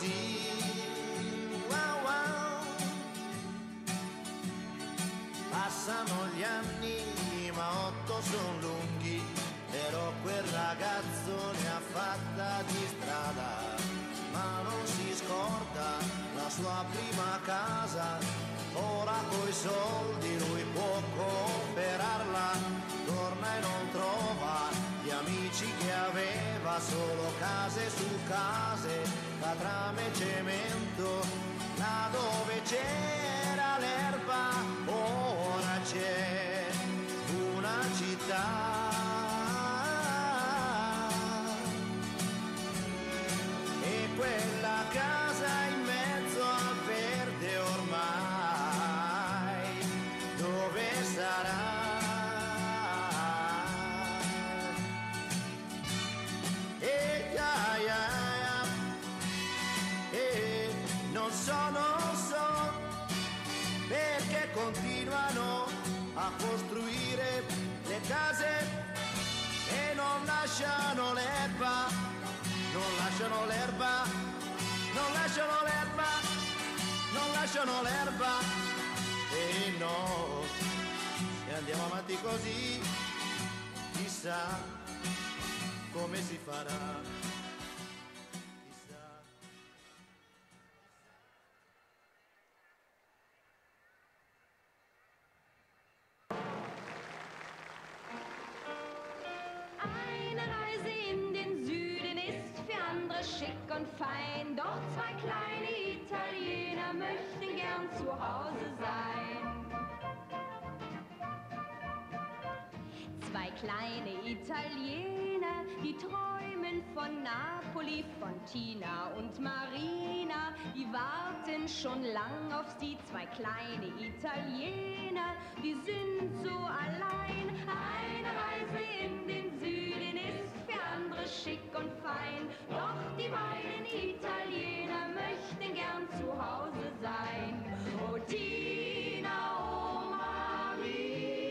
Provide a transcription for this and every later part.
così. Wow, wow. Passano gli anni, ma 8 sono lunghi, però quel ragazzo ne ha fatta di strada, ma non si scorda la sua prima casa. Ora coi soldi lui può comprarla, torna e non trova gli amici che aveva, solo case su case, catrame e cemento. Là dove c'era l'erba ora c'è una città, e quella casa in mezzo al verde ormai dove sarà? Non so perché continuano a costruire le case e non lasciano l'erba, non lasciano l'erba, non lasciano l'erba, non lasciano l'erba. E no, se andiamo avanti così, chissà come si farà. Schick und fein, doch zwei kleine Italiener möchten gern zu Hause sein. Zwei kleine Italiener, die träumen von Napoli, von Tina und Marina, die warten schon lang auf sie. Zwei kleine Italiener, die sind so allein. Eine Reise in den Süden ist für andere schick und fein, doch die beiden Italiener möchten gern zu Hause sein. Oh Tina, oh Marina,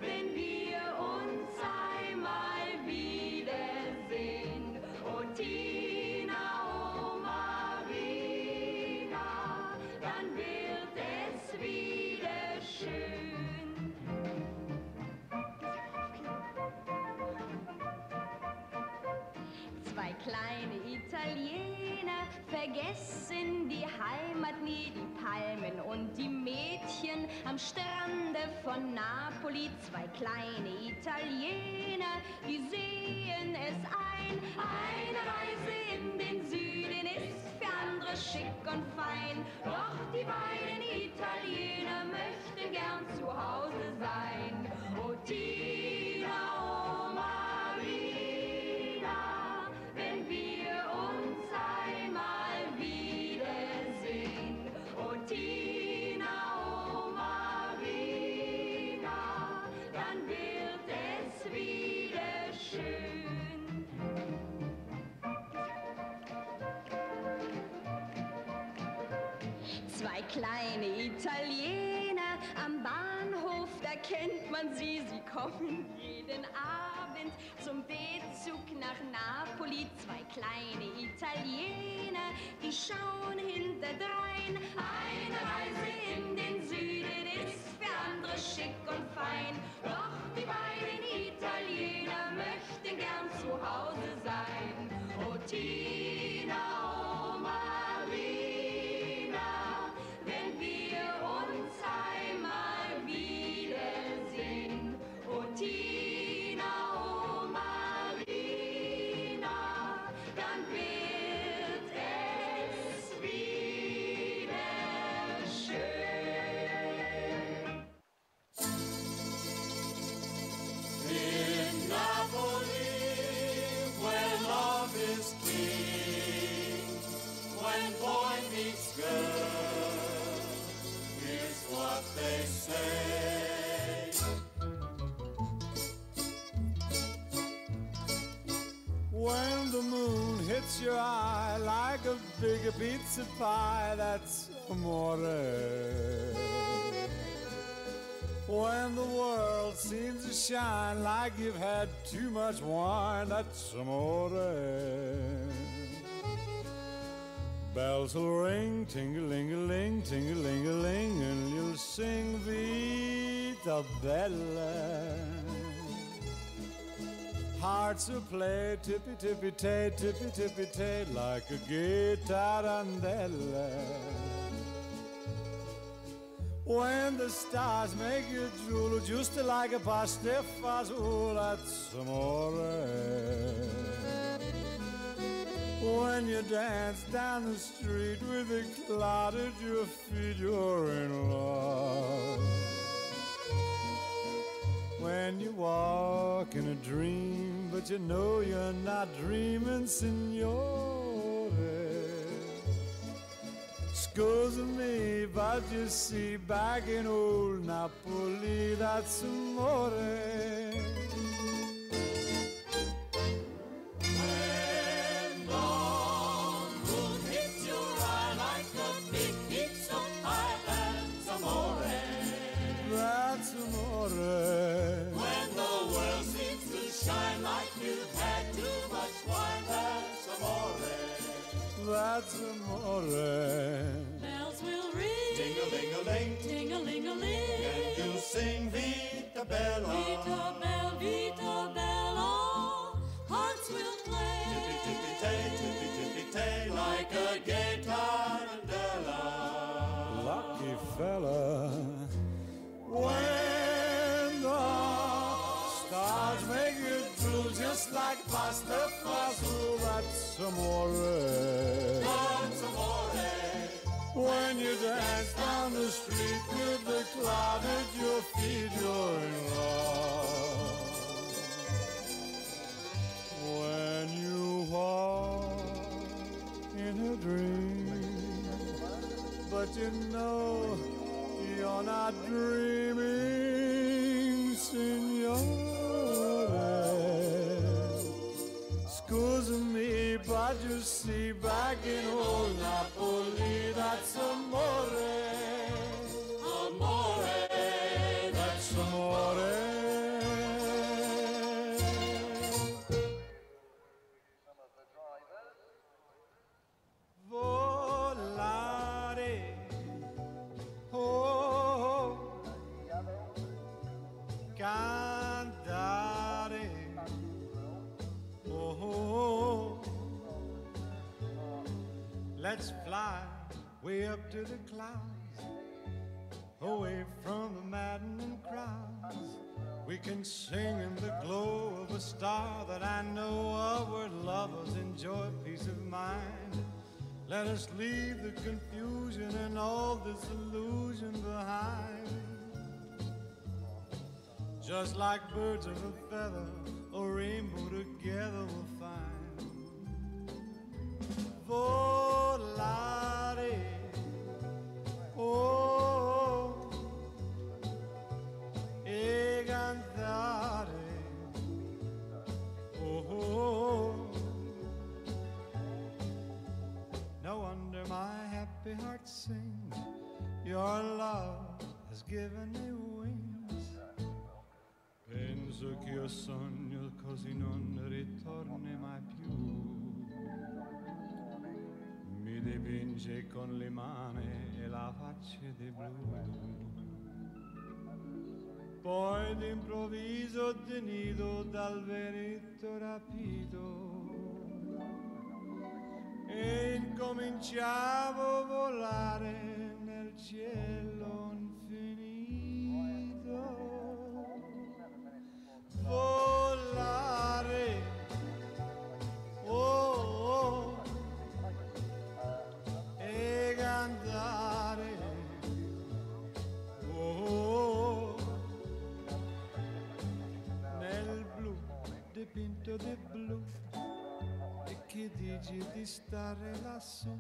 wenn wir uns einmal wiedersehen. Oh Tina, oh Marina, dann wird es wieder schön. Zwei kleine Italiener vergessen die Heimat nie, die Palmen und die Mädchen am Strande von Napoli. Zwei kleine Italiener, die sehen es ein. Eine Reise in den Süden ist für andere schick und fein, doch die beiden Italiener möchten gern zu Hause sein. Oh Tina, oh Marina, wenn wir uns einmal wiedersehen. Oh Tina, oh Marina, dann wird es wieder schön. Zwei kleine Italiener am Bahnhof, da kennt man sie, sie kommen jeden Abend zum Betzug nach Napoli. Zwei kleine Italiener, die schauen hinterdrein. Eine Reise in den Süden ist für andere schick und fein, doch die beiden Italiener möchten gern zu Hause sein. Oh Tina, oh Marina, wenn wir uns einmal wiedersehen. Oh Tina, oh Marina, dann wird es wieder schön. In Napoli, where love is king, when boy meets girl, here's what they say. When the moon hits your eye like a big pizza pie, that's amore. When the world seems to shine like you've had too much wine, that's amore. bells will ring, ting-a-ling-a-ling, ting-a-ling-a-ling, and you'll sing Vita Bella. Hearts will play tippy-tippy-tay, tippy-tippy-tay, like a gay tarantella. When the stars make you drool, just like a pasta fazool, that's amore. When you dance down the street with a cloud at your feet, you're in love. When you walk in a dream, but you know you're not dreaming, signore. Scusa me, but you see, back in old Napoli, that's amore. When the world seems to shine like you've had too much wine, that's amore. That's amore. Bells will ring, ting-a-ling-a-ling, ting-a-ling-a-ling, and you'll sing Vita Bella, Vita Bella, Vita Bella. Hearts will play, tippy-tippy-tay, tippy-tippy-tay, like a gay tarantella. Lucky fella. When the stars make you drool, just like pasta fazool, that's amore. That's amore. When you dance down the street with the cloud at your feet, you're in love. When you walk in a dream, but you know you're not dreaming, signore. Scusa me, but you see, back in old Napoli, that's amore. Amore, that's amore. Volare. Oh, cantare, oh, let's fly way up to the clouds, away from the maddening crowds. We can sing in the glow of a star that I know of, where lovers enjoy peace of mind. Let us leave the confusion and all this illusion behind. Just like birds of a feather, a rainbow together we'll find. Volare, oh, e cantare, oh. No wonder my happy heart sings. Your love has given me wings. Penso che io sogno così non ritorni mai più. Mi dipinge con le mani e la faccia di blu. Poi d'improvviso tenido dal vento rapito, e incominciavo a volare nel cielo infinito. Volare, oh, oh, e cantare, oh, nel blu dipinto di blu. E che dici di stare lassù?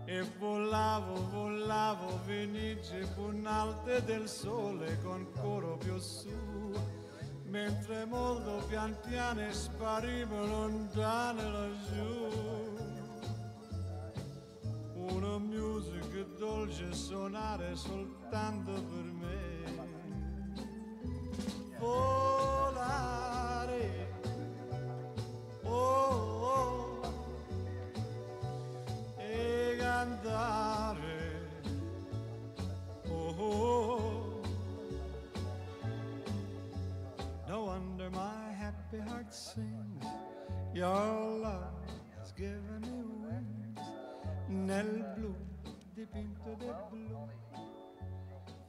E volavo, venice punalte del sole con coro più su, mentre molto pian piano sparivo lontano laggiù. Una musica dolce suonare soltanto per me. Volare, oh, oh, e sings. Your love has given me wings. Nel blu dipinto di blu,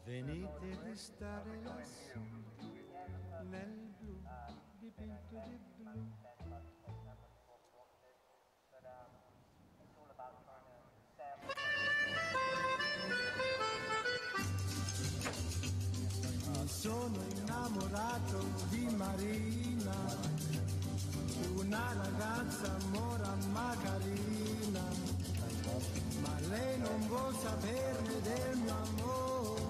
venite di stare lassù. Nel blu dipinto di blu. Sono innamorato di Marina, una ragazza mora ma carina, ma lei non vuol saperne del mio amore.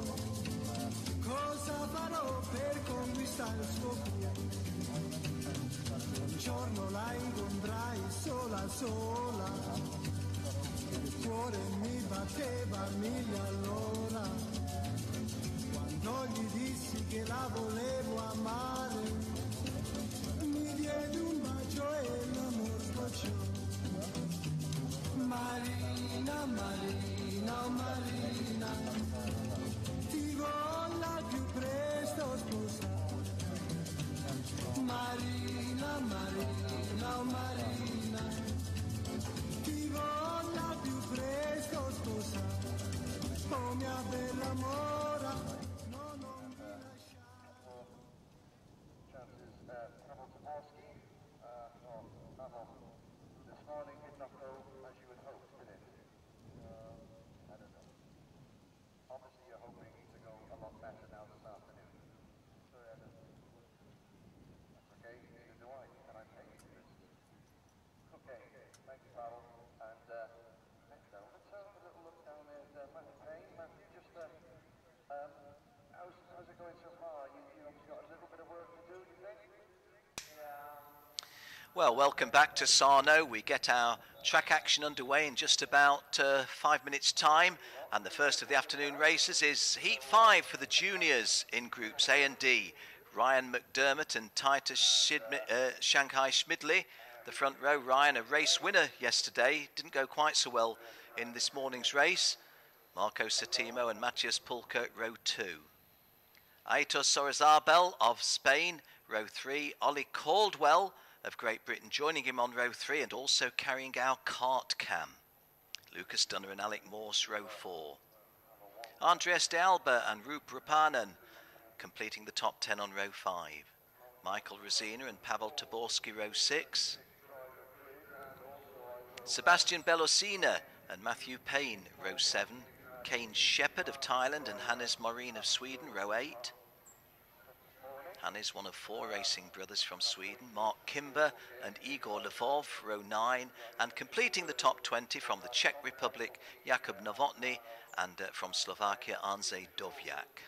Cosa farò per conquistare il suo cuore? Un giorno la incontrai sola sola, il cuore mi batteva a 1000 all'ora. Quando gli dissi che la volevo amare, mi diede un bacio e l'amor sbocciò. Marina, Marina, oh Marina, ti voglio più presto sposare. Marina, Marina, oh Marina, ti voglio più presto sposare. Oh mia bella mora, Well, welcome back to Sarno. We get our track action underway in just about 5 minutes' time. And the first of the afternoon races is Heat 5 for the juniors in Groups A and D. Ryan McDermott and Titus Shanghai Schmidley. The front row, Ryan, a race winner yesterday. Didn't go quite so well in this morning's race. Marco Satimo and Matthias Pulkert, row 2. Aitor Sorazabel of Spain, row 3. Ollie Caldwell of Great Britain joining him on row 3 and also carrying our kart cam. Lucas Dunner and Alec Morse, row 4. Andreas de Alba and Rup Rupanen completing the top 10 on row 5. Michael Rosina and Pavel Taborski, row 6. Sebastian Belosina and Matthew Payne, row 7. Kane Shepherd of Thailand and Hannes Morin of Sweden, row 8. Hannes, one of 4 racing brothers from Sweden. Mark Kimber and Igor Lvov, row 9. And completing the top 20 from the Czech Republic, Jakub Novotny, and from Slovakia, Andrzej Dovjak.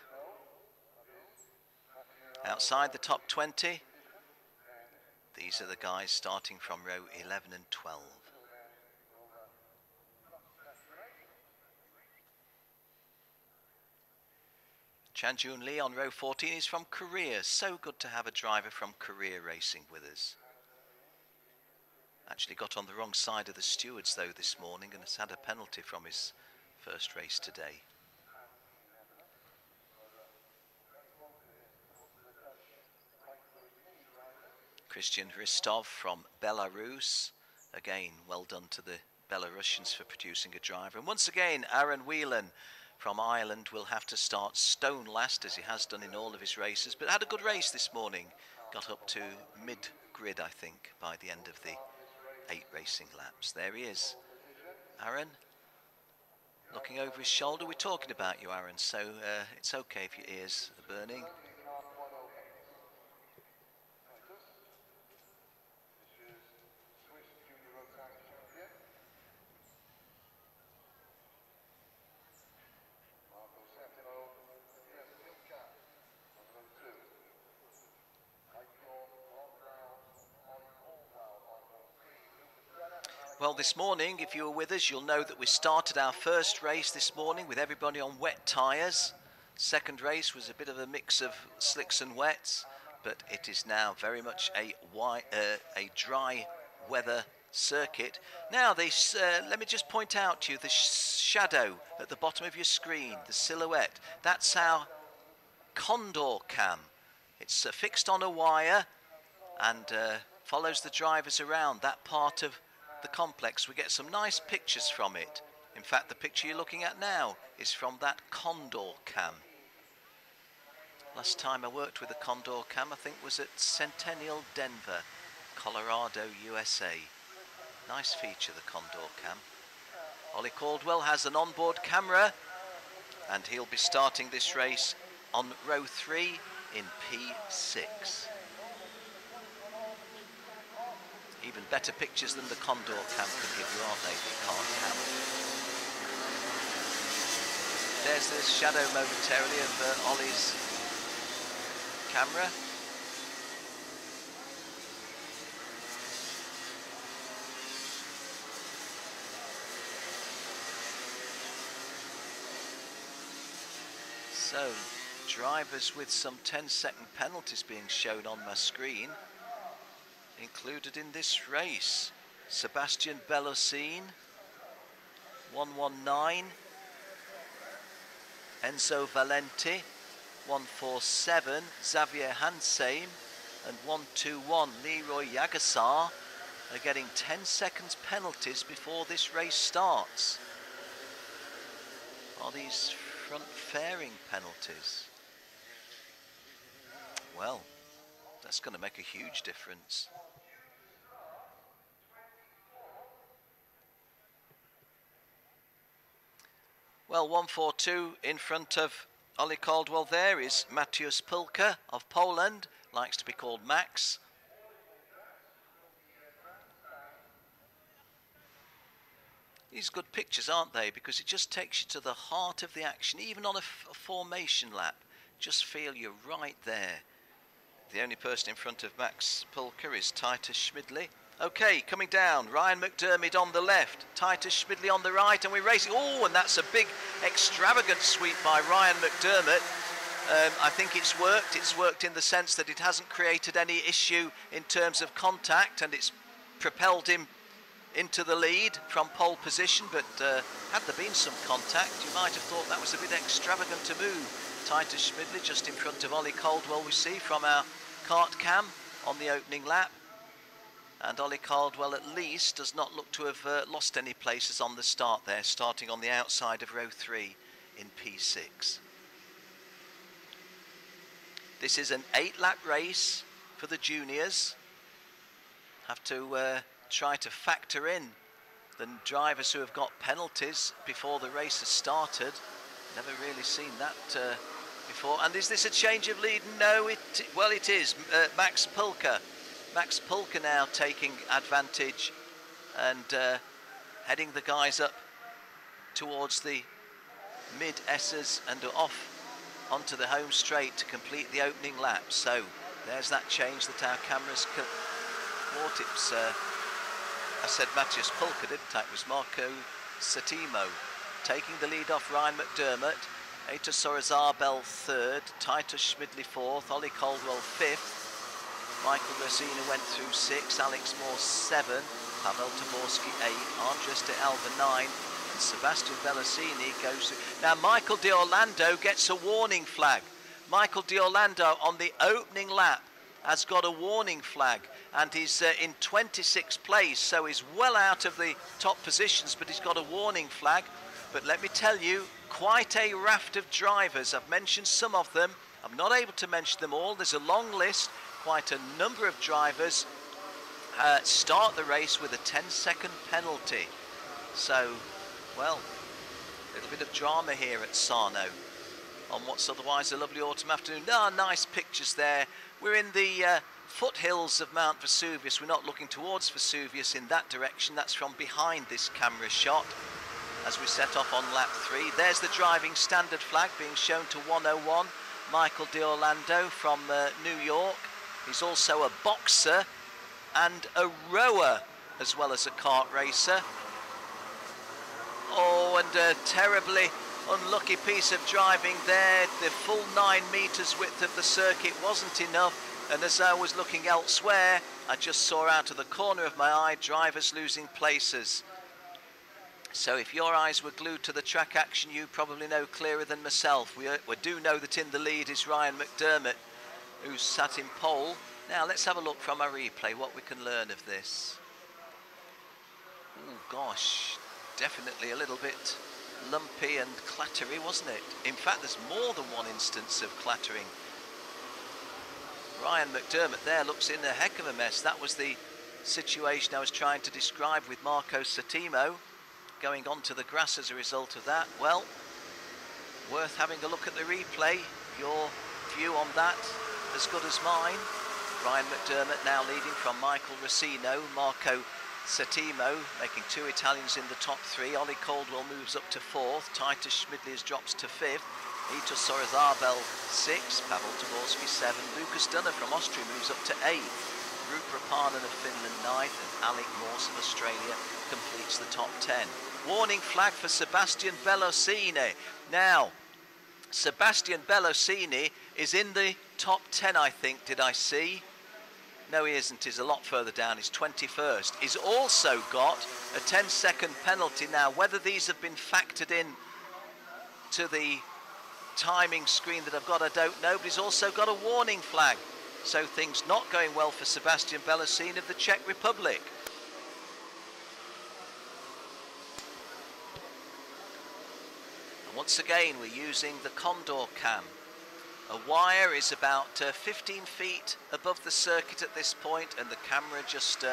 Outside the top 20, these are the guys starting from row 11 and 12. Chanjun Lee on row 14 is from Korea. So good to have a driver from Korea racing with us. Actually got on the wrong side of the stewards though this morning and has had a penalty from his first race today. Christian Ristov from Belarus. Again, well done to the Belarusians for producing a driver. And once again, Aaron Whelan from Ireland will have to start stone last, as he has done in all of his races, but had a good race this morning. Got up to mid-grid, I think, by the end of the 8 racing laps. There he is. Aaron, looking over his shoulder. We're talking about you, Aaron, so it's okay if your ears are burning. Well, this morning, if you were with us, you'll know that we started our first race this morning with everybody on wet tyres. Second race was a bit of a mix of slicks and wets, but it is now very much a dry weather circuit. Now, let me just point out to you the shadow at the bottom of your screen, the silhouette. That's our Condor cam. It's fixed on a wire and follows the drivers around that part of the complex. We get some nice pictures from it. In fact, the picture you're looking at now is from that Condor cam. Last time I worked with a Condor cam, I think, was at Centennial Denver, Colorado, USA. Nice feature, the Condor cam. Ollie Caldwell has an onboard camera, and he'll be starting this race on row 3 in P6. Even better pictures than the Condor cam can give you, aren't they, the KART cam? There's the shadow momentarily of Ollie's camera. So, drivers with some 10-second penalties being shown on my screen. Included in this race, Sebastian Bellocine, 119, Enzo Valenti, 147, Xavier Hansheim, and 121, Leroy Yagasar are getting 10 seconds penalties before this race starts. Are these front fairing penalties? Well, that's going to make a huge difference. Well, 142 in front of Ollie Caldwell there is Matthias Pulka of Poland, likes to be called Max. These good pictures, aren't they? Because it just takes you to the heart of the action, even on a formation lap. Just feel you're right there. The only person in front of Max Pulka is Titus Schmidli. Okay, coming down, Ryan McDermott on the left, Titus Schmidli on the right, and we're racing. Oh, and that's a big, extravagant sweep by Ryan McDermott. I think it's worked. It's worked in the sense that it hasn't created any issue in terms of contact, and it's propelled him into the lead from pole position. But had there been some contact, you might have thought that was a bit extravagant to move. Titus Schmidli just in front of Ollie Caldwell, we see from our KART cam on the opening lap. And Ollie Caldwell at least does not look to have lost any places on the start there, starting on the outside of row 3 in P6. This is an 8-lap race for the juniors. Have to try to factor in the drivers who have got penalties before the race has started. Never really seen that before. And is this a change of lead? No, well it is. Max Pulka. Max Pulka now taking advantage and heading the guys up towards the mid-S's and off onto the home straight to complete the opening lap. So there's that change that our cameras caught. It's, I said Matthias Pulka, didn't I? It was Marco Settimo taking the lead off Ryan McDermott. Eita Sorazabel third, Titus Schmidli fourth, Ollie Caldwell fifth. Michael Rosina went through 6, Alex Moore 7, Pavel Taborski 8, Andres de Alba 9, and Sebastian Bellocini goes through. Now Michael de Orlando gets a warning flag. Michael de Orlando on the opening lap has got a warning flag, and he's in 26th place, so he's well out of the top positions, but he's got a warning flag. But let me tell you, quite a raft of drivers. I've mentioned some of them. I'm not able to mention them all. There's a long list. Quite a number of drivers start the race with a 10-second penalty. So, well, a little bit of drama here at Sarno on what's otherwise a lovely autumn afternoon. Ah, nice pictures there. We're in the foothills of Mount Vesuvius. We're not looking towards Vesuvius in that direction. That's from behind this camera shot as we set off on lap 3. There's the driving standard flag being shown to 101. Michael de Orlando from New York. He's also a boxer and a rower as well as a kart racer. Oh, and a terribly unlucky piece of driving there. The full 9 meters width of the circuit wasn't enough, and as I was looking elsewhere, I just saw out of the corner of my eye drivers losing places. So if your eyes were glued to the track action, you probably know clearer than myself. We do know that in the lead is Ryan McDermott, who's sat in pole Now let's have a look from our replay what we can learn of this. Oh gosh, definitely a little bit lumpy and clattery, wasn't it? In fact, there's more than one instance of clattering. Ryan McDermott there looks in a heck of a mess. That was the situation I was trying to describe with Marco Settimo going onto the grass as a result of that. Well, worth having a look at the replay. Your view on that as good as mine. Ryan McDermott now leading from Michael Rossino, Marco Settimo making 2 Italians in the top 3. Ollie Caldwell moves up to 4th. Titus Schmidlius drops to 5th. Ito Sorozabel 6th. Pavel Taborski 7th. Lucas Dunner from Austria moves up to 8th. Rupert Parnan of Finland 9th. And Alec Morse of Australia completes the top 10. Warning flag for Sebastian Bellosini. Now, Sebastian Bellosini is in the top 10, I think, did I see? No, he isn't. He's a lot further down. He's 21st. He's also got a 10-second penalty. Now, whether these have been factored in to the timing screen that I've got, I don't know. But he's also got a warning flag. So things not going well for Sebastian Bellosini of the Czech Republic. And once again, we're using the Condor cam. A wire is about 15 feet above the circuit at this point, and the camera just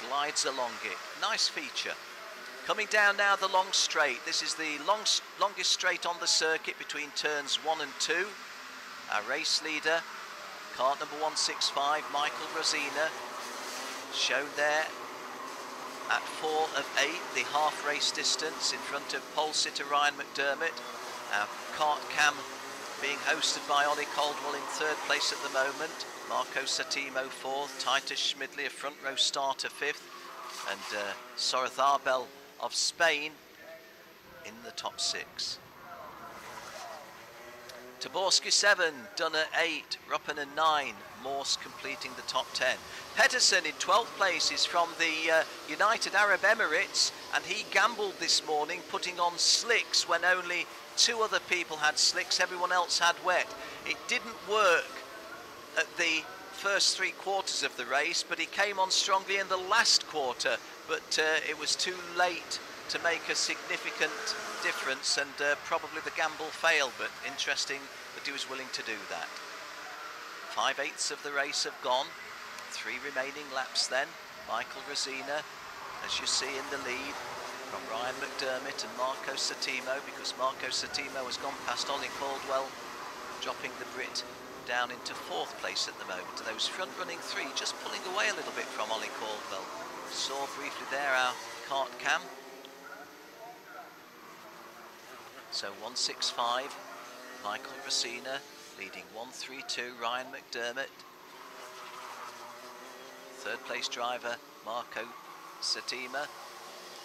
glides along it. Nice feature. Coming down now the long straight. This is the longest straight on the circuit between turns 1 and 2. Our race leader, kart number 165, Michael Rosina, shown there at 4 of 8, the half race distance in front of pole sitter Ryan McDermott. Our kart cam being hosted by Ollie Caldwell in 3rd place at the moment. Marco Settimo 4th, Titus Schmidli, a front row starter 5th, and Sorozabel of Spain in the top 6. Taborski 7, Dunner 8, Ruppinen 9, Morse completing the top 10. Pedersen in 12th place is from the United Arab Emirates, and he gambled this morning putting on slicks when only 2 other people had slicks, everyone else had wet. It didn't work at the first 3 quarters of the race, but he came on strongly in the last quarter, but it was too late to make a significant difference, and probably the gamble failed, but interesting that he was willing to do that. 5/8 of the race have gone, 3 remaining laps then. Michael Rosina, as you see, in the lead from Ryan McDermott and Marco Settimo, because Marco Settimo has gone past Ollie Caldwell, dropping the Brit down into 4th place at the moment. And those front-running 3 just pulling away a little bit from Ollie Caldwell. Saw briefly there our kart cam. So 165, Michael Rosina leading 132, Ryan McDermott. 3rd place driver, Marco Settimo.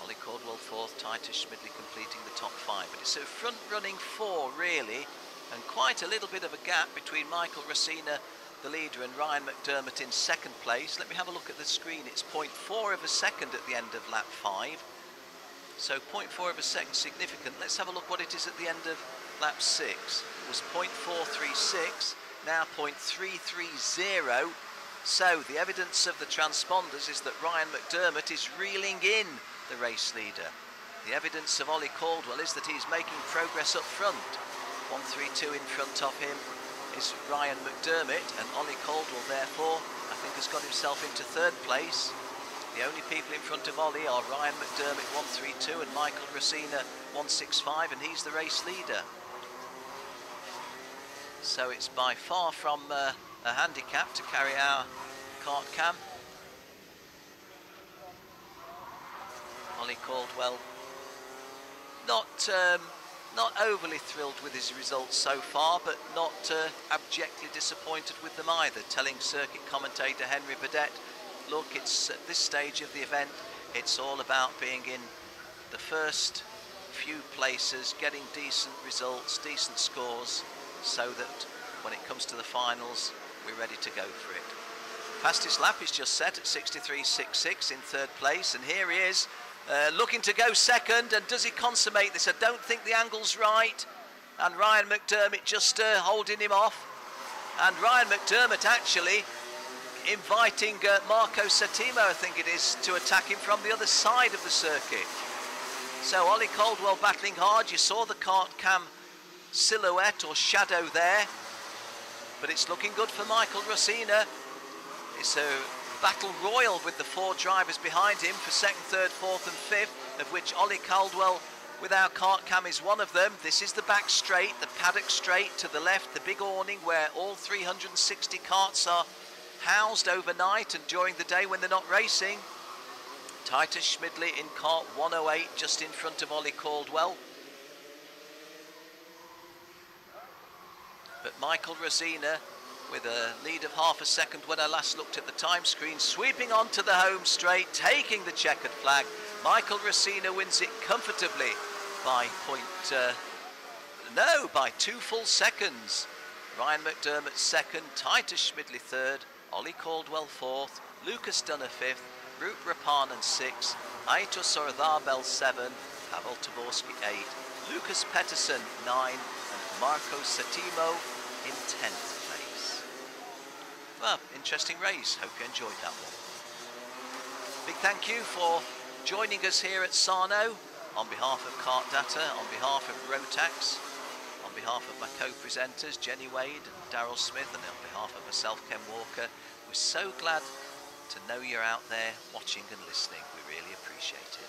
Ollie Caldwell 4th, Titus Schmidli completing the top 5. But it's a front-running 4, really, and quite a little bit of a gap between Michael Rosina, the leader, and Ryan McDermott in 2nd place. Let me have a look at the screen. It's 0.4 of a second at the end of lap 5. So 0.4 of a second, significant. Let's have a look what it is at the end of lap 6. It was 0.436, now 0.330. So the evidence of the transponders is that Ryan McDermott is reeling in the race leader. The evidence of Ollie Caldwell is that he's making progress up front. 132 in front of him is Ryan McDermott, and Ollie Caldwell, therefore, I think has got himself into 3rd place. The only people in front of Ollie are Ryan McDermott 132 and Michael Rosina 165, and he's the race leader. So it's by far from a handicap to carry our kart cam. Ollie Caldwell not overly thrilled with his results so far, but not abjectly disappointed with them either, telling circuit commentator Henry Burdett, look, it's at this stage of the event, it's all about being in the first few places, getting decent results, decent scores, so that when it comes to the finals, we're ready to go for it. Fastest lap is just set at 63.66 in 3rd place, and here he is, looking to go 2nd, and does he consummate this? I don't think the angle's right, and Ryan McDermott just holding him off, and Ryan McDermott actually inviting Marco Settimo, I think it is, to attack him from the other side of the circuit. So Ollie Caldwell battling hard. You saw the kart cam silhouette or shadow there, but it's looking good for Michael Rosina. It's a battle royal with the 4 drivers behind him for 2nd, 3rd, 4th and 5th, of which Ollie Caldwell with our kart cam is one of them. This is the back straight, the paddock straight to the left, the big awning where all 360 karts are housed overnight and during the day when they're not racing. Titus Schmidley in kart 108, just in front of Ollie Caldwell. But Michael Rosina with a lead of half a second when I last looked at the time screen, sweeping onto the home straight, taking the checkered flag. Michael Rosina wins it comfortably by by 2 full seconds. Ryan McDermott 2nd, Titus Schmidley 3rd, Ollie Caldwell 4th, Lucas Dunner 5th, Root Rapanen 6th, Aito Sortharbel 7, Pavel Taborski 8, Lucas Pettersson 9, and Marco Settimo in 10th place. Well, interesting race. Hope you enjoyed that one. Big thank you for joining us here at Sarno on behalf of KART-DATA, on behalf of Rotax, on behalf of my co-presenters Jenny Wade and Daryl Smith, and on behalf of myself, Ken Walker. We're so glad to know you're out there watching and listening. We really appreciate it.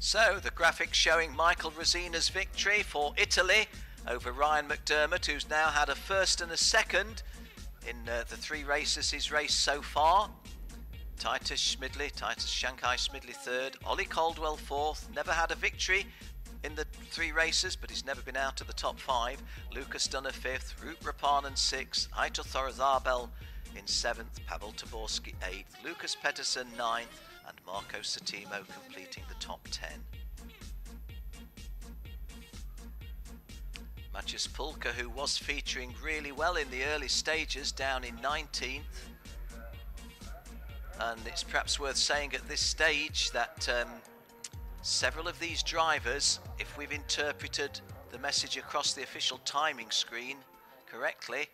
So the graphics showing Michael Rosina's victory for Italy over Ryan McDermott, who's now had a 1st and a 2nd in the 3 races he's raced so far. Titus Shanghai Schmidley 3rd, Ollie Caldwell 4th, never had a victory in the 3 races, but he's never been out of the top 5. Lucas Dunner 5th, Root Rapanen 6th, Aito Thorazabel in 7th, Pavel Taborski 8th, Lucas Pettersson 9th, and Marco Settimo completing the top 10. Maciej Pulka, who was featuring really well in the early stages, down in 19th. And it's perhaps worth saying at this stage that several of these drivers, if we've interpreted the message across the official timing screen correctly,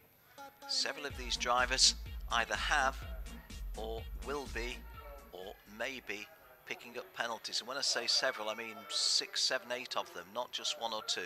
several of these drivers either have or will be or maybe picking up penalties. And when I say several, I mean 6, 7, 8 of them, not just 1 or 2.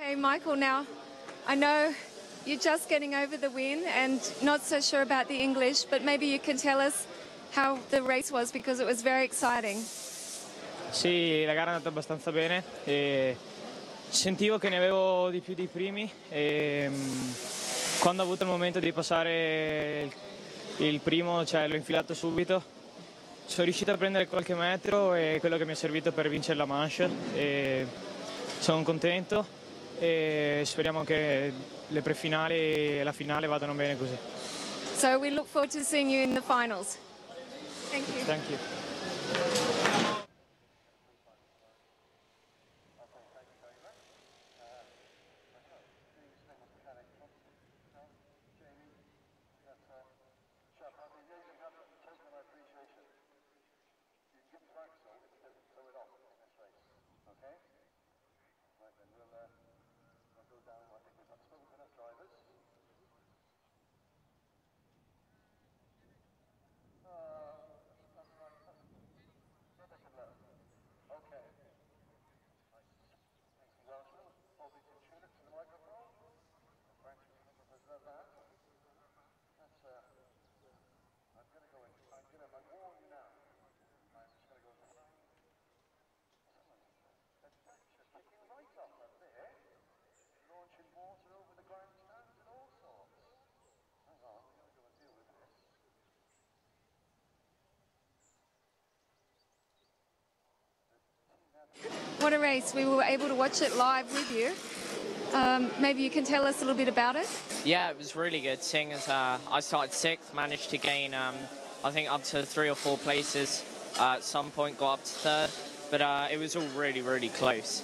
Hey, Michael, now I know you're just getting over the win and not so sure about the English, but maybe you can tell us how the race was because it was very exciting. Sì, la gara è andata abbastanza bene e sentivo che ne avevo di più dei primi e quando ho avuto il momento di passare il primo, cioè l'ho infilato subito, sono riuscito a prendere qualche metro e quello che mi è servito per vincere la manche e sono contento e speriamo che le prefinali e la finale vadano bene così. So we look forward to seeing you in the finals. Thank you. Thank you. What a race. We were able to watch it live with you. Maybe you can tell us a little bit about it? Yeah, it was really good, seeing as I started 6th, managed to gain, I think, up to 3 or 4 places. At some point got up to 3rd, but it was all really, really close.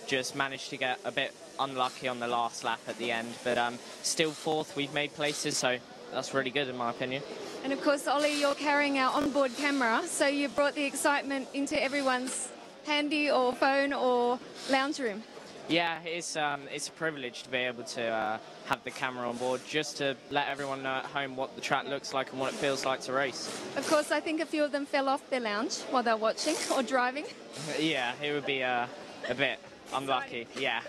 Just managed to get a bit unlucky on the last lap at the end, but still 4th, we've made places, so that's really good in my opinion. And of course, Ollie, you're carrying our onboard camera, so you brought the excitement into everyone's handy or phone or lounge room. Yeah, it's a privilege to be able to have the camera on board, just to let everyone know at home what the track looks like and what it feels like to race. Of course, I think a few of them fell off their lounge while they're watching or driving. Yeah, it would be a bit unlucky, yeah.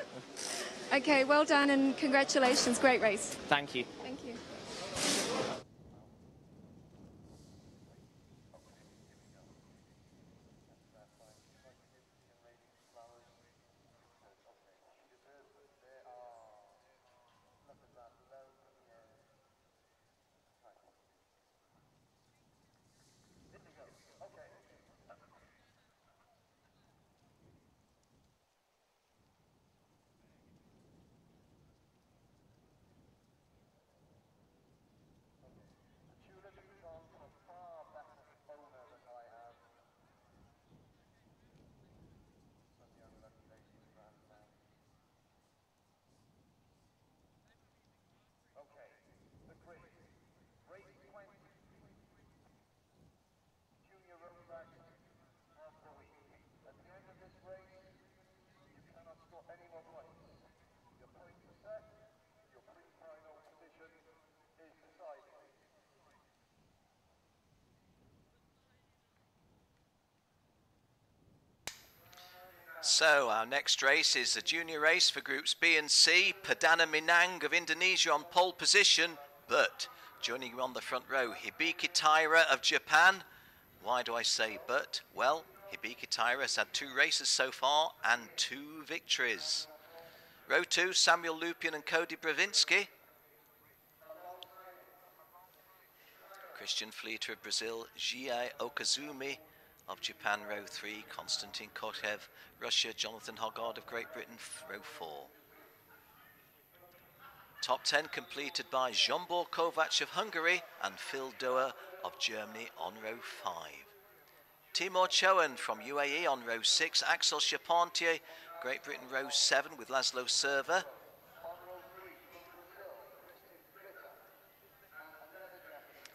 Okay, well done and congratulations. Great race. Thank you. Thank you. So our next race is the junior race for groups B and C. Perdana Minang of Indonesia on pole position, but joining you on the front row, Hibiki Taira of Japan. Why do I say but? Well, Hibiki Taira has had 2 races so far and 2 victories. Row 2, Samuel Lupian and Cody Bravinsky. Christian Fleeter of Brazil, Jie Okazumi of Japan, row 3, Konstantin Kochev, Russia, Jonathan Hoggard of Great Britain, row 4. Top 10 completed by Zsombor Kovacs of Hungary and Phil Doer of Germany on row 5. Timur Chowan from UAE on row 6, Axel Charpentier, Great Britain, row 7 with Laszlo Server.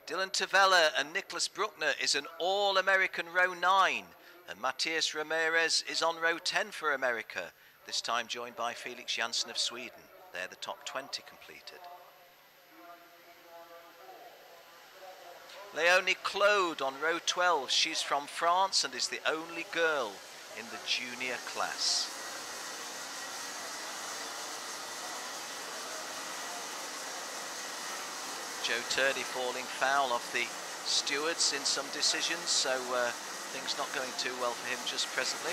Dylan Tavella and Nicholas Bruckner is an All-American row 9, and Matthias Ramirez is on row 10 for America, this time joined by Felix Janssen of Sweden. They're the top 20 completed. Leonie Claude on row 12, she's from France and is the only girl in the junior class. Joe Turley falling foul of the stewards in some decisions, so things not going too well for him just presently.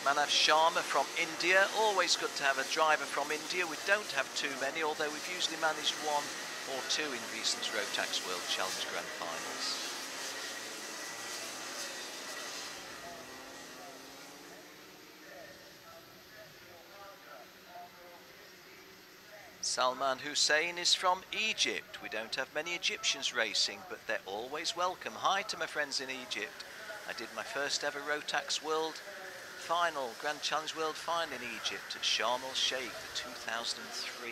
Manav Sharma from India, always good to have a driver from India. We don't have too many, although we've usually managed one or two in recent Rotax World Challenge Grand Finals. Salman Hussein is from Egypt. We don't have many Egyptians racing, but they're always welcome. Hi to my friends in Egypt. I did my first ever Rotax World Final, Grand Challenge World Final in Egypt at Sharm el Sheikh, the 2003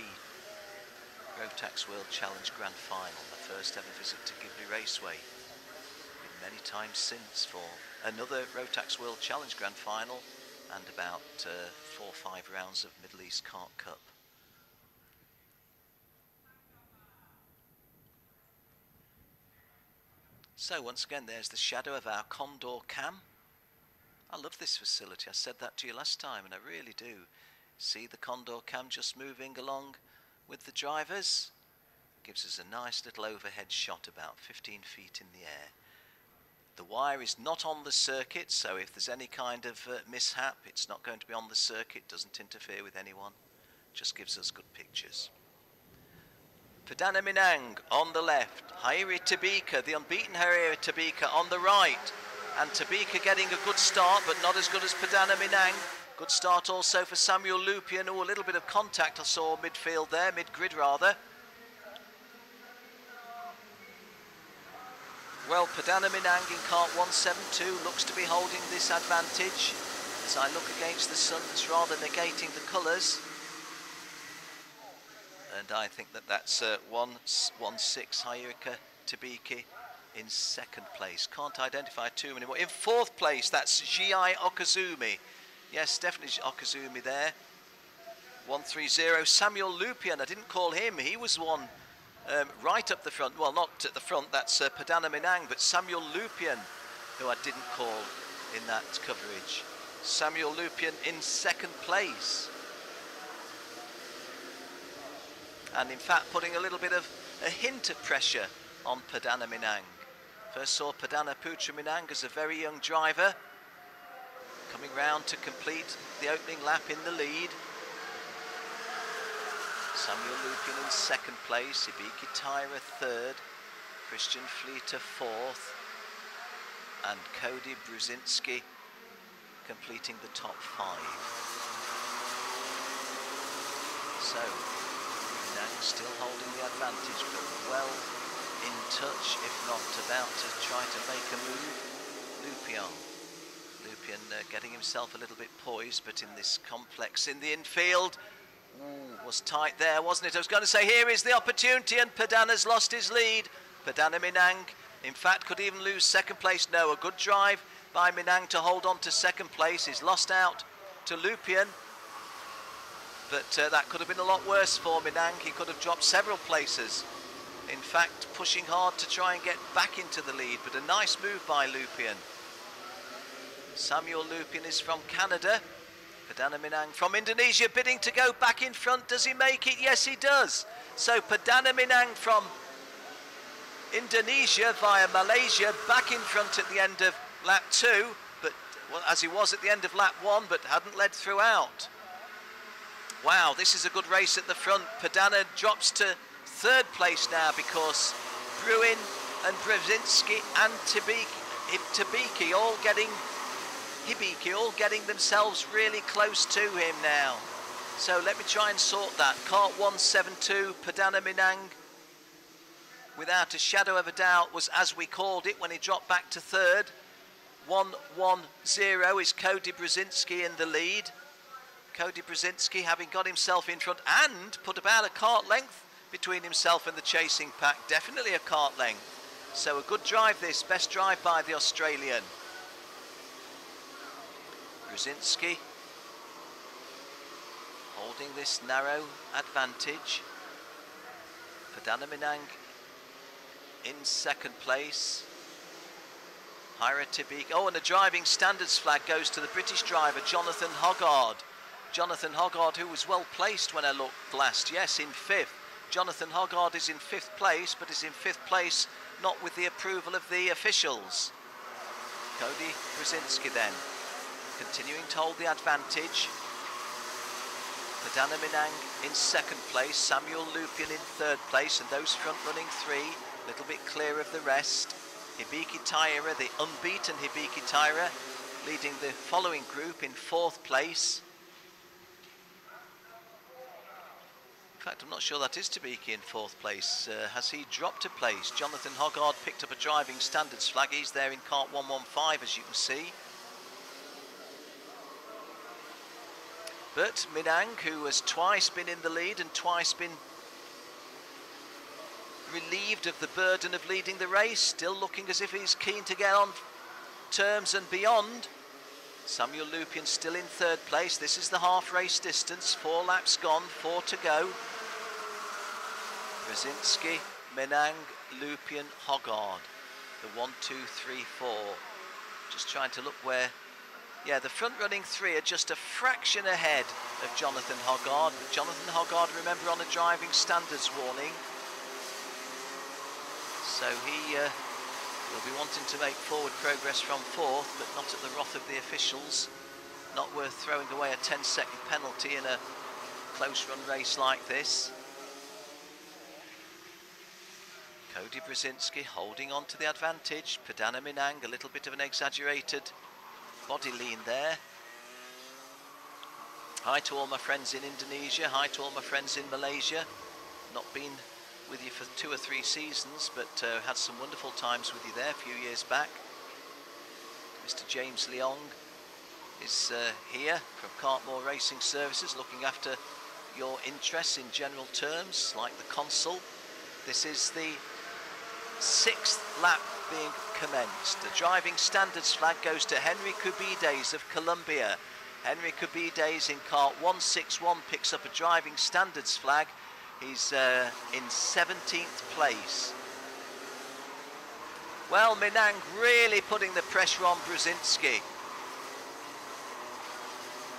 Rotax World Challenge Grand Final. My first ever visit to Ghibli Raceway. Been many times since for another Rotax World Challenge Grand Final and about 4 or 5 rounds of Middle East Kart Cup. So once again, there's the shadow of our Condor cam. I love this facility. I said that to you last time, and I really do. See the Condor cam just moving along with the drivers. Gives us a nice little overhead shot about 15 feet in the air. The wire is not on the circuit, so if there's any kind of mishap, it's not going to be on the circuit, doesn't interfere with anyone. Just gives us good pictures. Perdana Minang on the left, Hairi Tabika, the unbeaten Hairi Tabika on the right, and Tabika getting a good start, but not as good as Perdana Minang. Good start also for Samuel Lupian. Oh, a little bit of contact I saw midfield there, mid-grid rather. Well, Perdana Minang in kart 172 looks to be holding this advantage. As I look against the sun, it's rather negating the colours. And I think that that's 1-6 Hayurika Tabiki in second place. Can't identify too many more. In fourth place, that's Ji Okazumi. Yes, definitely Okazumi there. 130 Samuel Lupian. I didn't call him. He was one right up the front. Well, not at the front. That's Perdana Minang, but Samuel Lupian, who I didn't call in that coverage. Samuel Lupian in second place. And in fact putting a little bit of a hint of pressure on Perdana Minang. First saw Perdana Putra Minang as a very young driver, coming round to complete the opening lap in the lead. Samuel Lupian in second place, Ibiki Tyra third, Christian Fleeter fourth, and Cody Brzezinski completing the top 5. So still holding the advantage, but well in touch, if not about to try to make a move. Lupian getting himself a little bit poised, but in this complex in the infield. Ooh, was tight there, wasn't it? I was going to say, here is the opportunity, and Perdana's lost his lead. Perdana Minang, in fact, could even lose second place. No, a good drive by Minang to hold on to second place. He's lost out to Lupian. But that could have been a lot worse for Minang. He could have dropped several places. In fact, pushing hard to try and get back into the lead, but a nice move by Lupian. Samuel Lupian is from Canada. Perdana Minang from Indonesia, bidding to go back in front. Does he make it? Yes, he does. So Perdana Minang from Indonesia via Malaysia, back in front at the end of lap 2, but well, as he was at the end of lap 1, but hadn't led throughout. Wow, this is a good race at the front. Perdana drops to third place now because Bruin and Brzezinski and Hibiki all getting themselves really close to him now. So let me try and sort that. Kart 172, Perdana Minang, without a shadow of a doubt, was as we called it when he dropped back to third. 110 is Cody Brzezinski in the lead. Cody Brzezinski having got himself in front and put about a kart length between himself and the chasing pack. Definitely a kart length. So a good drive this, best drive by the Australian. Brzezinski holding this narrow advantage. Perdana Minang in second place. Hairi Tabika. Oh, and the driving standards flag goes to the British driver Jonathan Hoggard. Jonathan Hoggard, who was well placed when I looked last, yes, in 5th. Jonathan Hoggard is in 5th place, but is in 5th place not with the approval of the officials. Cody Brzezinski then, continuing to hold the advantage. Padana Minang in 2nd place, Samuel Lupien in 3rd place, and those front running 3, a little bit clear of the rest. Hibiki Taira, the unbeaten Hibiki Taira, leading the following group in 4th place. In fact, I'm not sure that is Tabiki in 4th place. Has he dropped a place? Jonathan Hoggard picked up a driving standards flag. He's there in kart 115, as you can see. But Minang, who has twice been in the lead and twice been relieved of the burden of leading the race, still looking as if he's keen to get on terms and beyond. Samuel Lupien still in 3rd place. This is the half race distance, 4 laps gone, 4 to go. Brzezinski, Minang, Lupien, Hoggard, the 1, 2, 3, 4. Just trying to look where, yeah, the front running 3 are just a fraction ahead of Jonathan Hoggard. But Jonathan Hoggard, remember, on a driving standards warning. So he will be wanting to make forward progress from 4th, but not at the wrath of the officials. Not worth throwing away a 10-second penalty in a close run race like this. Cody Brzezinski holding on to the advantage. Padana Minang, a little bit of an exaggerated body lean there. Hi to all my friends in Indonesia, hi to all my friends in Malaysia. Not been with you for 2 or 3 seasons, but had some wonderful times with you there a few years back. Mr. James Leong is here from Cartmore Racing Services, looking after your interests in general terms, like the console. This is the 6th lap being commenced. The driving standards flag goes to Henry Cubides of Colombia. Henry Cubides in kart 161 picks up a driving standards flag. He's in 17th place. Well, Minang really putting the pressure on Brzezinski.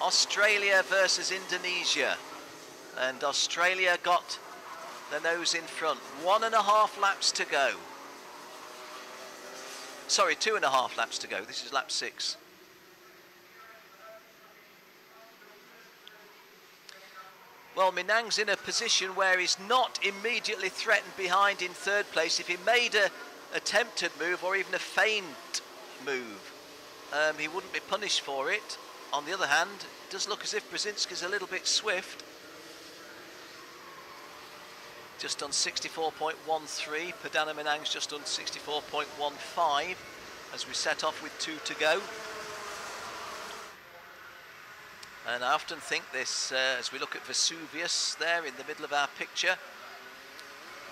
Australia versus Indonesia. And Australia got the nose in front. 1.5 laps to go. Sorry, 2.5 laps to go. This is lap 6. Well, Minang's in a position where he's not immediately threatened behind in 3rd place. If he made a attempted move or even a feint move, he wouldn't be punished for it. On the other hand, it does look as if Brzezinski's a little bit swift. Just on 64.13, Padana Minang's just on 64.15 as we set off with 2 to go. And I often think this as we look at Vesuvius there in the middle of our picture.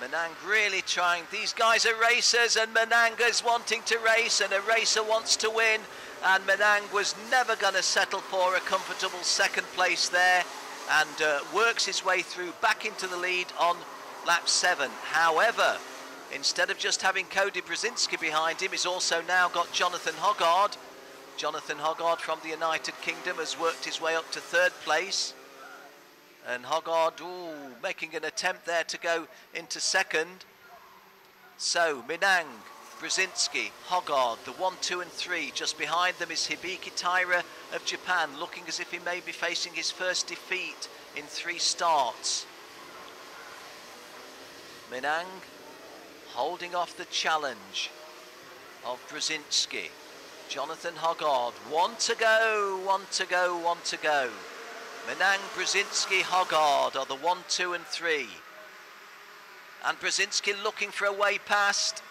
Minang really trying, these guys are racers and Minang is wanting to race and a racer wants to win, and Minang was never going to settle for a comfortable 2nd place there and works his way through back into the lead on lap 7. However, instead of just having Cody Brzezinski behind him, he's also now got Jonathan Hoggard. Jonathan Hoggard from the United Kingdom has worked his way up to 3rd place. And Hoggard, making an attempt there to go into 2nd. So, Minang, Brzezinski, Hoggard, the 1, 2 and 3. Just behind them is Hibiki Taira of Japan, looking as if he may be facing his first defeat in 3 starts. Minang holding off the challenge of Brzezinski. Jonathan Hoggard, 1 to go, 1 to go, 1 to go. Minang, Brzezinski, Hoggard are the 1, 2 and 3. And Brzezinski looking for a way past.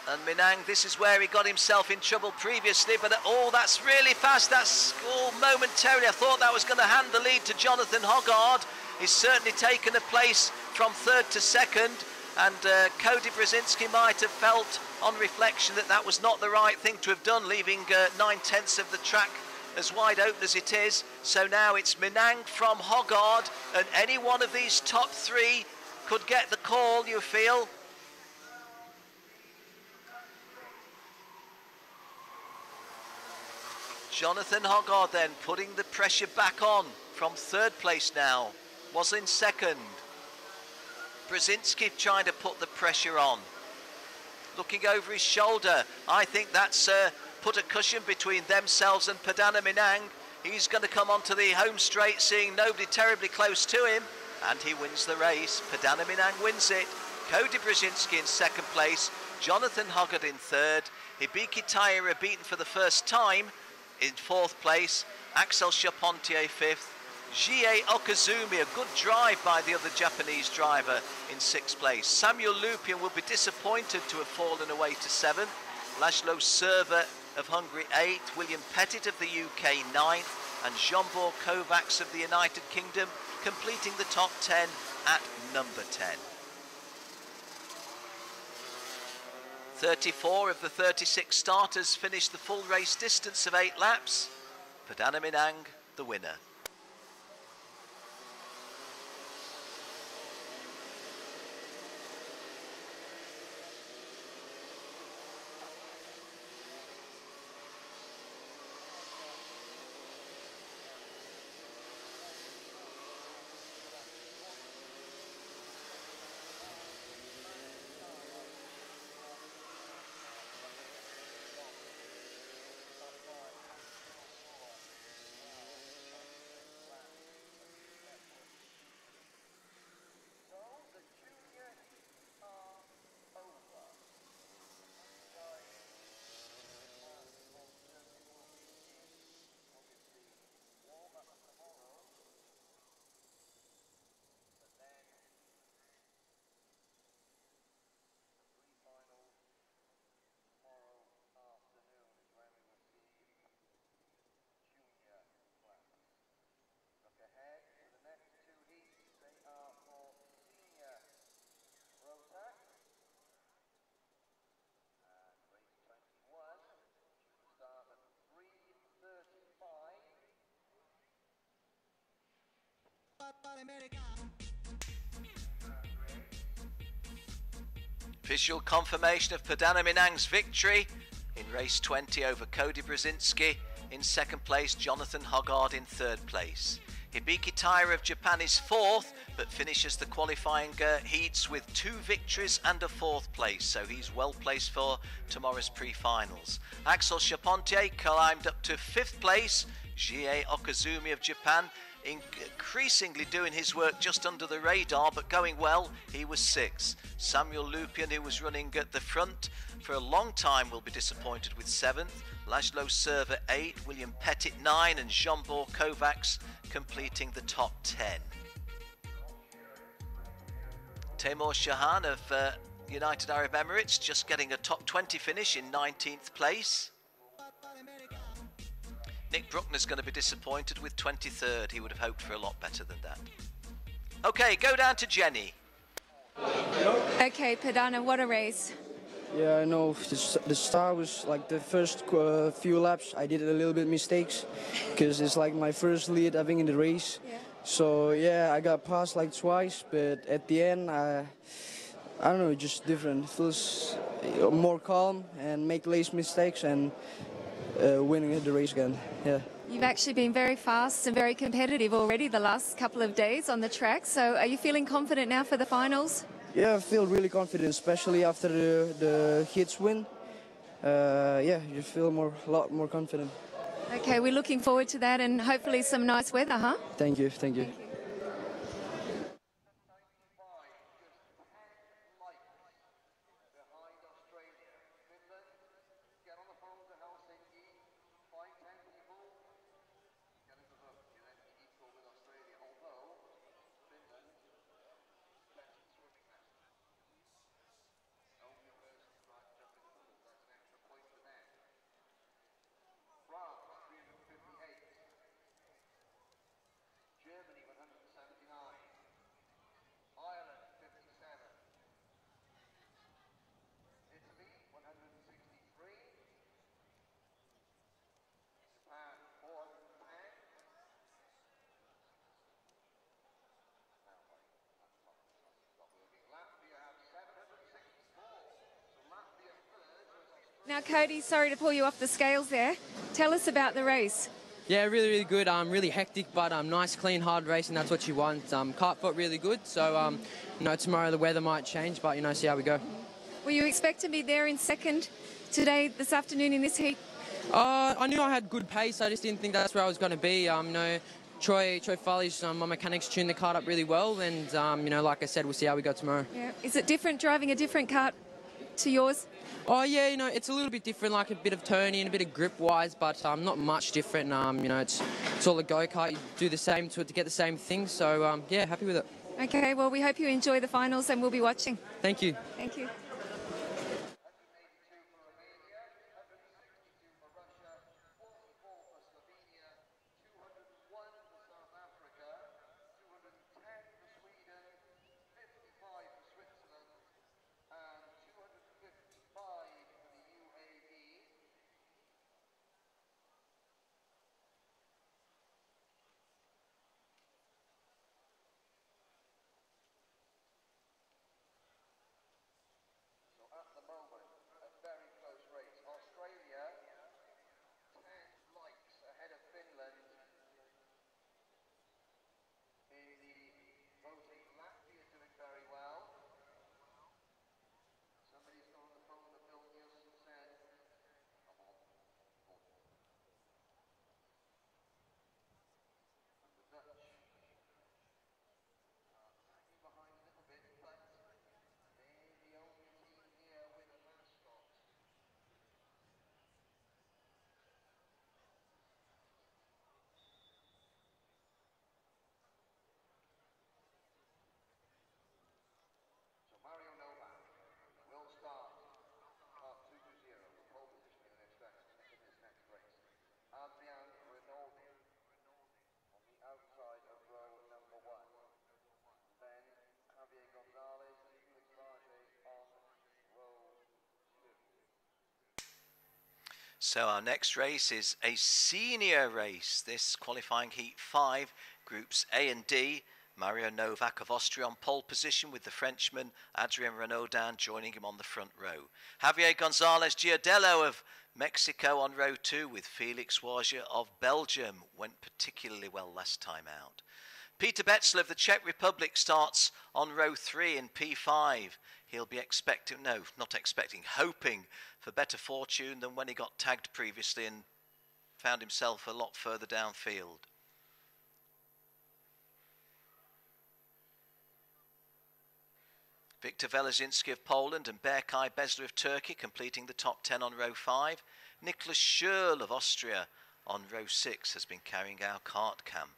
And Minang, this is where he got himself in trouble previously, but that's really fast. That's momentarily. I thought that was going to hand the lead to Jonathan Hoggard. He's certainly taken a place from 3rd to 2nd, and Cody Brzezinski might have felt on reflection that that was not the right thing to have done, leaving 9/10 of the track as wide open as it is. So now it's Minang from Hoggard, and any one of these top 3 could get the call, you feel. Jonathan Hoggard then putting the pressure back on from third place now. Was in second. Brzezinski trying to put the pressure on. Looking over his shoulder. I think that's put a cushion between themselves and Perdana Minang. He's going to come onto the home straight, seeing nobody terribly close to him. And he wins the race. Perdana Minang wins it. Cody Brzezinski in second place. Jonathan Hoggard in third. Hibiki Taira beaten for the first time in fourth place. Axel Charpentier fifth. Jie Okazumi, a good drive by the other Japanese driver, in sixth place. Samuel Lupien will be disappointed to have fallen away to seventh. Laszlo Server of Hungary eighth. William Pettit of the UK ninth. And Jean-Paul Kovacs of the United Kingdom completing the top 10 at number 10. 34 of the 36 starters finished the full race distance of 8 laps. Perdana Minang, the winner. Official confirmation of Perdana Minang's victory in race 20 over Cody Brzezinski. In second place, Jonathan Hoggard in third place. Hibiki Taira of Japan is fourth, but finishes the qualifying heats with 2 victories and a fourth place, so he's well placed for tomorrow's pre-finals. Axel Charpentier climbed up to fifth place. Jie Okazumi of Japan increasingly doing his work just under the radar, but going well. He was sixth. Samuel Lupien, who was running at the front for a long time, will be disappointed with seventh. Laszlo Server 8, William Pettit 9, and Jean-Paul Kovacs completing the top 10. Timur Shahan of United Arab Emirates just getting a top 20 finish in 19th place. Nick Bruckner's going to be disappointed with 23rd. He would have hoped for a lot better than that. Okay, go down to Jenny. Okay, Perdana, what a race. Yeah, I know. The start was like the first few laps. I did a little bit mistakes because it's like my first lead, I think, in the race. Yeah. So yeah, I got passed like twice, but at the end, I don't know, just different. It feels more calm and make less mistakes and winning the race again. Yeah. You've actually been very fast and very competitive already the last couple of days on the track. So are you feeling confident now for the finals? Yeah, I feel really confident, especially after the hits win. Yeah, you feel a lot more confident. Okay, we're looking forward to that and hopefully some nice weather, huh? Thank you, thank you. Germany Now, Cody, sorry to pull you off the scales there. Tell us about the race. Yeah, really, really good. Really hectic, but nice, clean, hard racing. That's what you want. Kart felt really good. So, you know, tomorrow the weather might change, but, you know, see how we go. Will you expect to be there in second today, this afternoon in this heat? I knew I had good pace. I just didn't think that's where I was going to be. You know, Troy Farley's, my mechanics tuned the kart up really well. And, you know, like I said, we'll see how we go tomorrow. Yeah. Is it different driving a different kart to yours? Oh, yeah, you know, it's a little bit different, like a bit of turning, a bit of grip-wise, but not much different. You know, it's all a go-kart. You do the same to get the same thing. So, yeah, happy with it. Okay, well, we hope you enjoy the finals and we'll be watching. Thank you. Thank you. So our next race is a senior race. This qualifying heat 5, groups A and D. Mario Novak of Austria on pole position with the Frenchman Adrien Renaudin joining him on the front row. Javier Gonzalez Giardello of Mexico on row 2 with Felix Wajda of Belgium. Went particularly well last time out. Peter Betzler of the Czech Republic starts on row 3 in P5. He'll be hoping for better fortune than when he got tagged previously and found himself a lot further downfield. Viktor Velezinski of Poland and Berkay Bezler of Turkey completing the top 10 on row 5. Nicholas Schürl of Austria on row 6 has been carrying our kart cam.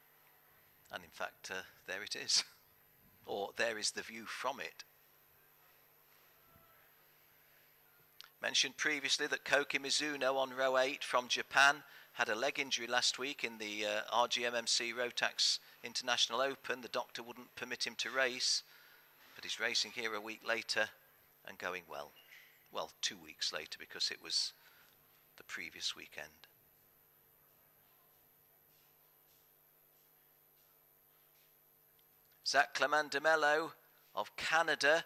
And in fact, there it is. Or there is the view from it. Mentioned previously that Koki Mizuno on row 8 from Japan had a leg injury last week in the RGMMC Rotax International Open. The doctor wouldn't permit him to race, but he's racing here a week later and going well. Well, 2 weeks later because it was the previous weekend. Zach Clement de Mello of Canada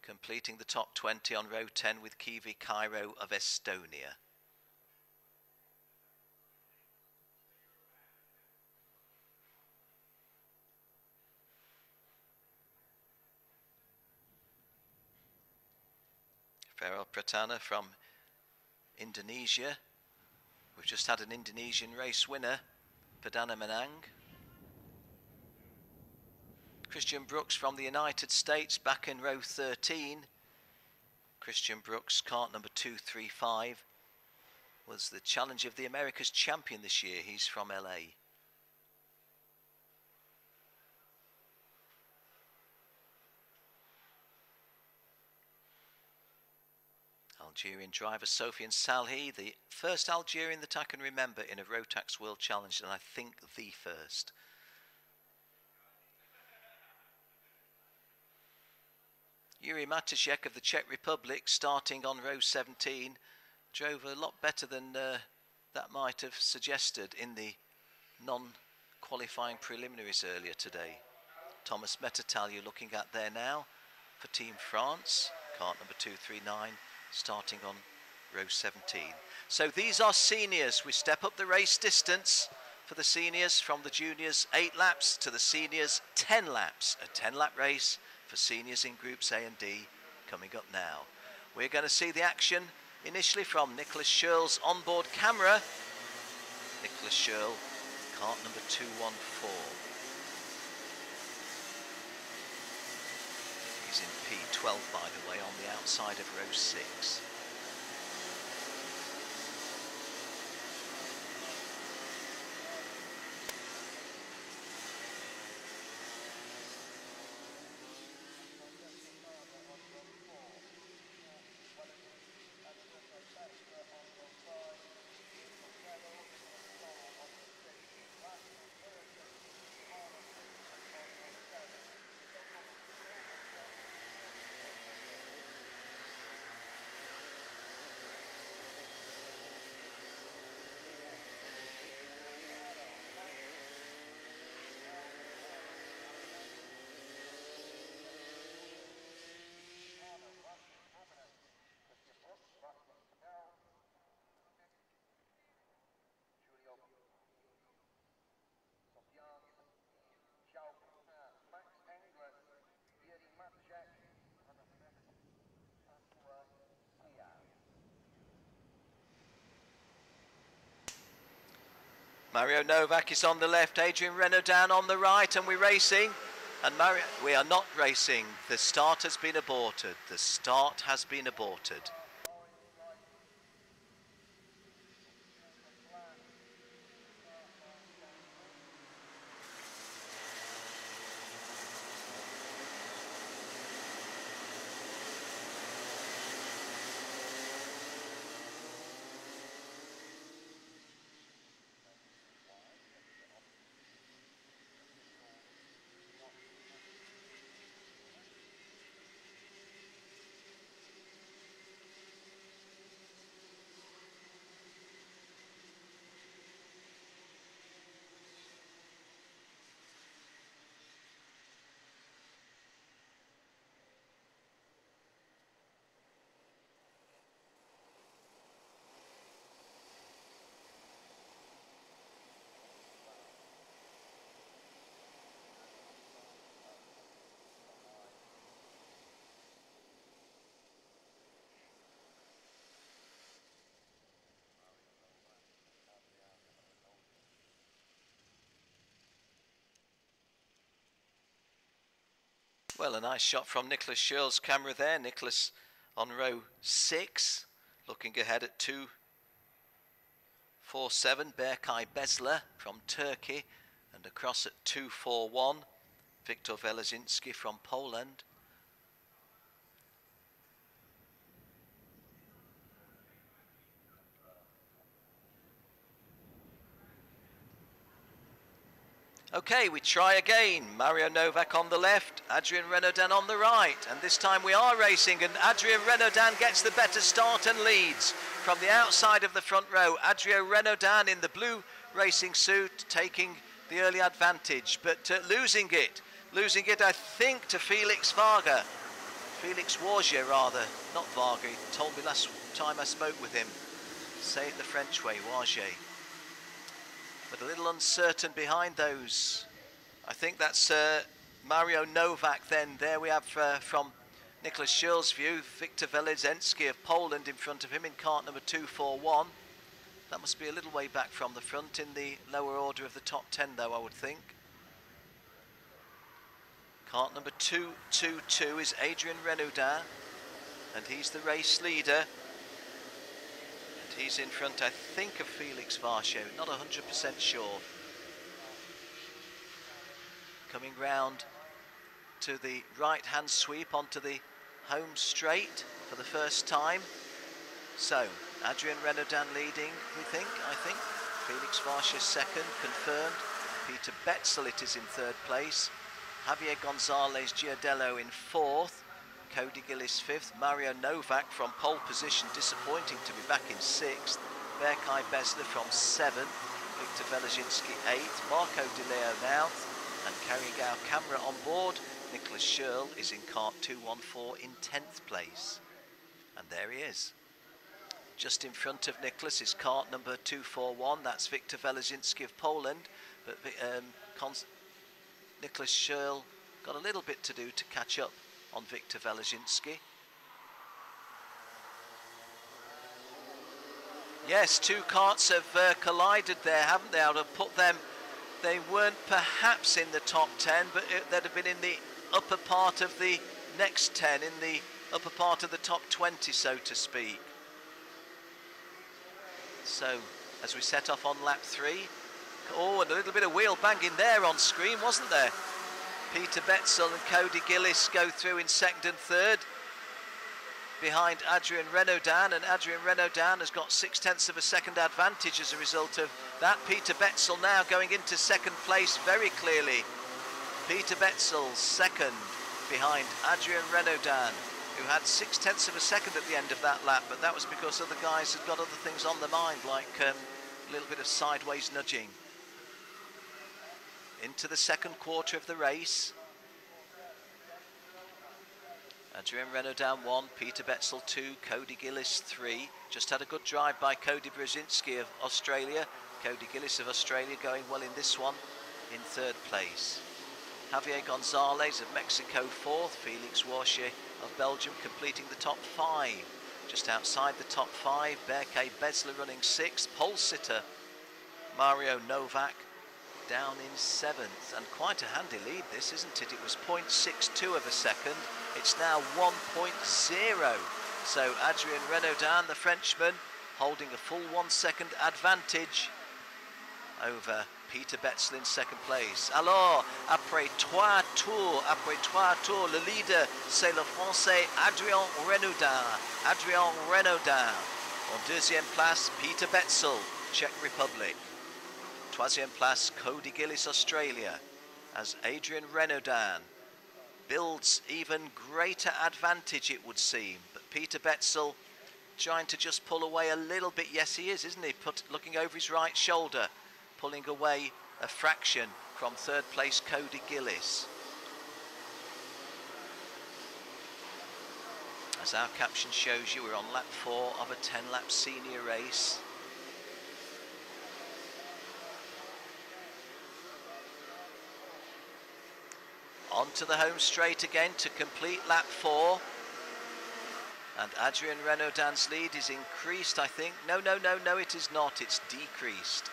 completing the top 20 on row 10 with Kivi Cairo of Estonia. Farel Pratana from Indonesia. We've just had an Indonesian race winner, Perdana Menang. Christian Brooks from the United States back in row 13. Christian Brooks, kart number 235, was the Challenge of the Americas champion this year. He's from LA. Algerian driver Sofian Salhi, the first Algerian that I can remember in a Rotax World Challenge, and I think the first. Yuri Matashek of the Czech Republic, starting on row 17, drove a lot better than that might have suggested in the non-qualifying preliminaries earlier today. Thomas Metatal you're looking at there now for Team France, kart number 239, starting on row 17. So these are seniors. We step up the race distance for the seniors from the juniors 8 laps to the seniors 10 laps. A 10-lap race for seniors in groups A and D coming up now. We're going to see the action initially from Nicholas Scherl's onboard camera. Nicholas Scherl, kart number 214. He's in P12, by the way, on the outside of row 6. Mario Novak is on the left, Adrian Renaudin on the right, and we're racing. And we are not racing. The start has been aborted. The start has been aborted. Well, a nice shot from Nicholas Scherl's camera there. Nicholas on row 6, looking ahead at 2:47. Berkay Besler from Turkey, and across at 2:41. Viktor Velezinski from Poland. Okay, we try again. Mario Novak on the left, Adrian Renaudin on the right. And this time we are racing, and Adrian Renaudin gets the better start and leads. From the outside of the front row, Adrian Renaudin in the blue racing suit taking the early advantage, but losing it, I think, to Felix Varga. Felix Wargier, rather, not Varga. He told me last time I spoke with him. Say it the French way, Wargier. But a little uncertain behind those. I think that's Mario Novak then. There we have from Nicholas Scherl's view, Viktor Velezinski of Poland in front of him in kart number 241. That must be a little way back from the front in the lower order of the top 10 though, I would think. Kart number 222 is Adrian Renaudin, and he's the race leader. He's in front, I think, of Felix Varga, not 100% sure. Coming round to the right-hand sweep onto the home straight for the first time. So, Adrian Renaudin leading, I think. Felix Varga second, confirmed. Peter Betzel it is in third place. Javier Gonzalez Giardello in fourth. Cody Gillis fifth, Mario Novak from pole position, disappointing to be back in sixth. Berkay Besler from seventh, Viktor Velezinski eighth, Marco Di Leo ninth, and carrying our camera on board, Nicholas Scherl is in kart 214 in 10th place. And there he is. Just in front of Nicholas is KART number 241. That's Viktor Velezinski of Poland. But Nicholas Schürl got a little bit to do to catch up on Viktor Velezinski. Yes, two karts have collided there, haven't they? I would have put them, they weren't perhaps in the top 10, but they'd have been in the upper part of the next 10, in the upper part of the top 20, so to speak. So, as we set off on lap 3, oh, and a little bit of wheel banging there on screen, wasn't there? Peter Betzel and Cody Gillis go through in second and third, behind Adrien Renaudin, and Adrien Renaudin has got 0.6 of a second advantage as a result of that. Peter Betzel now going into second place very clearly. Peter Betzel second behind Adrien Renaudin, who had 0.6 of a second at the end of that lap, but that was because other guys had got other things on their mind, like a little bit of sideways nudging. Into the second quarter of the race. Adrien Renaudin 1, Peter Betzel 2, Cody Gillis 3. Just had a good drive by Cody Brzezinski of Australia. Cody Gillis of Australia going well in this one, in third place. Javier Gonzalez of Mexico 4th, Felix Warsche of Belgium completing the top 5. Just outside the top 5, Berke Besler running 6th, pole sitter Mario Novak down in 7th, and quite a handy lead this, isn't it? It was 0.62 of a second, it's now 1.0. So Adrien Renaudin, the Frenchman, holding a full 1 second advantage over Peter Betzel in second place. Alors, après trois tours, le leader, c'est le Français Adrien Renaudin. Adrien Renaudin. En deuxième place, Peter Betzel, Czech Republic. Troisième place, Cody Gillis, Australia, as Adrien Renaudin builds even greater advantage, it would seem. But Peter Betzel trying to just pull away a little bit. Yes, he is, isn't he? Looking over his right shoulder, pulling away a fraction from third place Cody Gillis. As our caption shows you, we're on lap 4 of a 10-lap senior race. Onto the home straight again to complete lap 4. And Adrien Renaudin's lead is increased, I think. No, it is not. It's decreased.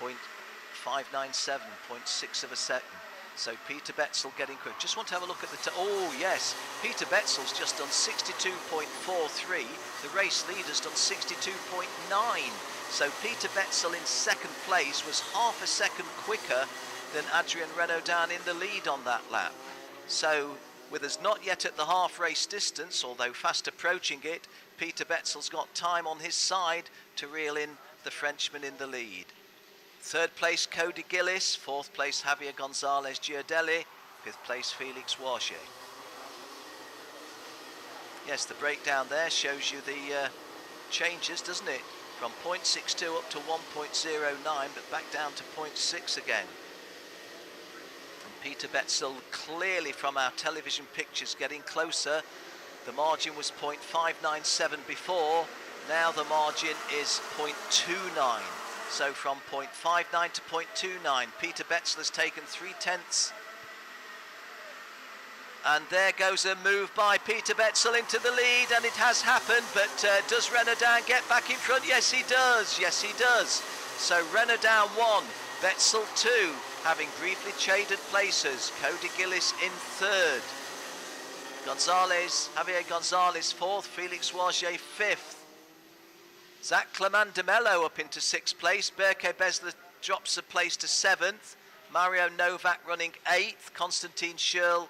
0.597, 0.6 of a second. So Peter Betzel getting quick. Just want to have a look at the... oh, yes. Peter Betzel's just done 62.43. The race leader's done 62.9. So Peter Betzel in second place was half a second quicker than Adrien Renaudin in the lead on that lap. So, with us not yet at the half race distance, although fast approaching it, Peter Betzel's got time on his side to reel in the Frenchman in the lead. Third place Cody Gillis, fourth place Javier Gonzalez Giardelli, fifth place Felix Warsche. Yes, the breakdown there shows you the changes, doesn't it? From 0.62 up to 1.09, but back down to 0.6 again. Peter Betzel clearly from our television pictures getting closer. The margin was 0.597 before, now the margin is 0.29. So from 0.59 to 0.29, Peter Betzel has taken 0.3. And there goes a move by Peter Betzel into the lead, and it has happened, but does Renaudin get back in front? Yes, he does. Yes, he does. So Renaudin 1, Betzel 2. Having briefly traded places, Cody Gillis in third. Javier Gonzalez fourth, Felix Warsche fifth. Zach Clement de Mello up into sixth place. Berke Besler drops a place to seventh. Mario Novak running eighth. Konstantin Schürl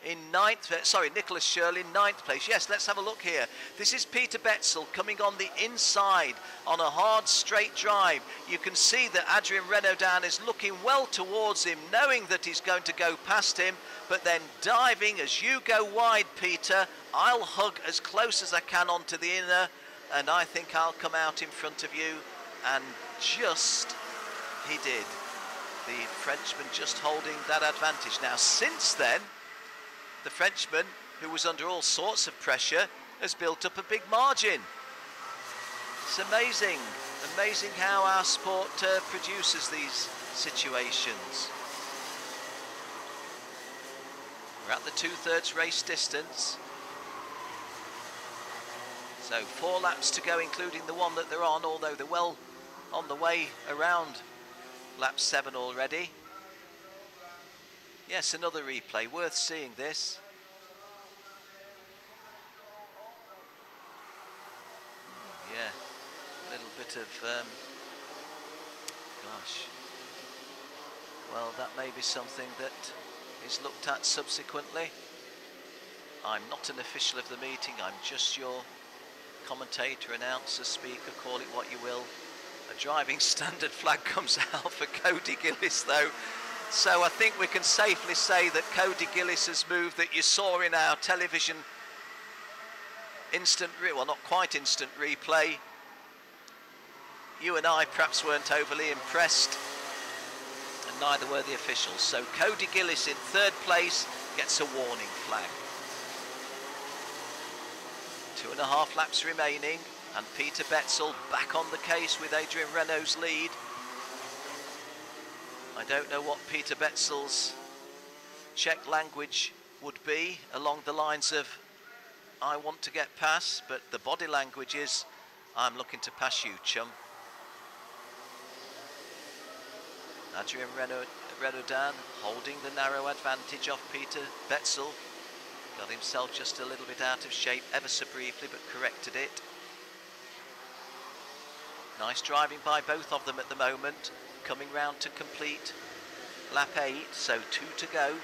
in ninth. Nicholas Schürl in ninth place. Yes, let's have a look here. This is Peter Betzel coming on the inside on a hard straight drive. You can see that Adrien Renaudin is looking well towards him, knowing that he's going to go past him, but then diving as you go wide, Peter. I'll hug as close as I can onto the inner, and I think I'll come out in front of you. And just he did. The Frenchman just holding that advantage. Now, since then, the Frenchman, who was under all sorts of pressure, has built up a big margin. It's amazing, amazing how our sport produces these situations. We're at the 2/3 race distance. So 4 laps to go, including the one that they're on, although they're well on the way around lap 7 already. Yes, another replay, worth seeing this. Yeah, a little bit of, gosh. Well, that may be something that is looked at subsequently. I'm not an official of the meeting, I'm just your commentator, announcer, speaker, call it what you will. A driving standard flag comes out for Cody Gillis though. So I think we can safely say that Cody Gillis's move that you saw in our television well, not quite instant replay, you and I perhaps weren't overly impressed, and neither were the officials. So Cody Gillis in 3rd place gets a warning flag. 2.5 laps remaining, and Peter Betzel back on the case with Adrian Renault's lead. I don't know what Peter Betzel's Czech language would be along the lines of I want to get past, but the body language is I'm looking to pass you, chum. Adrian Renault holding the narrow advantage of Peter Betzel. Got himself just a little bit out of shape ever so briefly, but corrected it. Nice driving by both of them at the moment, coming round to complete lap 8, so 2 to go.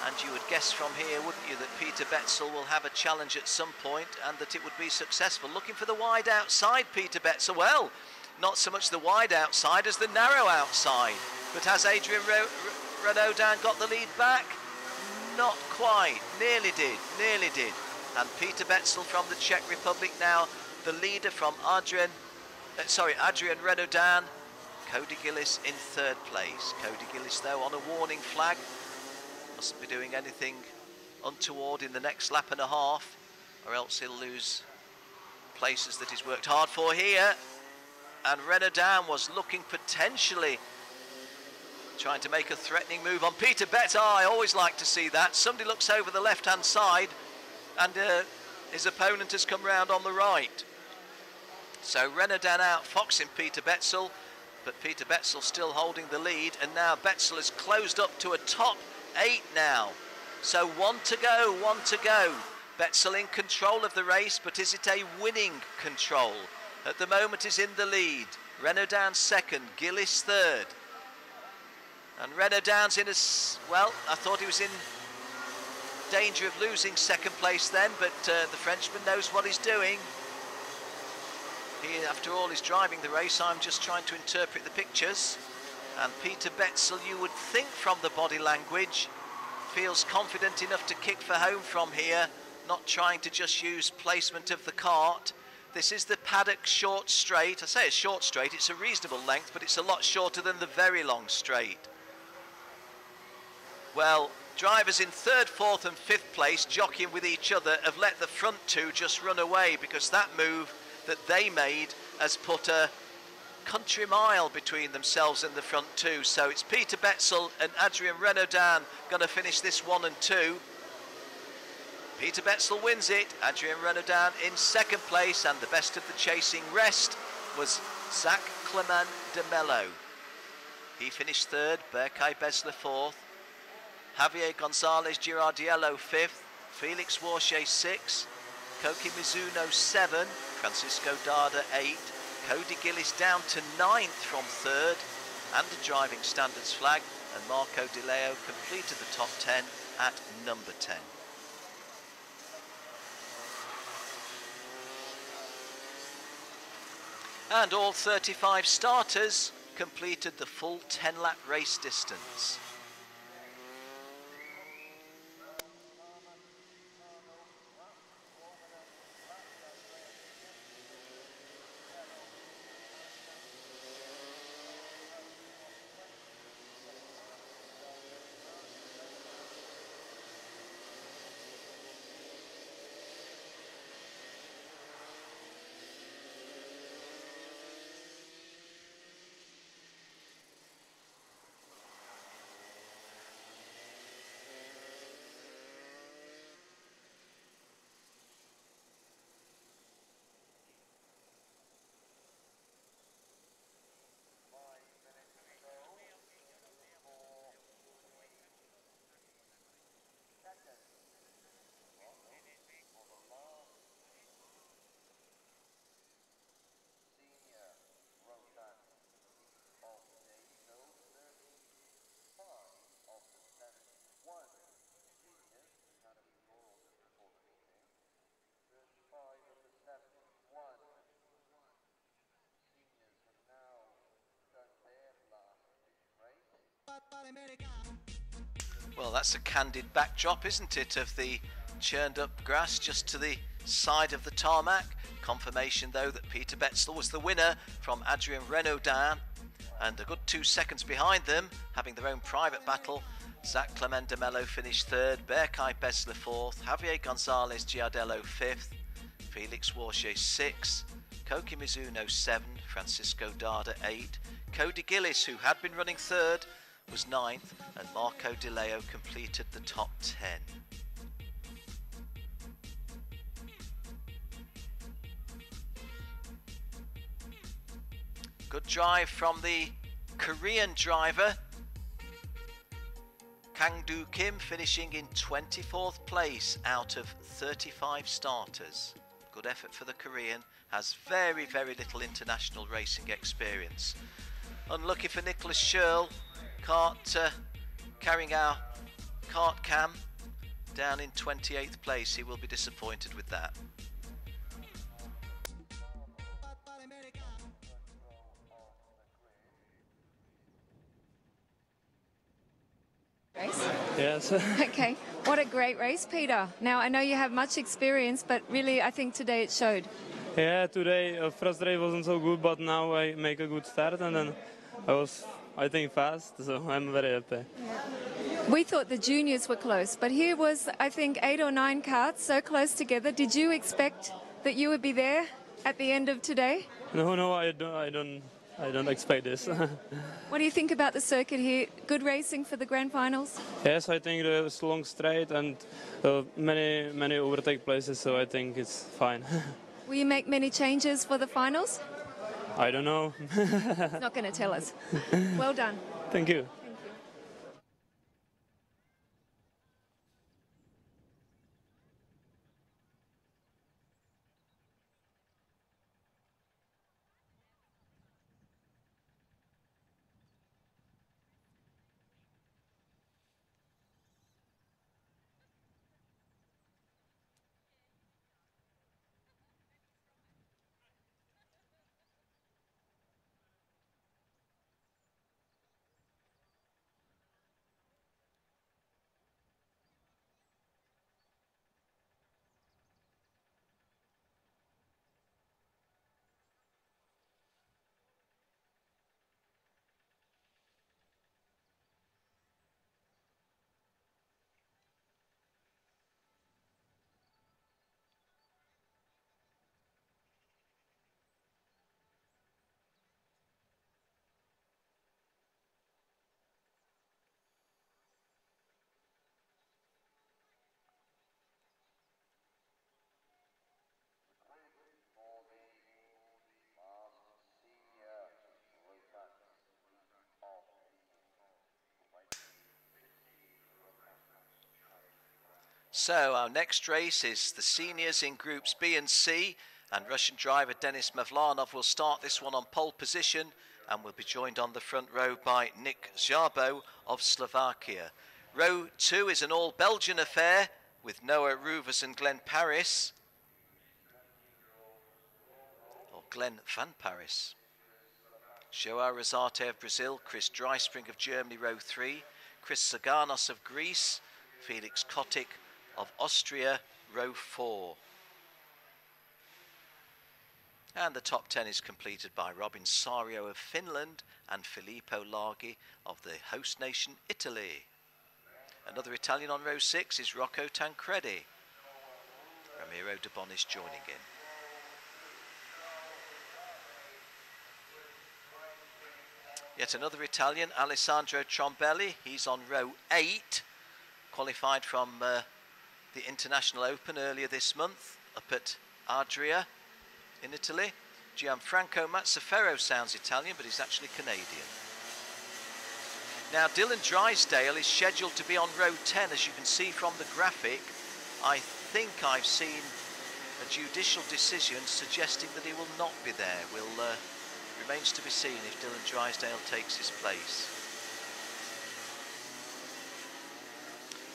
And you would guess from here, wouldn't you, that Peter Betzel will have a challenge at some point and that it would be successful. Looking for the wide outside, Peter Betzel. Well, not so much the wide outside as the narrow outside. But has Adrian Renault got the lead back? Not quite. Nearly did. And Peter Betzel from the Czech Republic now, the leader from Adrian Renault. Cody Gillis in 3rd place. Cody Gillis, though, on a warning flag. Mustn't be doing anything untoward in the next lap and a half, or else he'll lose places that he's worked hard for here. And Renault was looking potentially trying to make a threatening move on Peter Betzel. I always like to see that. Somebody looks over the left-hand side and his opponent has come round on the right. So Renault out, foxing Peter Betzel, but Peter Betzel still holding the lead, and now Betzel has closed up to a top 8 now. So 1 to go. Betzel in control of the race, but is it a winning control? At the moment is in the lead. Renault 2nd, Gillis 3rd. And Renault in well, I thought he was in danger of losing 2nd place then, but the Frenchman knows what he's doing. He, after all, is driving the race. I'm just trying to interpret the pictures. And Peter Betzel, you would think from the body language, feels confident enough to kick for home from here, not trying to just use placement of the kart. This is the paddock short straight. I say it's short straight, it's a reasonable length, but it's a lot shorter than the very long straight. Well, drivers in 3rd, 4th and 5th place jockeying with each other have let the front 2 just run away, because that move that they made has put a country mile between themselves and the front 2. So it's Peter Betzel and Adrian Renault going to finish this 1 and 2. Peter Betzel wins it, Adrian Renault in 2nd place, and the best of the chasing rest was Zach Clement de Mello. He finished 3rd, Berkay Besler 4th, Javier Gonzalez Girardiello 5th, Felix Warshay 6th, Koki Mizuno 7th, Francisco Dada 8th, Cody Gillis down to 9th from 3rd, and a driving standards flag, and Marco Di Leo completed the top 10 at number 10. And all 35 starters completed the full 10-lap race distance. Well, that's a candid backdrop, isn't it, of the churned up grass just to the side of the tarmac. Confirmation, though, that Peter Betzel was the winner from Adrien Renaudin, and a good 2 seconds behind them, having their own private battle. Zach Clement de Mello finished third, Berkay Besler fourth, Javier Gonzalez Giardello fifth, Felix Warche sixth, Koki Mizuno 7, Francisco Dada 8, Cody Gillis, who had been running third, was 9th, and Marco Di Leo completed the top 10. Good drive from the Korean driver, Kang-do Kim, finishing in 24th place out of 35 starters. Good effort for the Korean, has very, very little international racing experience. Unlucky for Nicholas Scherl, carrying our kart cam down in 28th place. He will be disappointed with that. Race? Yes. Okay, what a great race, Peter. Now, I know you have much experience, but really, I think today it showed. Yeah, today first race wasn't so good, but now I make a good start, and then I think, fast, so I'm very happy. We thought the juniors were close, but here was, I think, 8 or 9 karts so close together. Did you expect that you would be there at the end of today? No, I don't expect this. What do you think about the circuit here? Good racing for the grand finals? Yes, I think it's long straight and many overtake places, so I think it's fine. Will you make many changes for the finals? I don't know. It's not going to tell us. Well done. Thank you. So our next race is the seniors in groups B and C, and Russian driver Denis Mavlanov will start this one on pole position and will be joined on the front row by Nick Szabo of Slovakia. Row 2 is an all-Belgian affair with Noah Ruvers and Glenn Paris, or Glenn Van Paris. Joao Rosate of Brazil, Chris Dreispring of Germany, row 3, Chris Saganos of Greece, Felix Kotik of Austria, row 4. And the top 10 is completed by Robin Sario of Finland and Filippo Laghi of the host nation Italy. Another Italian on row 6 is Rocco Tancredi. Ramiro de Bonis joining in. Yet another Italian, Alessandro Trombelli. He's on row 8, qualified from the International Open earlier this month up at Adria in Italy. Gianfranco Mazzaferro sounds Italian, but he's actually Canadian. Now, Dylan Drysdale is scheduled to be on row 10, as you can see from the graphic. I think I've seen a judicial decision suggesting that he will not be there. Remains to be seen if Dylan Drysdale takes his place.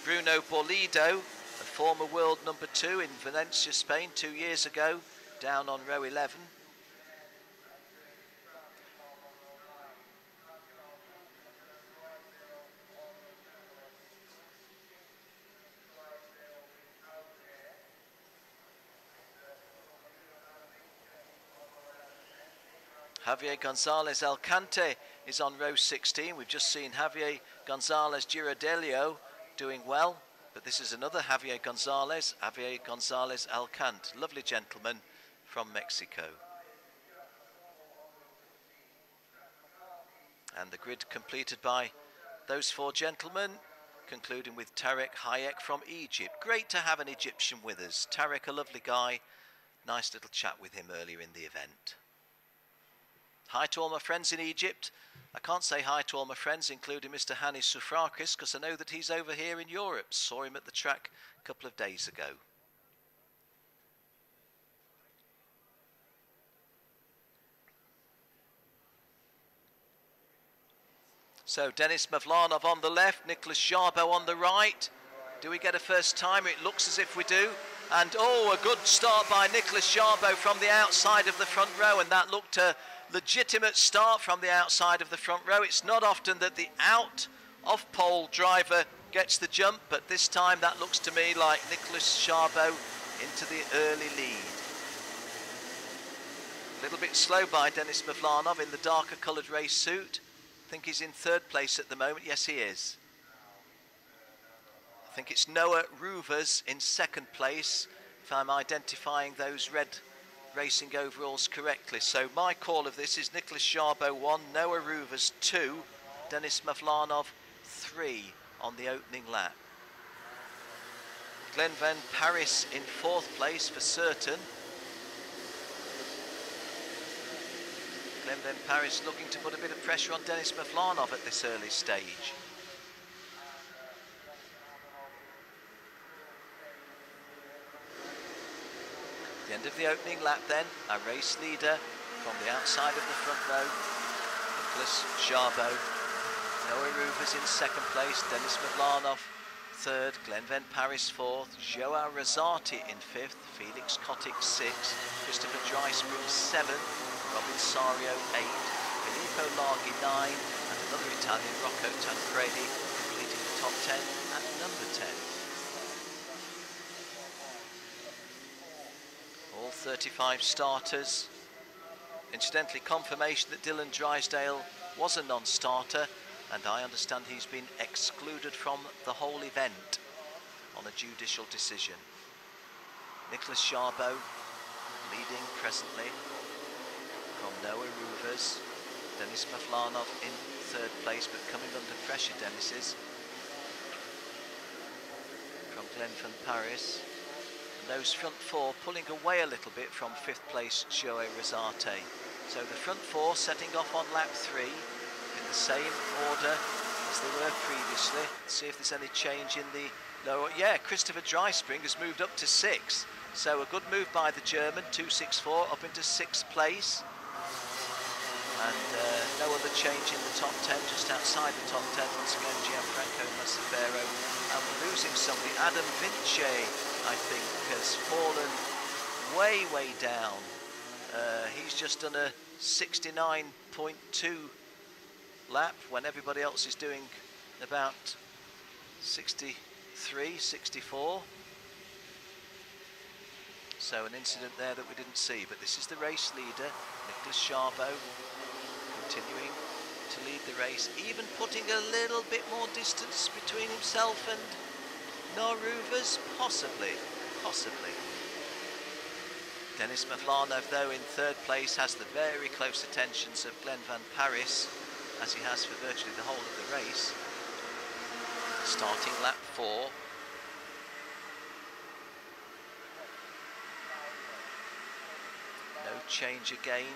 Bruno Borlido, a former world number 2 in Valencia, Spain 2 years ago, down on row 11. Javier Gonzalez Alcante is on row 16. We've just seen Javier Gonzalez Girardello doing well, but this is another Javier Gonzalez Alcante. Lovely gentleman from Mexico. And the grid completed by those 4 gentlemen, concluding with Tarek Hayek from Egypt. Great to have an Egyptian with us. Tarek, a lovely guy. Nice little chat with him earlier in the event. Hi to all my friends in Egypt. I can't say hi to all my friends, including Mr. Hannes Soufrakis, because I know that he's over here in Europe. Saw him at the track a couple of days ago. So Denis Mavlanov on the left, Nicholas Jarbo on the right. Do we get a first timer? It looks as if we do. And oh, a good start by Nicholas Jarbo from the outside of the front row, and that looked a legitimate start from the outside of the front row. It's not often that the out of pole driver gets the jump, but this time that looks to me like Nicholas Jarbo into the early lead. A little bit slow by Denis Mavlanov in the darker coloured race suit. I think he's in 3rd place at the moment. Yes, he is. I think it's Noah Rouvers in 2nd place, if I'm identifying those red racing overalls correctly. So my call of this is Nicholas Jarbo 1, Noah Rouvers 2, Denis Mavlanov 3 on the opening lap. Glenn Van Paris in 4th place for certain. Glenn Van Paris looking to put a bit of pressure on Denis Mavlanov at this early stage. At the end of the opening lap then, our race leader from the outside of the front row, Nicholas Jarbo. Noah Rouvers in 2nd place, Denis Mavlanov 3rd, Glenn Van Paris 4th, Joao Rosati in 5th, Felix Kotick 6th, Christopher Dreisbrugg 7th, Robin Sario 8th, Filippo Laghi 9th, and another Italian, Rocco Tancredi, completing the top 10 at number 10. All 35 starters. Incidentally, confirmation that Dylan Drysdale was a non-starter, and I understand he's been excluded from the whole event on a judicial decision. Nicholas Jarbo leading presently from Noah Rouvers. Denis Mavlanov in 3rd place, but coming under pressure, Denis is, from Glenn Van Paris. And those front 4 pulling away a little bit from 5th place, Joao Rosati. So the front 4 setting off on lap 3 in the same order as they were previously. Let's see if there's any change in the lower. Yeah, Christopher Dreisbrugg has moved up to 6. So a good move by the German, 264 up into 6th place. And no other change in the top 10, just outside the top 10. Once again, Gianfranco Massafero. And we're losing somebody. Adam Vinci, I think, has fallen way, way down. He's just done a 69.2 lap when everybody else is doing about 63, 64. So an incident there that we didn't see, but this is the race leader, Nicholas Jarbo, continuing to lead the race, even putting a little bit more distance between himself and Noah Rouvers, possibly. Denis Mavlanov, though, in 3rd place, has the very close attentions of Glenn Van Paris, as he has for virtually the whole of the race. Starting lap 4. No change again.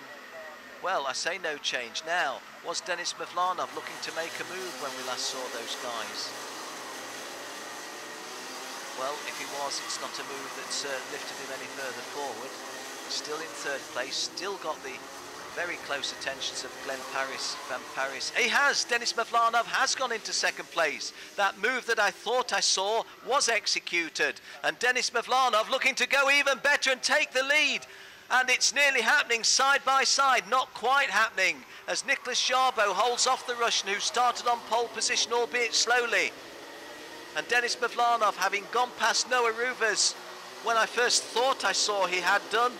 Well, I say no change now. Was Denis Mavlanov looking to make a move when we last saw those guys? Well, if he was, it's not a move that's lifted him any further forward. He's still in 3rd place, still got the very close attentions of Glenn Van Paris. He has! Denis Mavlanov has gone into 2nd place. That move that I thought I saw was executed. And Denis Mavlanov looking to go even better and take the lead. And it's nearly happening side by side, not quite happening, as Nicholas Jarbo holds off the Russian who started on pole position, albeit slowly. And Denis Mavlanov, having gone past Noah Rouvers when I first thought I saw he had done,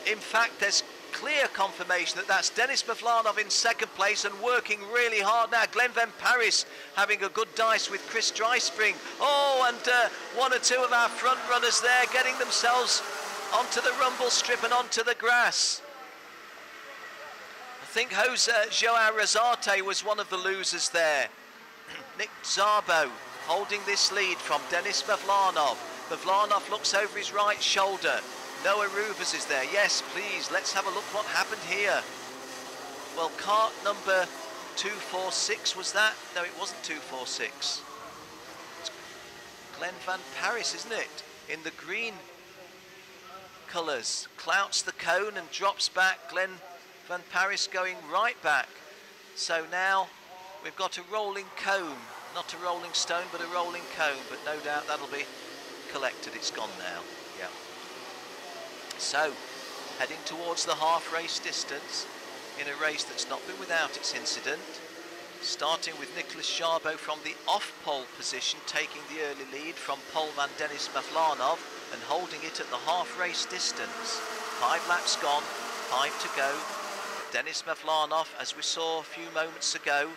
in fact there's clear confirmation that that's Denis Mavlanov in second place and working really hard now. Glenn Van Paris having a good dice with Chris Dryspring. Oh, and one or two of our front runners there getting themselves onto the rumble strip and onto the grass. I think Joao Rosate was one of the losers there. Nick Szabo holding this lead from Denis Mavlanov. Mavlanov looks over his right shoulder. Noah Ruvers is there. Yes, please, let's have a look what happened here. Well, cart number 246 was that? No, it wasn't 246. It's Glenn Van Paris, isn't it? In the green colours. Clouts the cone and drops back. Glenn Van Paris going right back. So now we've got a rolling cone. Not a rolling stone, but a rolling cone. But no doubt that'll be collected. It's gone now. Yeah. So, heading towards the half race distance in a race that's not been without its incident. Starting with Nicholas Szabo from the off-pole position, taking the early lead from poleman Denis Mavlanov and holding it at the half race distance. 5 laps gone, 5 to go. Denis Mavlanov, as we saw a few moments ago,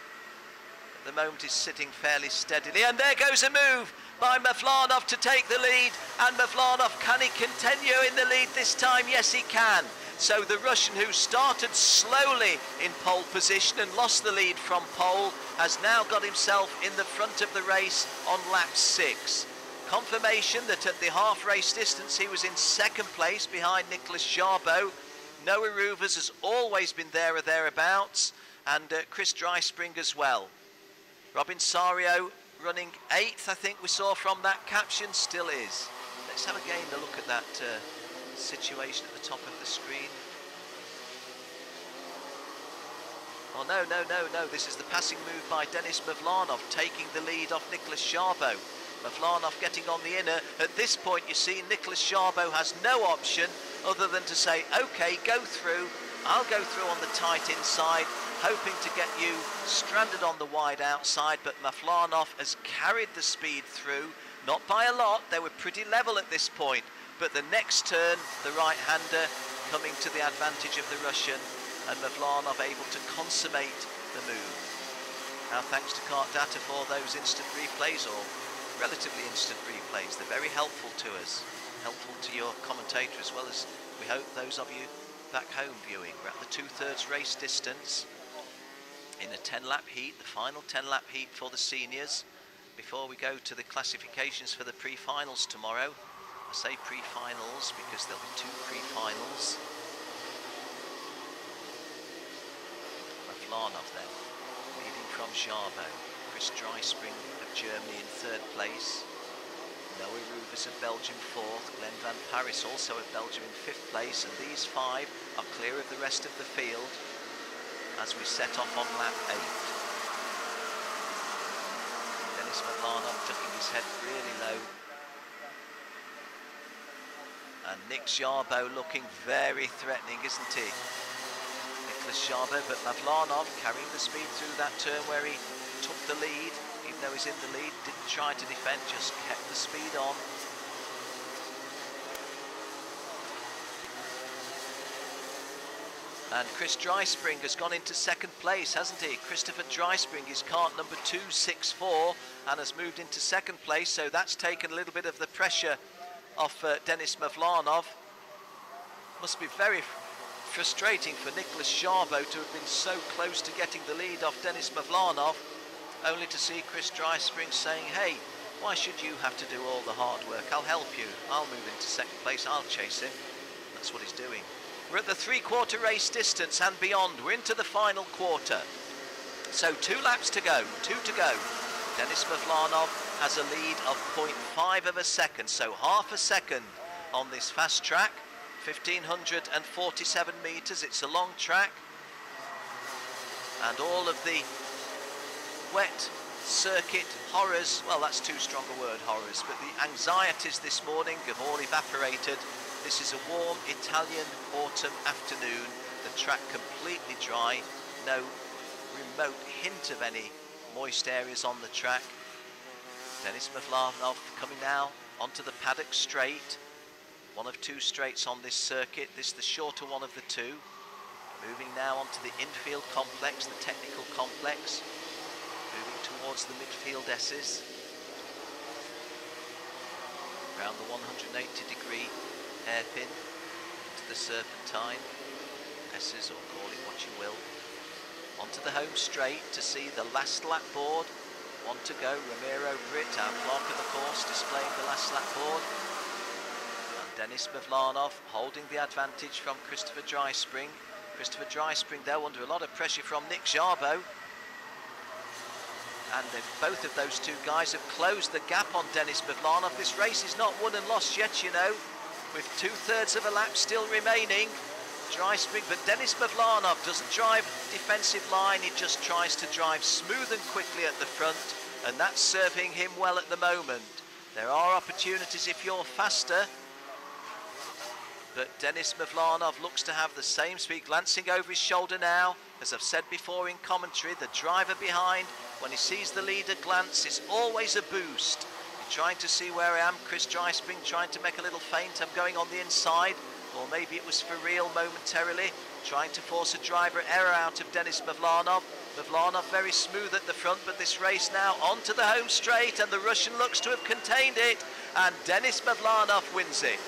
at the moment is sitting fairly steadily, and there goes a move by Mavlanov to take the lead, and Mavlanov, can he continue in the lead this time? Yes, he can. So the Russian, who started slowly in pole position and lost the lead from pole, has now got himself in the front of the race on lap 6. Confirmation that at the half race distance he was in second place behind Nicholas Szabo. Noah Ruvers has always been there or thereabouts, and Chris Dryspring as well. Robin Sario running 8th, I think we saw from that caption, still is. Let's have again a look at that situation at the top of the screen. Oh no, this is the passing move by Denis Mavlanov, taking the lead off Nicholas Szabo. Mavlanov getting on the inner. At this point you see Nicholas Szabo has no option other than to say, okay, go through, I'll go through on the tight inside, hoping to get you stranded on the wide outside, but Mavlanov has carried the speed through, not by a lot, they were pretty level at this point, but the next turn, the right-hander coming to the advantage of the Russian, and Mavlanov able to consummate the move. Now thanks to KART-DATA for those instant replays, or relatively instant replays, they're very helpful to us, helpful to your commentator as well as we hope those of you back home viewing. We're at the 2/3 race distance in a 10-lap heat, the final 10-lap heat for the seniors, before we go to the classifications for the pre-finals tomorrow. I say pre-finals because there'll be 2 pre-finals. Mavlanov then, leading from Szabo. Chris Dryspring of Germany in 3rd place. Noah Ruvers of Belgium 4th. Glenn Van Paris also of Belgium in 5th place. And these 5 are clear of the rest of the field as we set off on lap 8. Denis Mavlanov ducking his head really low. And Nick Szabo looking very threatening, isn't he? Nicholas Szabo, but Mavlanov carrying the speed through that turn where he took the lead, even though he's in the lead, didn't try to defend, just kept the speed on. And Chris Dryspring has gone into 2nd place, hasn't he? Christopher Dryspring is cart number 264 and has moved into 2nd place, so that's taken a little bit of the pressure off Denis Mavlanov. Must be very frustrating for Nicholas Szabo to have been so close to getting the lead off Denis Mavlanov, only to see Chris Dryspring saying, hey, why should you have to do all the hard work? I'll help you. I'll move into 2nd place. I'll chase him. That's what he's doing. We're at the 3/4 race distance and beyond. We're into the final quarter. So 2 laps to go. 2 to go. Denis Mavlanov has a lead of 0.5 of a second. So half a second on this fast track. 1,547 metres. It's a long track. And all of the wet circuit horrors, well, that's too strong a word, horrors, but the anxieties this morning have all evaporated. This is a warm Italian autumn afternoon, the track completely dry, no remote hint of any moist areas on the track. Denis Mavlanov coming now onto the paddock straight, one of 2 straights on this circuit, this the shorter one of the 2. Moving now onto the infield complex, the technical complex. Moving towards the midfield S's. Around the 180-degree hairpin into the serpentine. S's, or call it what you will. Onto the home straight to see the last lap board. One to go, Ramiro Britt, our clerk of the course, displaying the last lap board. And Denis Mavlanov holding the advantage from Christopher Dryspring. Christopher Dryspring there under a lot of pressure from Nick Jarbo. And both of those two guys have closed the gap on Denis Mavlanov. This race is not won and lost yet, you know, with 2/3 of a lap still remaining. Dryspring, but Denis Mavlanov doesn't drive defensive line, he just tries to drive smooth and quickly at the front, and that's serving him well at the moment. There are opportunities if you're faster, but Denis Mavlanov looks to have the same speed, glancing over his shoulder now. As I've said before in commentary, the driver behind, when he sees the leader glance, is always a boost. You're trying to see where I am, Chris Dryspring trying to make a little feint, I'm going on the inside, or maybe it was for real momentarily, trying to force a driver error out of Denis Mavlanov. Mavlanov very smooth at the front, but this race now onto the home straight, and the Russian looks to have contained it, and Denis Mavlanov wins it.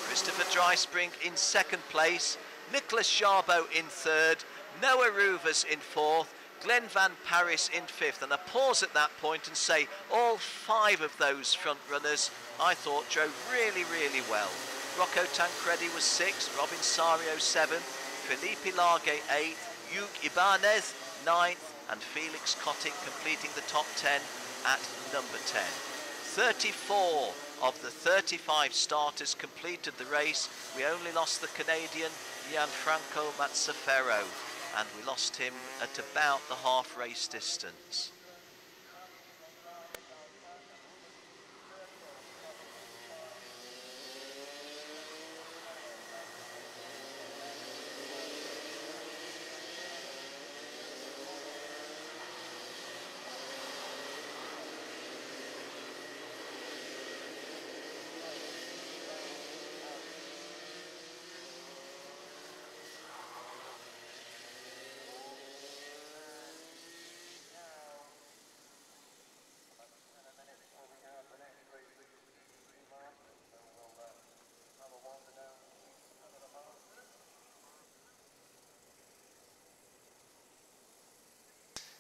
Christopher Dryspring in second place, Nicholas Jarbo in third, Noah Ruvers in fourth, Glenn Van Paris in fifth. And I pause at that point and say all 5 of those front runners I thought drove really, really well. Rocco Tancredi was 6th, Robin Sario 7th, Felipe Largue 8th, Hugh Ibanez 9th, and Felix Kotick completing the top 10 at number 10. 34 of the 35 starters completed the race. We only lost the Canadian Gianfranco Mazzaferro, and we lost him at about the half race distance.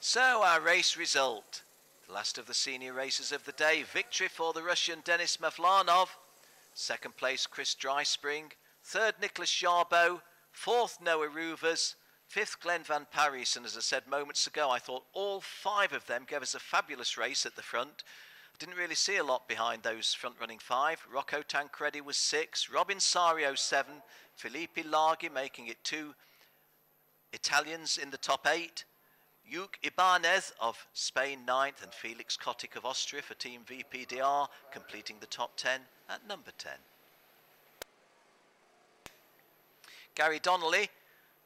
So our race result, the last of the senior races of the day, victory for the Russian Denis Mavlanov, second place Chris Dryspring, third Nicholas Jarbo, fourth Noah Ruvers, fifth Glenn Van Paris, and as I said moments ago, I thought all 5 of them gave us a fabulous race at the front. I didn't really see a lot behind those front running 5. Rocco Tancredi was 6, Robin Sario 7, Felipe Largue making it 2 Italians in the top 8, Hugh Ibanez of Spain 9th, and Felix Kotick of Austria for Team VPDR completing the top 10 at number 10. Gary Donnelly,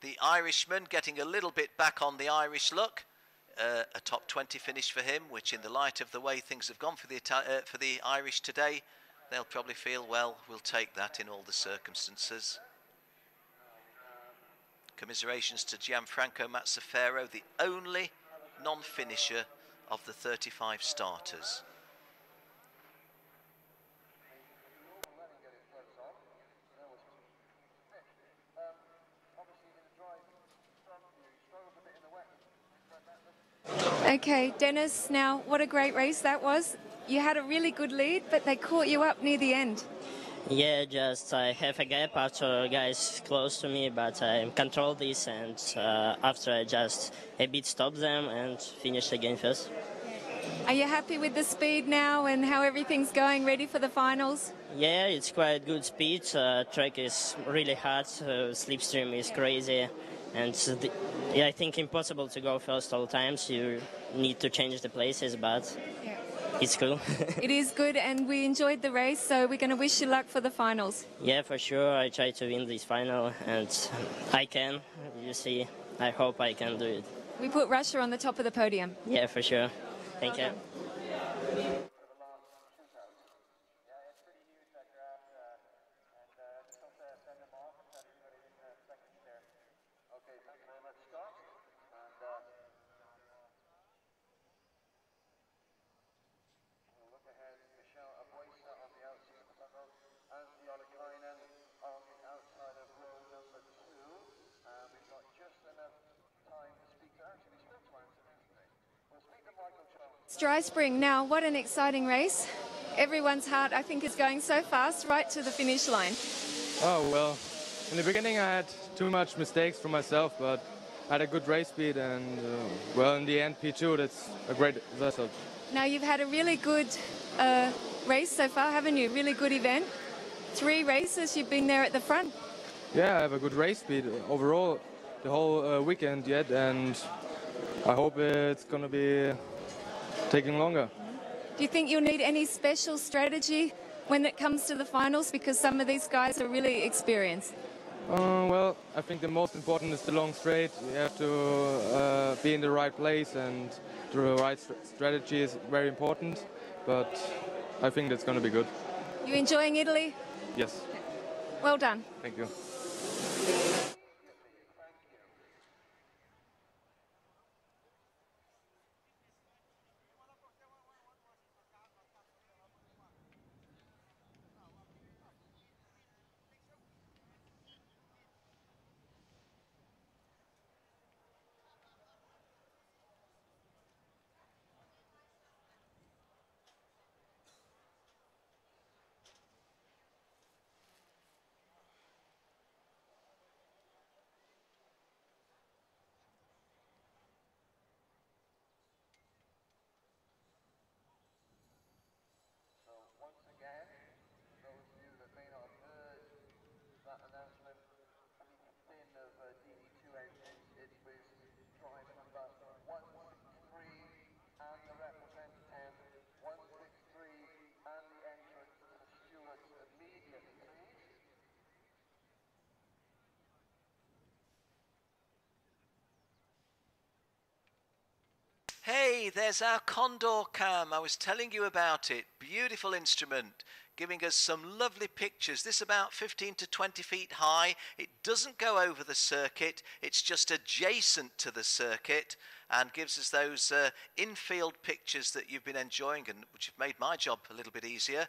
the Irishman, getting a little bit back on the Irish look. A top 20 finish for him, which in the light of the way things have gone for the Irish today, they'll probably feel, well, we'll take that in all the circumstances. Commiserations to Gianfranco Mazzaferro, the only non-finisher of the 35 starters. Okay, Denis, now what a great race that was. You had a really good lead, but they caught you up near the end. Yeah, just I have a gap after guys close to me, but I controlled this, and after I just a bit stopped them and finished again first. Are you happy with the speed now and how everything's going, ready for the finals? Yeah, it's quite good speed. Track is really hard, slipstream is crazy, and I think impossible to go first all times. You need to change the places, but it's cool. It is good, and we enjoyed the race, so we're going to wish you luck for the finals. Yeah, for sure. I try to win this final, and I can. You see, I hope I can do it. We put Russia on the top of the podium. Yeah, for sure. Thank you. Okay, It's dry spring now. What an exciting race. Everyone's heart, I think, is going so fast right to the finish line. Oh, well, in the beginning I had too much mistakes for myself, but I had a good race speed and, well, in the end, P2, that's a great result. Now, you've had a really good race so far, haven't you? Really good event. 3 races, you've been there at the front. Yeah, I have a good race speed overall the whole weekend yet, and I hope it's going to be taking longer. Do you think you'll need any special strategy when it comes to the finals, because some of these guys are really experienced? Well, I think the most important is the long straight. You have to be in the right place, and the right strategy is very important, but I think that's going to be good. You enjoying Italy? Yes. Well done. Thank you. Hey, there's our Condor cam. I was telling you about it. Beautiful instrument, giving us some lovely pictures. This about 15 to 20 feet high. It doesn't go over the circuit. It's just adjacent to the circuit and gives us those infield pictures that you've been enjoying and which have made my job a little bit easier.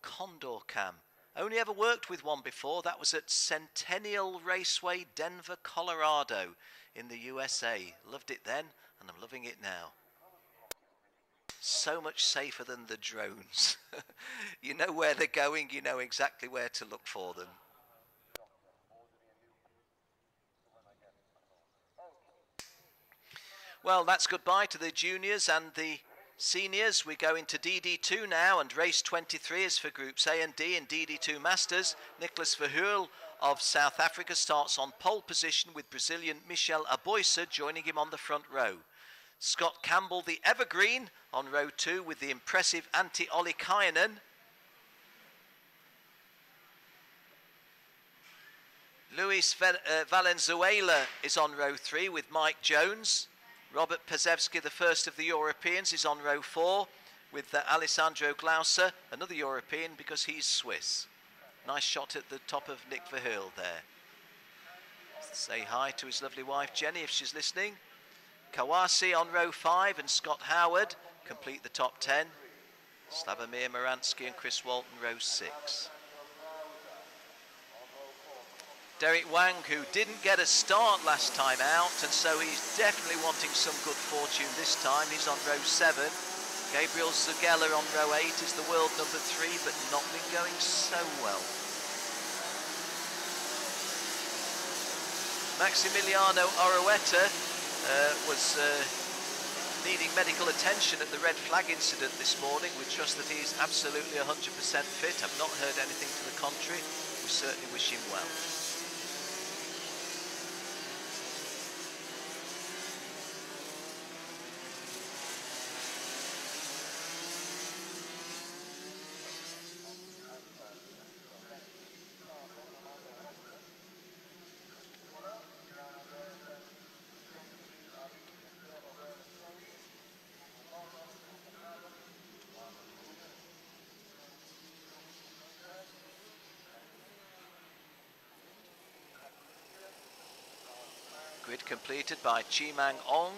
Condor cam. Only ever worked with one before. That was at Centennial Raceway, Denver, Colorado in the USA. Loved it then. And I'm loving it now. So much safer than the drones. You know where they're going, you know exactly where to look for them. Well, that's goodbye to the juniors and the seniors. We go into DD2 now, and race 23 is for Groups A and D in DD2 Masters. Nicholas Verheul of South Africa starts on pole position with Brazilian Michel Aboisa joining him on the front row. Scott Campbell, the evergreen, on row 2 with the impressive Antti Ollikainen. Luis Valenzuela is on row 3 with Mike Jones. Robert Pezevsky, the first of the Europeans, is on row 4 with Alessandro Glauser, another European because he's Swiss. Nice shot at the top of Nick Verheul there. Say hi to his lovely wife Jenny if she's listening. Kawasi on row 5 and Scott Howard complete the top 10. Slavomir Moransky and Chris Walton row 6. Derek Wang, who didn't get a start last time out, and so he's definitely wanting some good fortune this time. He's on row 7. Gabriel Zugella on row 8 is the world number 3, but not been going so well. Maximiliano Orueta was needing medical attention at the red flag incident this morning. We trust that he's absolutely 100% fit. I've not heard anything to the contrary. We certainly wish him well. Grid completed by Chimang Ong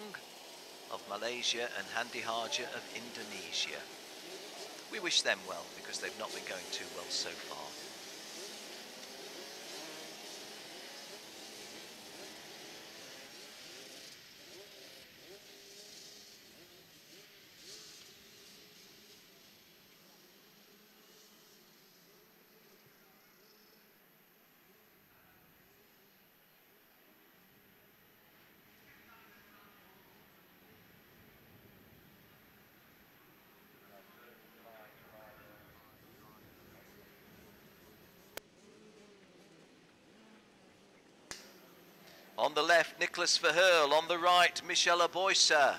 of Malaysia and Handi Haja of Indonesia. We wish them well because they've not been going too well so far. On the left, Nicholas Verheul. On the right, Michel Aboisa.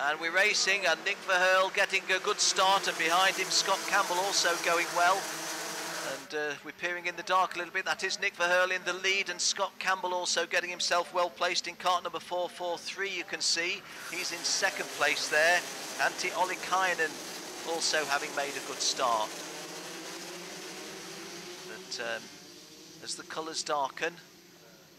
And we're racing, and Nick Verheul getting a good start, and behind him Scott Campbell also going well. And we're peering in the dark a little bit. That is Nick Verheul in the lead, and Scott Campbell also getting himself well placed in cart number 443. You can see he's in second place there. Antti Ollikainen also having made a good start. But as the colours darken,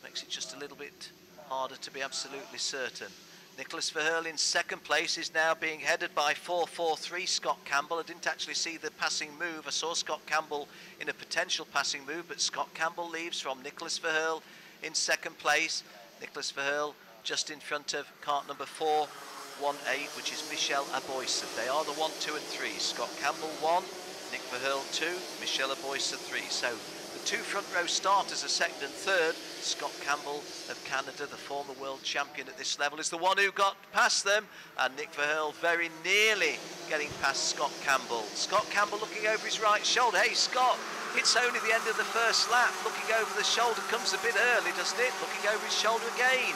makes it just a little bit harder to be absolutely certain. Nicholas Verheul in second place is now being headed by 443 Scott Campbell. I didn't actually see the passing move. I saw Scott Campbell in a potential passing move, but Scott Campbell leaves from Nicholas Verheul in second place. Nicholas Verheul just in front of cart number 418, which is Michel Aboisa. They are the 1, 2 and 3. Scott Campbell 1, Nick Verheul 2, Michel Aboisa 3. So the two front row starters are second and third. Scott Campbell of Canada, the former world champion at this level, is the one who got past them, and Nick Verheul very nearly getting past Scott Campbell. Scott Campbell looking over his right shoulder. Hey Scott, it's only the end of the first lap. Looking over the shoulder comes a bit early, doesn't it? Looking over his shoulder again.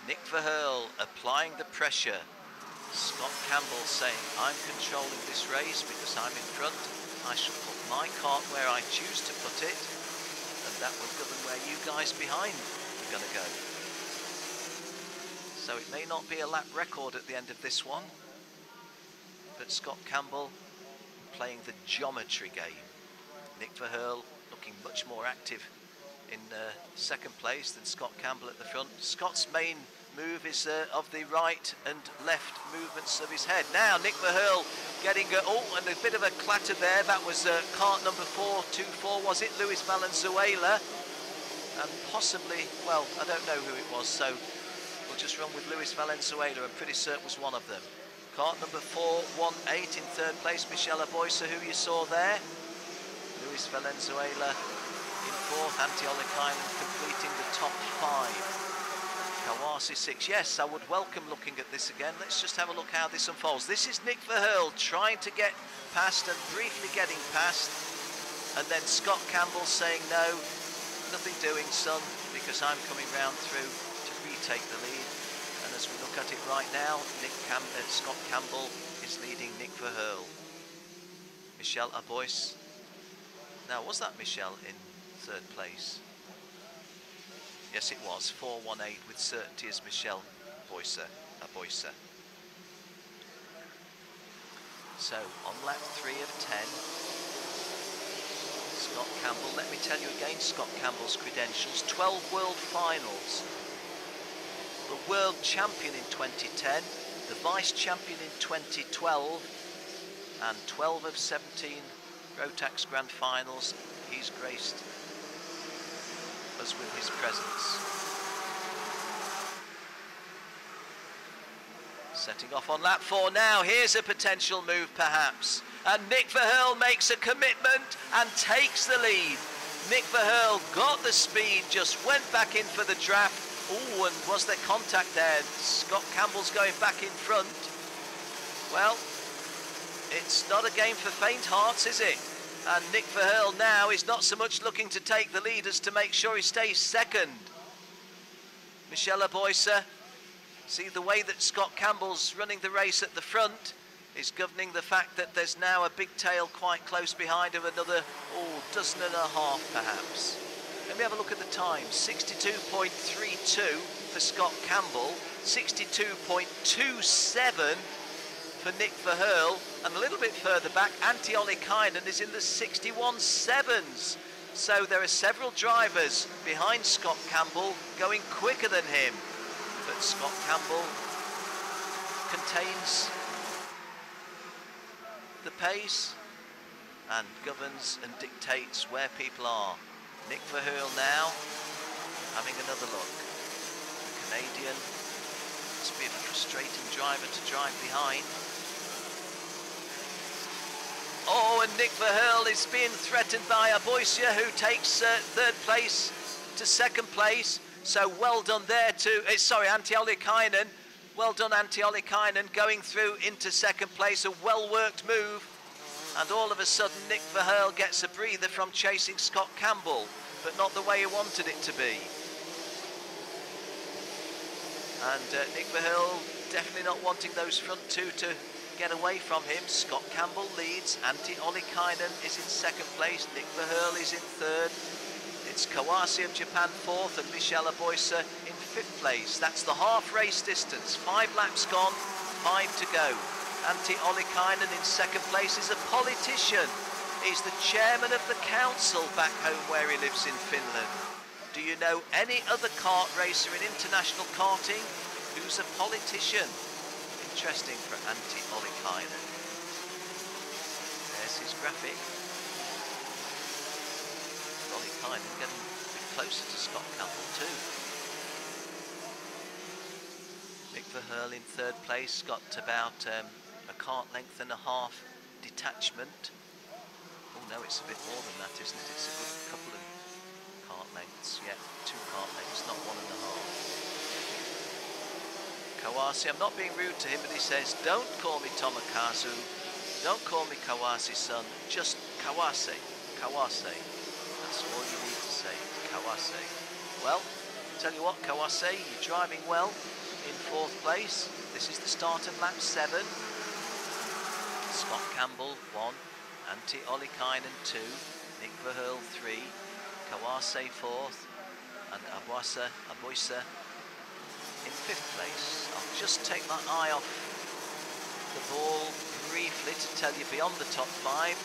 Nick Verheul applying the pressure. Scott Campbell saying, I'm controlling this race because I'm in front. I shall put my cart where I choose to put it, and that will govern where you guys behind are going to go. So it may not be a lap record at the end of this one, but Scott Campbell playing the geometry game. Nick Verheul looking much more active in second place than Scott Campbell at the front. Scott's main move is of the right and left movements of his head. Now Nick Verheul getting and a bit of a clatter there. That was cart number 424, was it? Luis Valenzuela, and possibly, well, I don't know who it was, so we'll just run with Luis Valenzuela. I'm pretty certain it was one of them. Cart number 418 in third place, Michel Aboisa, who you saw there. Luis Valenzuela in fourth, Antti Ollikainen completing the top 5. Kawasi 6. Yes, I would welcome looking at this again. Let's just have a look how this unfolds. This is Nick Verheul trying to get past and briefly getting past, and then Scott Campbell saying, no, nothing doing, son, because I'm coming round through to retake the lead. And as we look at it right now, Scott Campbell is leading Nick Verheul. Michel Aboisa. Now, was that Michel in third place? Yes, it was. 418 with certainty as Michel Aboisa. So, on lap 3 of 10, Scott Campbell, let me tell you again Scott Campbell's credentials. 12 world finals. The world champion in 2010, the vice champion in 2012, and 12 of 17 Rotax Grand Finals. He's graced us with his presence. Setting off on lap 4 now. Here's a potential move perhaps, and Nick Verheul makes a commitment and takes the lead. Nick Verheul got the speed, just went back in for the draft. Oh, and was there contact there? Scott Campbell's going back in front. Well, it's not a game for faint hearts, is it? And Nick Verheul now is not so much looking to take the lead as to make sure he stays second. Michel Aboisa, see the way that Scott Campbell's running the race at the front is governing the fact that there's now a big tail quite close behind of another, dozen and a half perhaps. Let me have a look at the time. 62.32 for Scott Campbell, 62.27 for Nick Verheul, and a little bit further back, Antti Ollikainen is in the 61.7s. So there are several drivers behind Scott Campbell going quicker than him. But Scott Campbell contains the pace and governs and dictates where people are. Nick Verheul now having another look. The Canadian must be a frustrating driver to drive behind. Oh, and Nick Verheul is being threatened by Aboisa, who takes third place to second place. So well done there to, Antti Ollikainen. Well done, Antti Ollikainen, going through into second place. A well-worked move And all of a sudden, Nick Verheul gets a breather from chasing Scott Campbell, but not the way he wanted it to be. And Nick Verheul definitely not wanting those front two to get away from him. Scott Campbell leads. Antti Ollikainen is in second place. Nick Verheul is in third. It's Kawase of Japan fourth and Michel Aboisa in fifth place. That's the half race distance. 5 laps gone, 5 to go. Antti Ollikainen in second place is a politician. He's the chairman of the council back home where he lives in Finland. Do you know any other kart racer in international karting who's a politician? Interesting for Antti Ollikainen. There's his graphic. Ollikainen getting a bit closer to Scott Campbell too. Nick Verheul in third place, got about a kart length and a half detachment. Oh no, it's a bit more than that, isn't it? It's a good couple of kart lengths. Yeah, 2 kart lengths, not 1.5. Kawase, I'm not being rude to him, but he says, don't call me Tomokazu, don't call me Kawase-san, just Kawase, Kawase. That's all you need to say, Kawase. Well, tell you what, Kawase, you're driving well in fourth place. This is the start of lap 7. Scott Campbell 1, Antti Ollikainen 2, Nick Verheul 3, Kawase 4th, and Aboisa in 5th place. I'll just take my eye off the ball briefly to tell you beyond the top 5.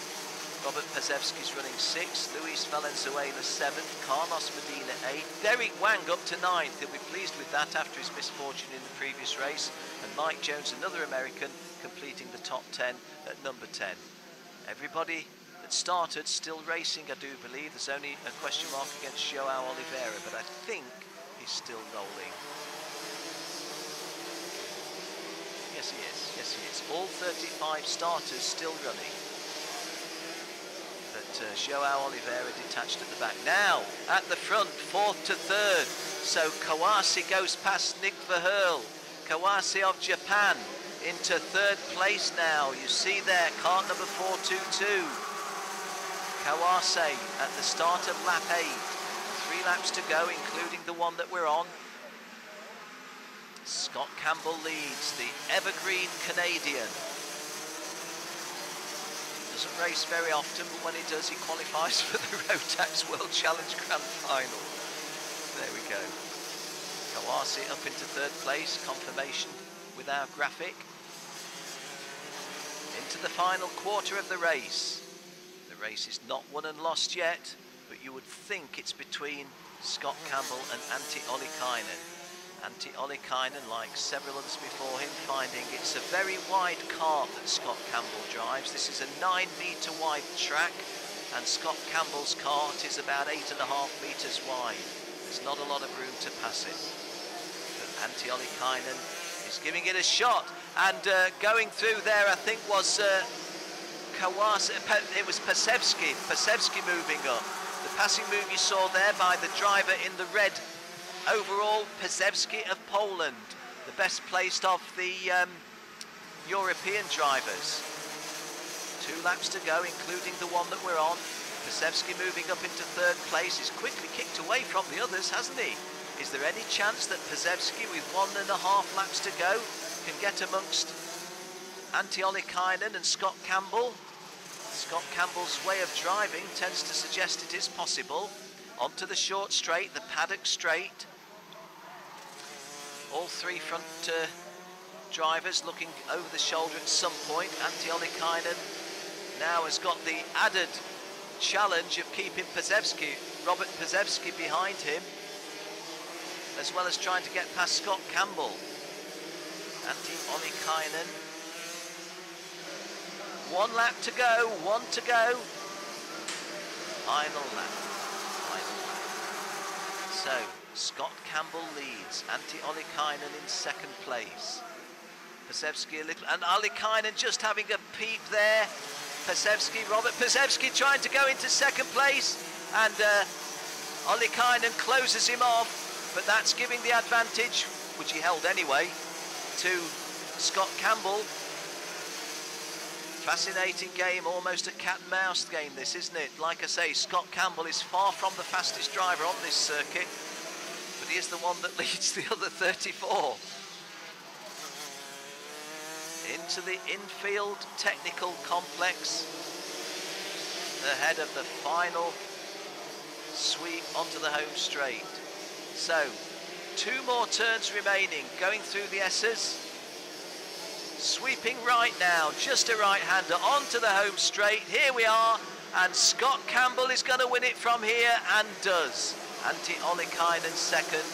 Robert Pazevsky's running 6th, Luis Valenzuela 7th, Carlos Medina 8th, Derek Wang up to 9th. He'll be pleased with that after his misfortune in the previous race. And Mike Jones, another American, completing the top 10 at number 10. Everybody that started still racing, I do believe. There's only a question mark against Joao Oliveira, but I think he's still rolling. Yes, he is. Yes, he is. All 35 starters still running. But Joao Oliveira detached at the back. Now, at the front, 4th to 3rd. So Kawase goes past Nick Verheul. Kawase of Japan into 3rd place now. You see there, kart number 422. Kawase at the start of lap 8. 3 laps to go, including the one that we're on. Scott Campbell leads, the evergreen Canadian. Doesn't race very often, but when he does, he qualifies for the Rotax World Challenge Grand Final. There we go. Kawase up into 3rd place, confirmation with our graphic. Into the final quarter of the race. The race is not won and lost yet, but you would think it's between Scott Campbell and Antti Ollikainen. Antti Ollikainen, like several others before him, finding it's a very wide kart that Scott Campbell drives. This is a 9-metre wide track, and Scott Campbell's kart is about 8.5 metres wide. There's not a lot of room to pass him. But Antti Ollikainen is giving it a shot, and going through there, I think was Kawase, it was Pasevsky moving up. The passing move you saw there by the driver in the red overall, Pasevsky of Poland, the best placed of the European drivers. 2 laps to go, including the one that we're on. Pasevsky moving up into 3rd place. He's quickly kicked away from the others, hasn't he? Is there any chance that Pasevsky, with 1.5 laps to go, can get amongst Antti Ollikainen and Scott Campbell? Scott Campbell's way of driving tends to suggest it is possible. Onto the short straight, the paddock straight. All 3 front drivers looking over the shoulder at some point. Antti Ollikainen now has got the added challenge of keeping Robert Pasevsky behind him, as well as trying to get past Scott Campbell. Antti Ollikainen. 1 lap to go, 1 to go. Final lap. So, Scott Campbell leads, Antti Ollikainen in 2nd place. Pasevsky a little, and Ollikainen just having a peep there. Robert Pasevsky trying to go into 2nd place, and Ollikainen closes him off, but that's giving the advantage, which he held anyway, to Scott Campbell. Fascinating game, almost a cat and mouse game this, isn't it? Like I say, Scott Campbell is far from the fastest driver on this circuit, but he is the one that leads the other 34. Into the infield technical complex, ahead of the final sweep onto the home straight. So, 2 more turns remaining, going through the S's. Sweeping right now, just a right-hander onto the home straight. Here we are, and Scott Campbell is going to win it from here, and does. Antti Ollikainen second,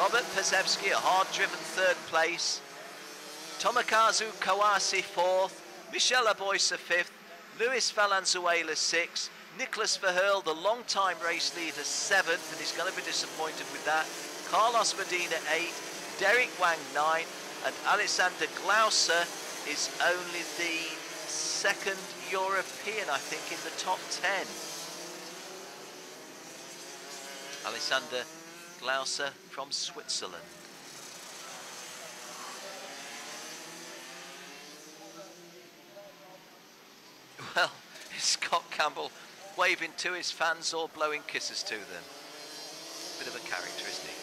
Robert Pesevsky, a hard-driven third place, Tomokazu Kawase fourth, Michel Aboisa fifth, Luis Valenzuela sixth, Nicholas Verheul, the long-time race leader, seventh, and he's going to be disappointed with that. Carlos Medina eighth, Derek Wang ninth, and Alexander Glauser is only the second European, I think, in the top 10. Alexander Glauser from Switzerland. Well, is Scott Campbell waving to his fans or blowing kisses to them? Bit of a character, isn't he?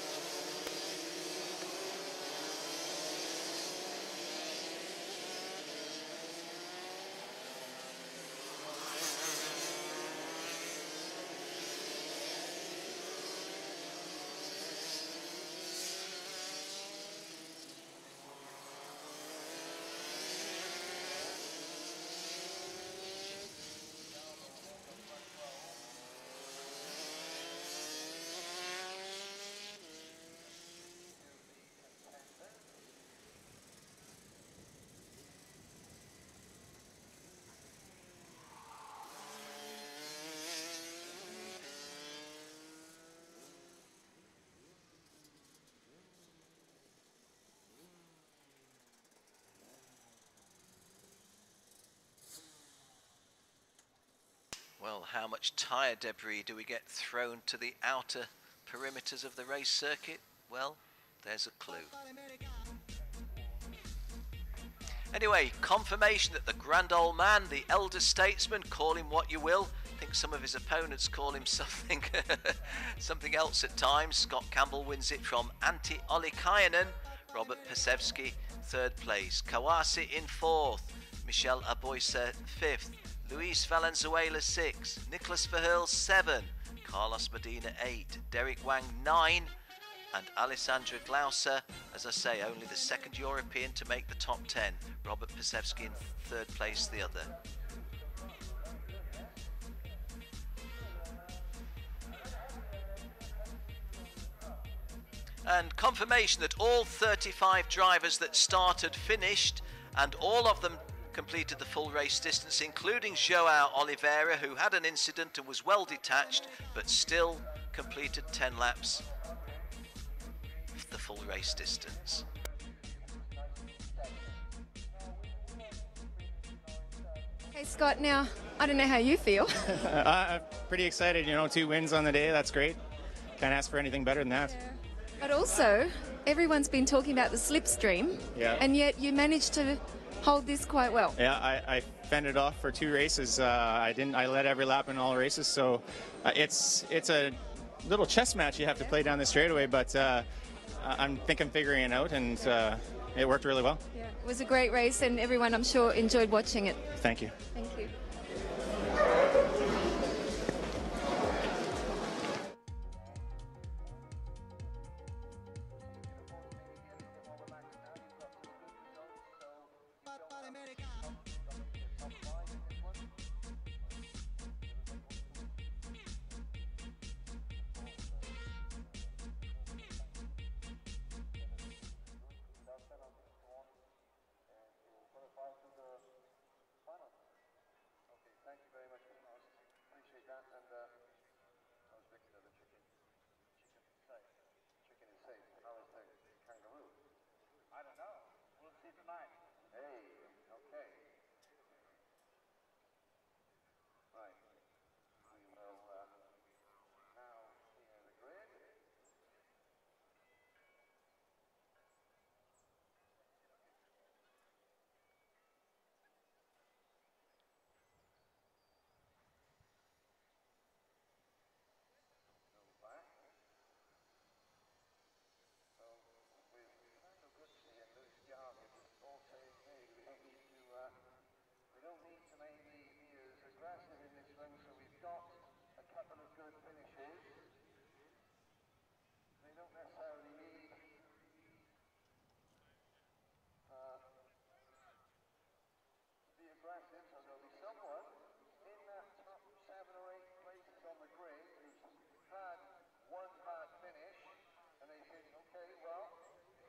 Well, how much tyre debris do we get thrown to the outer perimeters of the race circuit? Well, there's a clue. Anyway, confirmation that the grand old man, the elder statesman, call him what you will. I think some of his opponents call him something something else at times. Scott Campbell wins it from Antti Ollikainen. Robert Pesevsky, third place. Kawase in fourth. Michel Aboisa, fifth. Luis Valenzuela 6, Nicholas Verheul 7, Carlos Medina 8, Derek Wang 9, and Alessandra Glauser, as I say, only the second European to make the top 10. Robert Pesevsky in third place, the other. And confirmation that all 35 drivers that started finished, and all of them completed the full race distance, including Joao Oliveira, who had an incident and was well detached, but still completed 10 laps of the full race distance. Hey Scott, now, I don't know how you feel. I'm pretty excited, you know, 2 wins on the day, that's great. Can't ask for anything better than that. Yeah. But also, everyone's been talking about the slipstream, and yet you managed to hold this quite well. Yeah, I fended off for 2 races. I led every lap in all races, so it's a little chess match you have to play down the straightaway, but I'm figuring it out, and it worked really well. Yeah, it was a great race, and everyone, I'm sure, enjoyed watching it. Thank you. Thank you.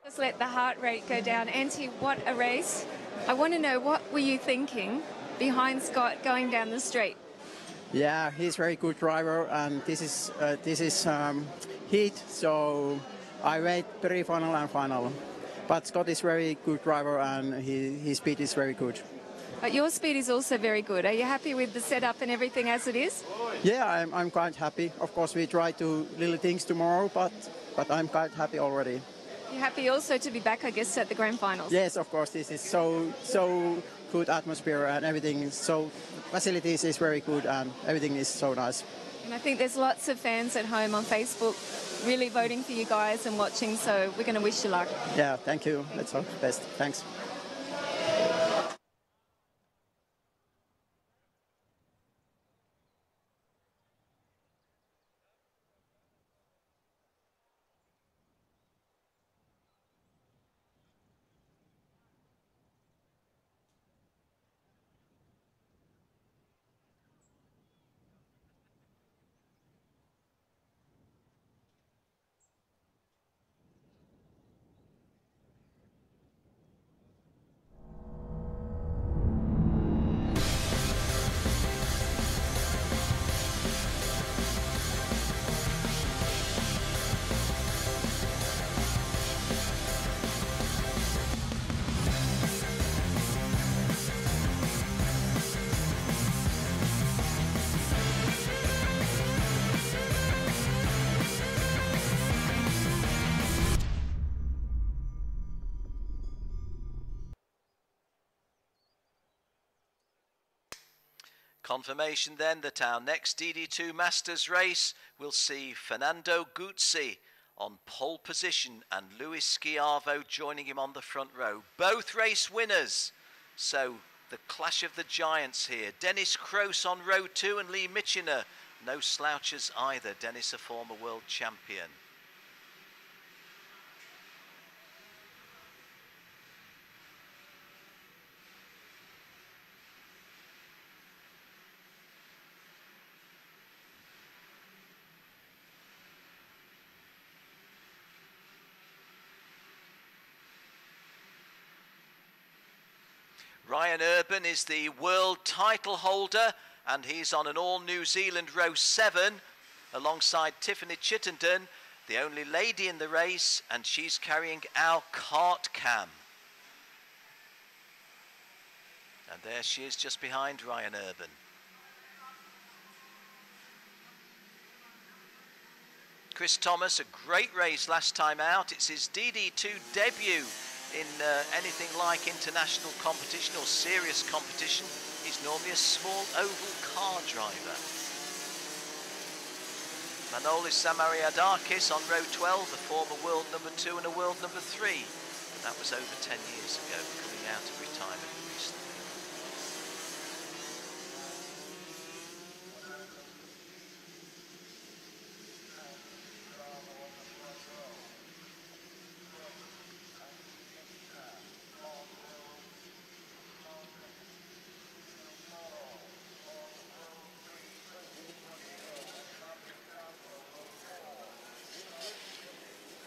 Just let the heart rate go down. Auntie, what a race. I want to know, what were you thinking behind Scott going down the straight? Yeah, he's very good driver, and this is heat, so I wait pre-final and final. But Scott is very good driver, and his speed is very good. But your speed is also very good. Are you happy with the setup and everything as it is? Yeah, I'm quite happy. Of course, we try to little things tomorrow, but I'm quite happy already. You're happy also to be back, I guess, at the grand finals? Yes, of course. This is so good atmosphere, and everything. So facilities is very good, and everything is so nice. And I think there's lots of fans at home on Facebook really voting for you guys and watching, so we're going to wish you luck. Yeah, thank you. Let's hope the best. Thanks. Confirmation then that our next DD2 Masters race will see Fernando Guzzi on pole position and Luis Schiavo joining him on the front row. Both race winners. So the clash of the giants here. Dennis Kroos on row 2 and Lee Michener. No slouchers either. Dennis, a former world champion. Ryan Urban is the world title holder, and he's on an all New Zealand row 7 alongside Tiffany Chittenden, the only lady in the race, and she's carrying our KART cam. And there she is just behind Ryan Urban. Chris Thomas, a great race last time out. It's his DD2 debut in anything like international competition or serious competition. He's normally a small oval car driver. Manolis Samariadakis on row 12, a former world number 2 and a world number 3. But that was over 10 years ago, coming out of retirement recently.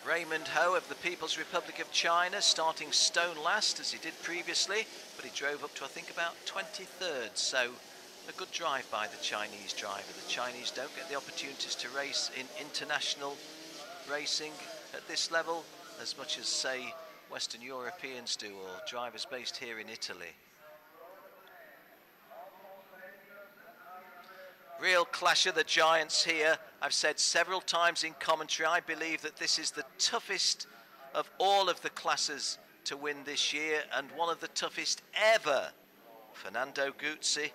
Raymond Ho of the People's Republic of China starting stone last as he did previously, but he drove up to I think about 23rd, so a good drive by the Chinese driver. The Chinese don't get the opportunities to race in international racing at this level as much as say Western Europeans do, or drivers based here in Italy. Real clash of the giants here. I've said several times in commentary, I believe that this is the toughest of all of the classes to win this year, and one of the toughest ever. Fernando Guzzi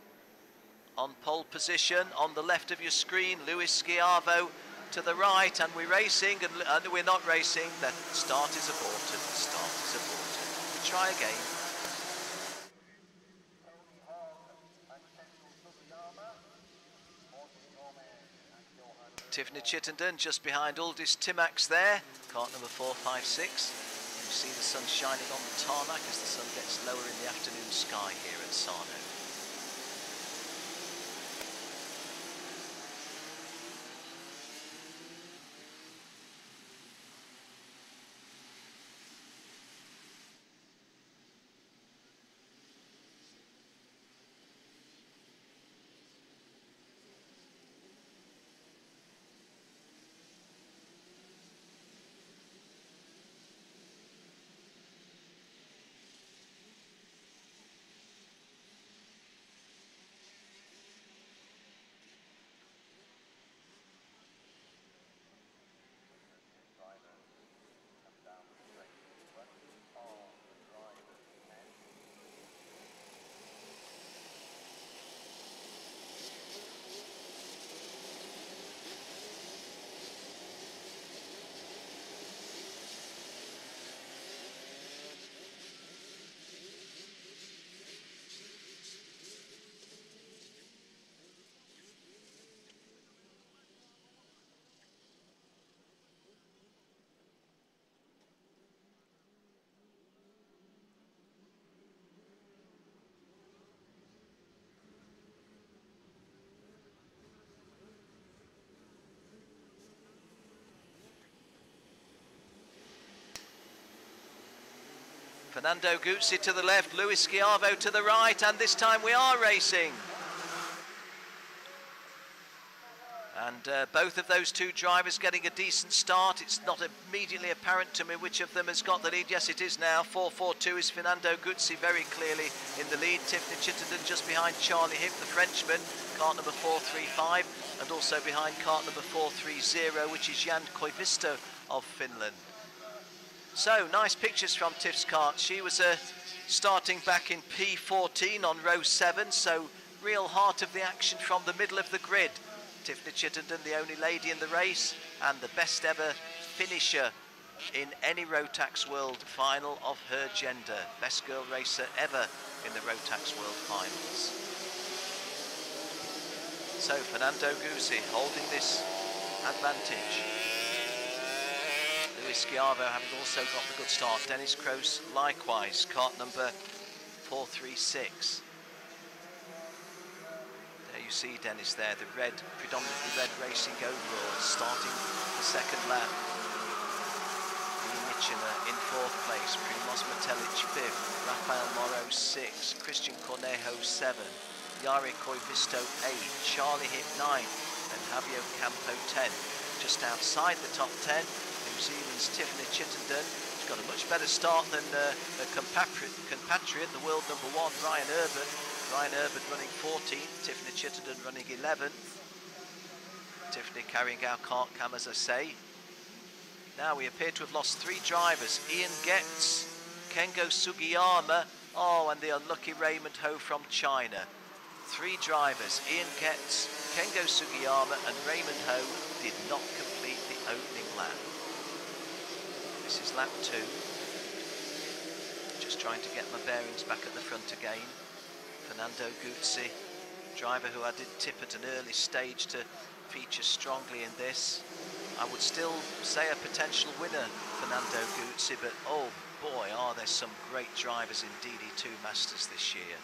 on pole position. On the left of your screen, Luis Schiavo to the right, and we're racing, and we're not racing. The start is aborted. The start is aborted. We try again. Tiffany Chittenden just behind Uldis Timax there, cart number 456. You see the sun shining on the tarmac as the sun gets lower in the afternoon sky here at Sarno. Fernando Guzzi to the left, Luis Schiavo to the right, and this time we are racing. And both of those two drivers getting a decent start. It's not immediately apparent to me which of them has got the lead. Yes, it is now. 4.42 is Fernando Guzzi very clearly in the lead. Tiffany Chittenden just behind Charlie Hipp, the Frenchman, kart number 4.35, and also behind kart number 4.30, which is Jan Koivisto of Finland. So, nice pictures from Tiff's kart. She was starting back in P14 on row 7, so real heart of the action from the middle of the grid. Tiffany Chittenden, the only lady in the race, and the best ever finisher in any Rotax World final of her gender. Best girl racer ever in the Rotax World finals. So, Fernando Guzzi holding this advantage. Luis Schiavo having also got the good start. Dennis Kroos likewise, kart number 436. There you see Dennis there, the red, predominantly red racing overalls, starting the second lap. Lee Michener in 4th place, Primoz Metelic 5th, Rafael Morrow 6th, Christian Cornejo 7th, Jari Koivisto 8th, Charlie Hipp 9th, and Javier Campo 10th. Just outside the top 10, New Zealand's Tiffany Chittenden. She's got a much better start than her compatriot, the world number 1, Ryan Urban. Ryan Urban running 14th, Tiffany Chittenden running 11th. Tiffany carrying our kart cam, as I say. Now we appear to have lost 3 drivers. Ian Getz, Kengo Sugiyama, and the unlucky Raymond Ho from China. 3 drivers, Ian Getz, Kengo Sugiyama and Raymond Ho, did not complete the opening lap. This is lap 2. Just trying to get my bearings back at the front again. Fernando Guzzi, driver who I did tip at an early stage to feature strongly in this. I would still say a potential winner, Fernando Guzzi, but oh boy, are there some great drivers in DD2 Masters this year.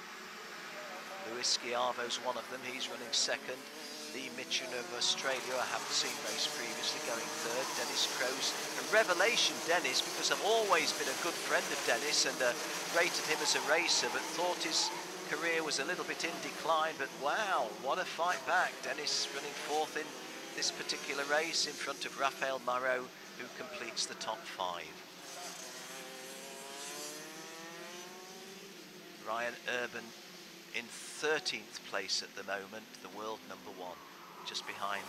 Luis Schiavo's one of them, he's running 2nd. Lee Michener of Australia, I haven't seen race previously, going 3rd. Dennis Kroos, a revelation Dennis, because I've always been a good friend of Dennis and rated him as a racer, but thought his career was a little bit in decline, but wow, what a fight back. Dennis running 4th in this particular race in front of Rafael Morrow, who completes the top 5. Ryan Urban in 13th place at the moment, the world number 1, just behind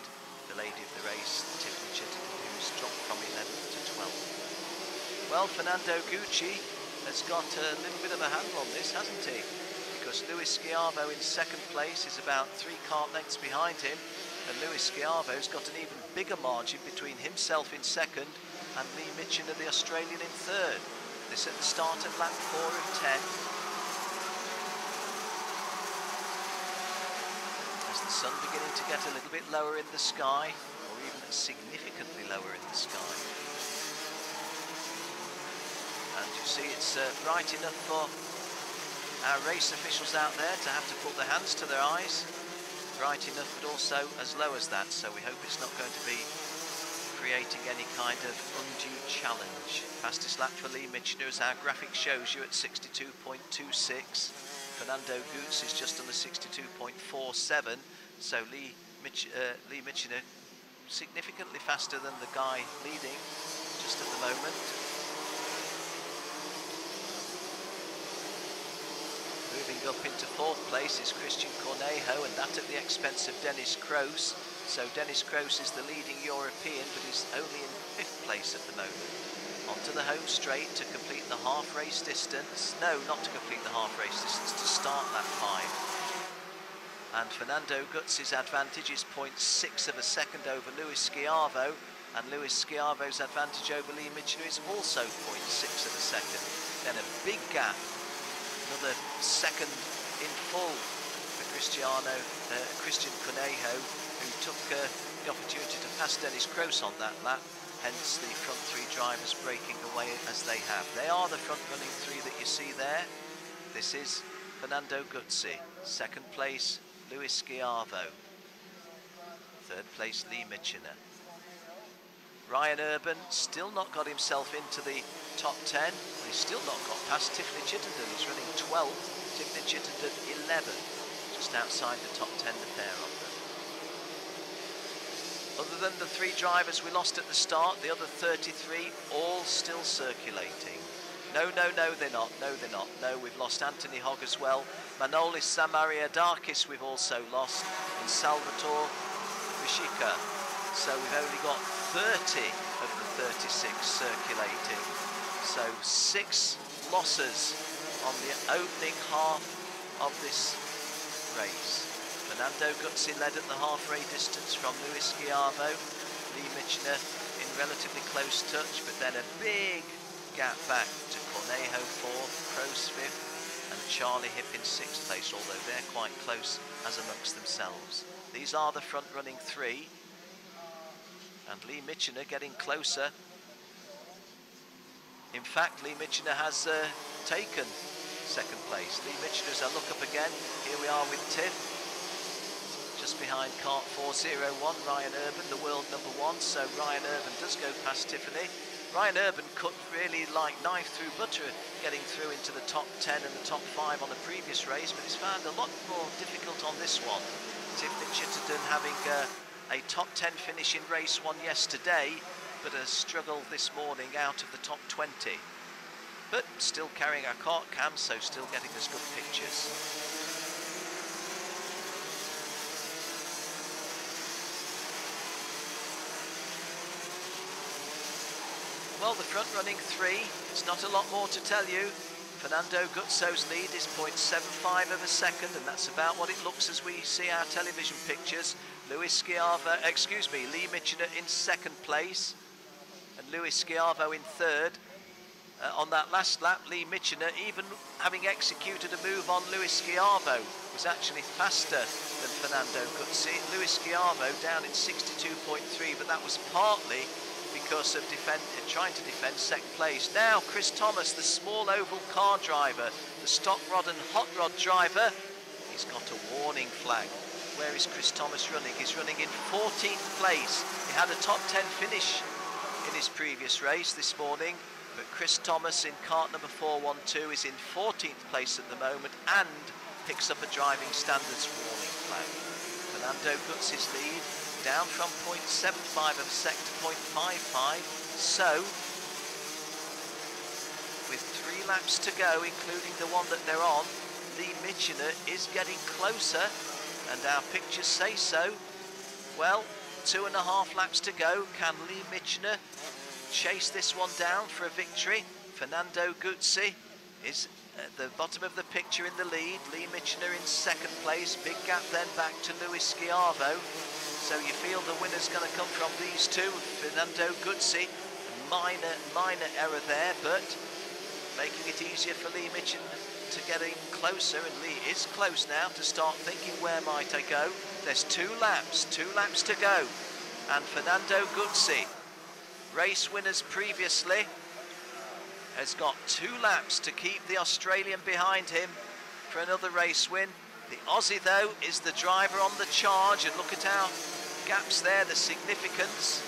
the lady of the race, Tiffany Chittenden, who's dropped from 11th to 12th. Well, Fernando Guzzi has got a little bit of a handle on this, hasn't he? Because Luis Schiavo in 2nd place is about 3 kart lengths behind him, and Luis Schiavo's got an even bigger margin between himself in 2nd and Lee Michener, the Australian, in 3rd. This at the start of lap 4 of 10. The sun beginning to get a little bit lower in the sky, or even significantly lower in the sky. And you see it's bright enough for our race officials out there to have to put their hands to their eyes. Bright enough, but also as low as that, so we hope it's not going to be creating any kind of undue challenge. Fastest lap for Lee Michener, as our graphic shows you, at 62.26. Fernando Guzzi is just under 62.47. So Lee Michener significantly faster than the guy leading just at the moment. Moving up into 4th place is Christian Cornejo, and that at the expense of Dennis Kroos. So Dennis Kroos is the leading European, but is only in 5th place at the moment. Onto the home straight to complete the half race distance. No, not to complete the half race distance, to start lap 5. And Fernando Guzzi's advantage is 0.6 of a second over Luis Schiavo, and Luis Schiavo's advantage over Lee Michener is also 0.6 of a second. Then a big gap, another second in full for Christian Cornejo, who took the opportunity to pass Dennis Kroos on that lap, hence the front 3 drivers breaking away as they have. They are the front running 3 that you see there. This is Fernando Guzzi, 2nd place Luis Schiavo, 3rd place Lee Michener. Ryan Urban still not got himself into the top 10. He's still not got past Tiffany Chittenden. He's running 12th, Tiffany Chittenden 11th, just outside the top 10, the pair of them. Other than the 3 drivers we lost at the start, the other 33 all still circulating. No, they're not. No, they're not. No, we've lost Anthony Hogg as well. Manolis Samariadakis we've also lost, and Salvatore Rishika. So we've only got 30 of the 36 circulating. So 6 losses on the opening half of this race. Fernando Guzzi led at the halfway distance from Luis Schiavo. Lee Michener in relatively close touch, but then a big gap back to Cornejo 4th, Kroos 5th, and Charlie Hipp in 6th place, although they're quite close as amongst themselves. These are the front running 3, and Lee Michener getting closer. In fact, Lee Michener has taken 2nd place. Lee Michener's a look up again. Here we are with Tiff, just behind KART 401, Ryan Urban, the world number 1. So Ryan Urban does go past Tiffany. Ryan Urban cut really like knife through butter, getting through into the top 10 and the top 5 on the previous race, but he's found a lot more difficult on this one. Tiffany Chittenden having a top 10 finish in race 1 yesterday, but a struggle this morning out of the top 20. But still carrying our KART cam, so still getting us good pictures. Well, the front running 3, it's not a lot more to tell you. Fernando Guzzo's lead is 0.75 of a second, and that's about what it looks as we see our television pictures. Lee Michener in 2nd place, and Luis Schiavo in 3rd. On that last lap, Lee Michener, even having executed a move on Luis Schiavo, was actually faster than Fernando Guzzi. Luis Schiavo down in 62.3, but that was partly because of trying to defend 2nd place. Now Chris Thomas, the small oval car driver, the stock rod and hot rod driver, he's got a warning flag. Where is Chris Thomas running? He's running in 14th place. He had a top 10 finish in his previous race this morning, but Chris Thomas in KART number 412 is in 14th place at the moment and picks up a driving standards warning flag. Fernando Guzzi's lead down from 0.75 of a sec to 0.55. So, with 3 laps to go, including the one that they're on, Lee Michener is getting closer, and our pictures say so. Well, 2.5 laps to go. Can Lee Michener chase this one down for a victory? Fernando Guzzi is at the bottom of the picture in the lead. Lee Michener in 2nd place. Big gap then back to Luis Schiavo. So you feel the winner's going to come from these two. Fernando Guzzi, minor error there, but making it easier for Lee Michener to get in closer, and Lee is close now to start thinking, where might I go? There's 2 laps to go, and Fernando Guzzi, race winners previously, has got 2 laps to keep the Australian behind him for another race win. The Aussie, though, is the driver on the charge, and look at our gaps there, the significance.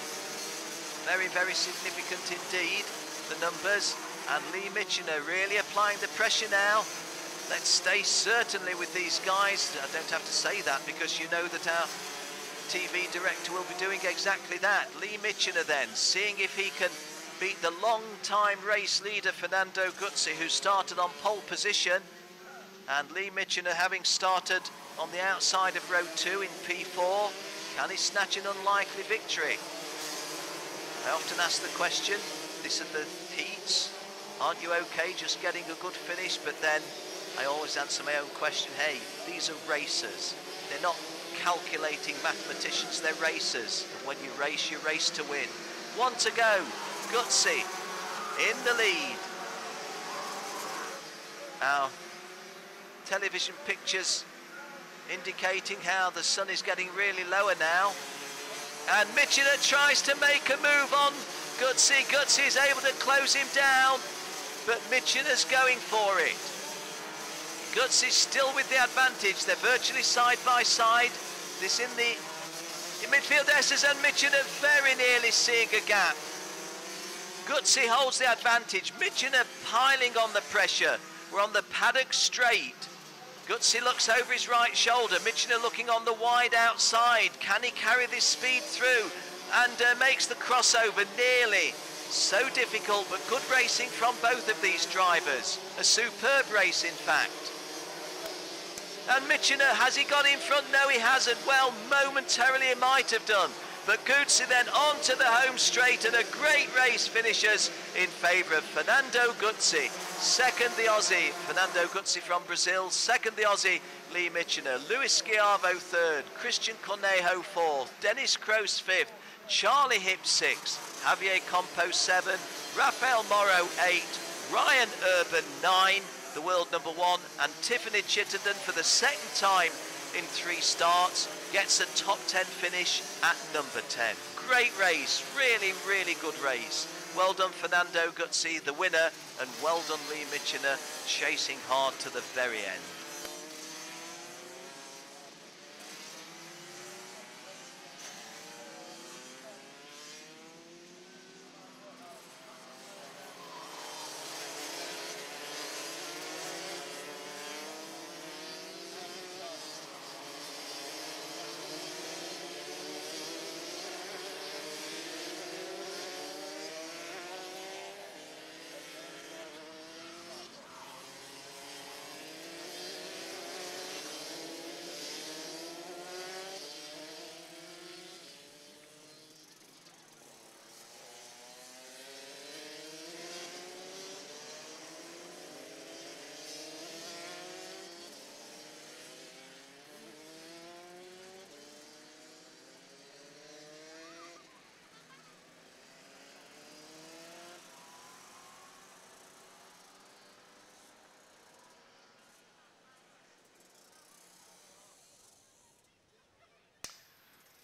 Very, very significant indeed, the numbers. And Lee Michener really applying the pressure now. Let's stay certainly with these guys. I don't have to say that because you know that our TV director will be doing exactly that. Lee Michener then, seeing if he can beat the long-time race leader Fernando Guzzi, who started on pole position. And Lee Michener, having started on the outside of row 2 in P4, can he snatch an unlikely victory? I often ask the question, this are the heats, aren't you okay just getting a good finish? But then I always answer my own question, hey, these are racers. They're not calculating mathematicians, they're racers. And when you race to win. 1 to go, Guzzi in the lead. Our television pictures indicating how the sun is getting really lower now. And Michener tries to make a move on Guzzi. Guzzi is able to close him down, but Michener's going for it. Guzzi's still with the advantage. They're virtually side by side. This in the Midfield Esses and Mitchell are very nearly seeing a gap. Gutsy holds the advantage. Mitchell piling on the pressure. We're on the paddock straight. Gutsy looks over his right shoulder. Mitchell looking on the wide outside. Can he carry this speed through? And makes the crossover nearly. So difficult, but good racing from both of these drivers. A superb race, in fact. And Mitchell, has he got in front? No, he hasn't. Well, momentarily he might have done. But Gutsy then onto the home straight, and a great race finishes in favour of Fernando Gutsy. Second, the Aussie, Fernando Gutsy from Brazil. Second, the Aussie, Lee Mitchell. Luis Schiavo third, Christian Cornejo fourth, Dennis Kroos fifth, Charlie Hipp sixth, Javier Campos 7, Rafael Morrow 8, Ryan Urban 9, the world number 1, and Tiffany Chittenden for the second time in 3 starts gets a top 10 finish at number 10. Great race, really, really good race. Well done Fernando Gutsy, the winner, and well done Lee Mitchell, chasing hard to the very end.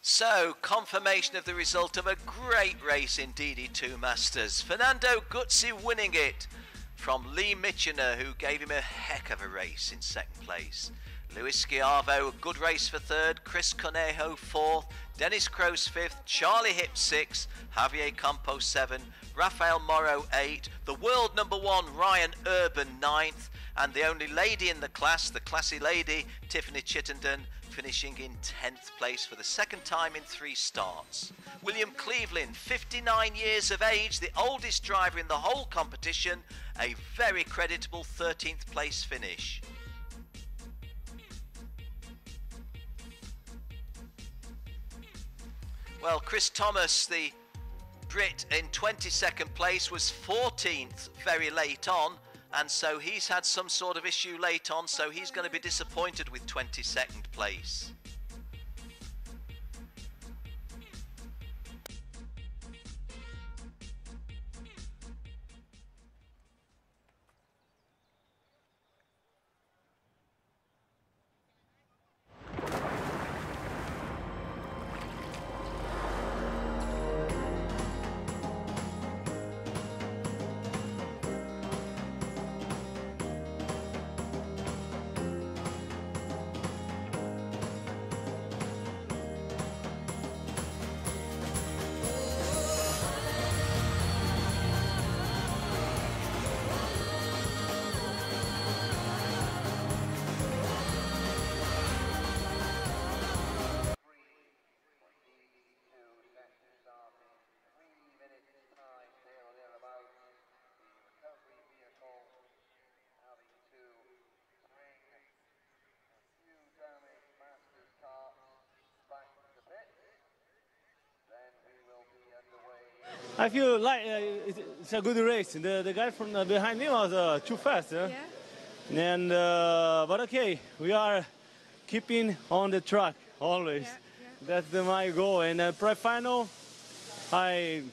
So, confirmation of the result of a great race in DD2 Masters. Fernando Gutsy winning it from Lee Mitchell, who gave him a heck of a race in second place. Luis Schiavo, a good race for third. Chris Cornejo fourth. Dennis Kroos fifth. Charlie Hipp sixth. Javier Campos 7. Rafael Morrow 8. The world number 1, Ryan Urban 9th. And the only lady in the class, the classy lady, Tiffany Chittenden, finishing in 10th place for the second time in 3 starts. William Cleveland, 59 years of age, the oldest driver in the whole competition, a very creditable 13th place finish. Well, Chris Thomas, the Brit, in 22nd place, was 14th very late on, and so he's had some sort of issue late on, so he's going to be disappointed with 22nd place. I feel like it's a good race. The guy from behind me was too fast. Yeah. And but okay, we are keeping on the track always. Yeah. That's my goal. And pre-final, I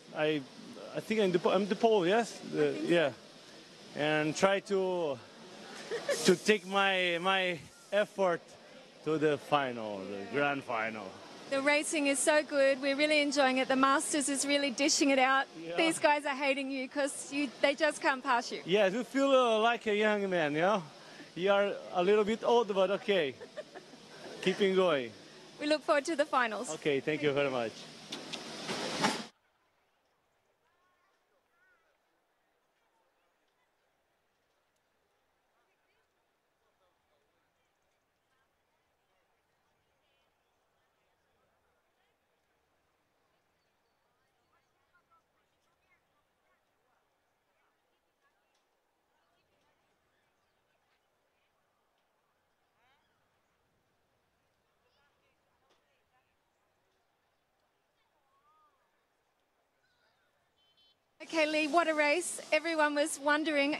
think I'm the pole. Yes. Yeah. And try to take my effort to the final, the grand final. The racing is so good. We're really enjoying it. The Masters is really dishing it out. Yeah. These guys are hating you because they just can't pass you. Yes, you feel like a young man, you know? You are a little bit old, but okay. Keeping going. We look forward to the finals. Okay, thank you very much. Okay, Lee, what a race. Everyone was wondering,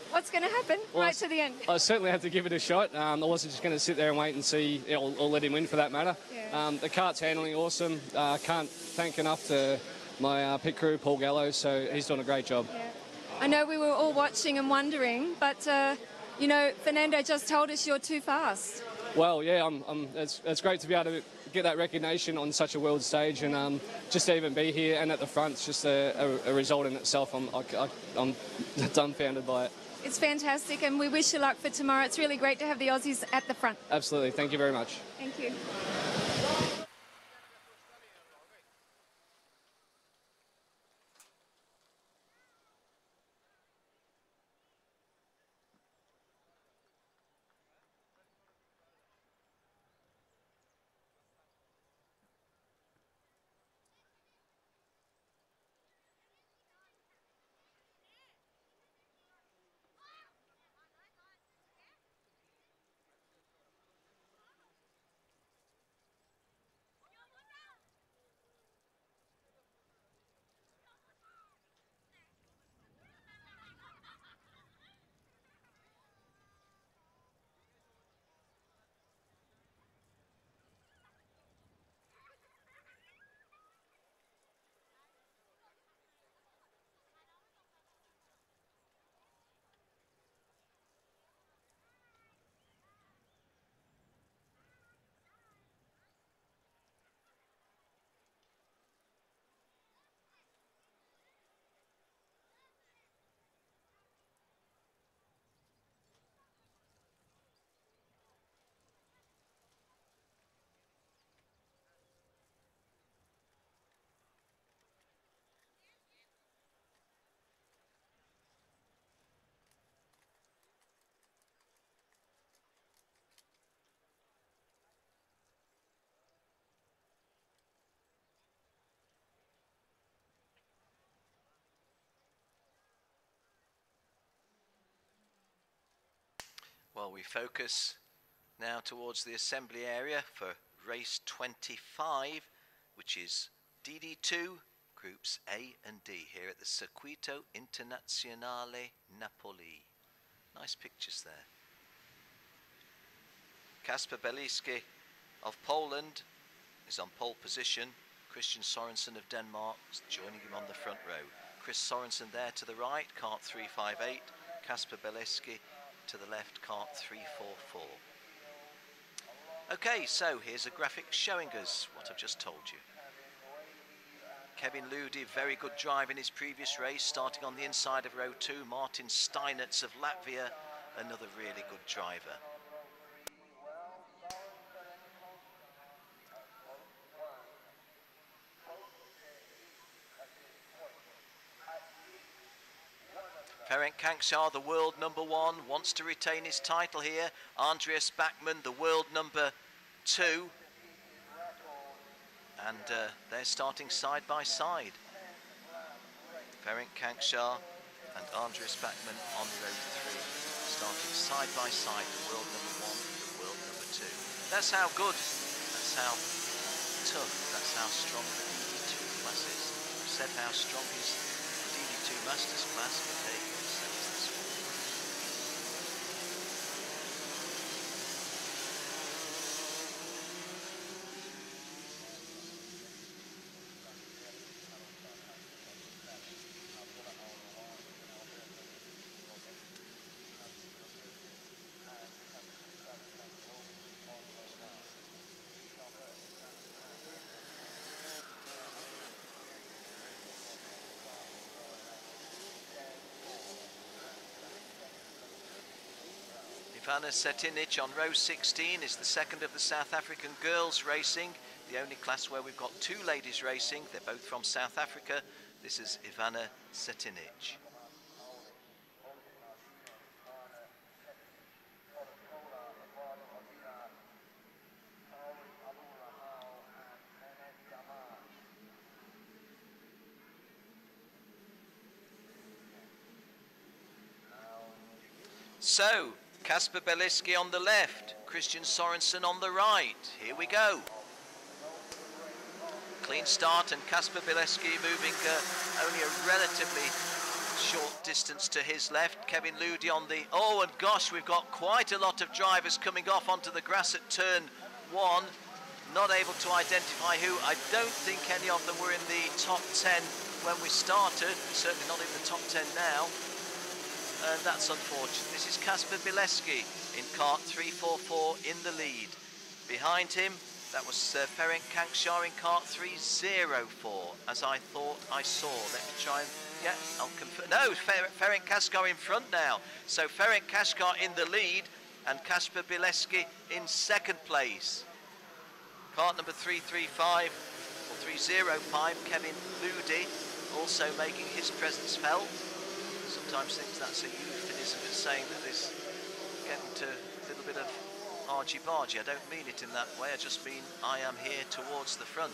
what's going to happen right to the end? I certainly had to give it a shot. I wasn't just going to sit there and wait and see, or let him win for that matter. Yeah. The kart's handling awesome. Can't thank enough to my pit crew, Paul Gallows, so he's done a great job. Yeah. I know we were all watching and wondering, but, you know, Fernando just told us you're too fast. Well, yeah, it's great to be able to get that recognition on such a world stage, and just to even be here and at the front, it's just a result in itself. I'm dumbfounded by it. It's fantastic, and we wish you luck for tomorrow. It's really great to have the Aussies at the front. Absolutely. Thank you very much. Thank you. Well, we focus now towards the assembly area for race 25, which is DD2, groups A and D, here at the Circuito Internazionale Napoli. Nice pictures there. Kasper Beliski of Poland is on pole position. Christian Sorensen of Denmark is joining him on the front row. Chris Sorensen there to the right, kart 358. Kasper Beliski to the left, kart 344. Okay, so here's a graphic showing us what I've just told you. Kevin Ludi, very good drive in his previous race, starting on the inside of row 2. Martin Steinitz of Latvia, another really good driver. Ferenc Kankshar, the world number 1, wants to retain his title here. Andreas Bachmann, the world number 2. And they're starting side by side. Ferenc Kankshar and Andreas Bachmann on row 3, starting side by side, the world number 1 and the world number 2. That's how good, that's how tough, that's how strong the DD2 class is. I've said how strong is the DD2 Masters class, but hey, so is this one. Ivana Setinic on row 16 is the second of the South African girls racing, the only class where we've got two ladies racing. They're both from South Africa. This is Ivana Setinic. So, Kasper Beliski on the left, Christian Sorensen on the right. Here we go. Clean start, and Kasper Beliski moving only a relatively short distance to his left. Kevin Ludi on the... Oh, and gosh, we've got quite a lot of drivers coming off onto the grass at turn 1. Not able to identify who. I don't think any of them were in the top 10 when we started. Certainly not in the top 10 now. And that's unfortunate. This is Kasper Beliski in kart 344 in the lead. Behind him, that was Ferenc Kankshar in kart 304, as I thought I saw. Let me try and... Yeah, I'll confirm. No, Ferenc Kaskar in front now. So Ferenc Kaskar in the lead and Kasper Beliski in second place. Kart number 335 or 305, Kevin Ludi, also making his presence felt. Sometimes think that's a euphemism for saying that there's getting to a little bit of argy-bargy. I don't mean it in that way, I just mean I am here towards the front.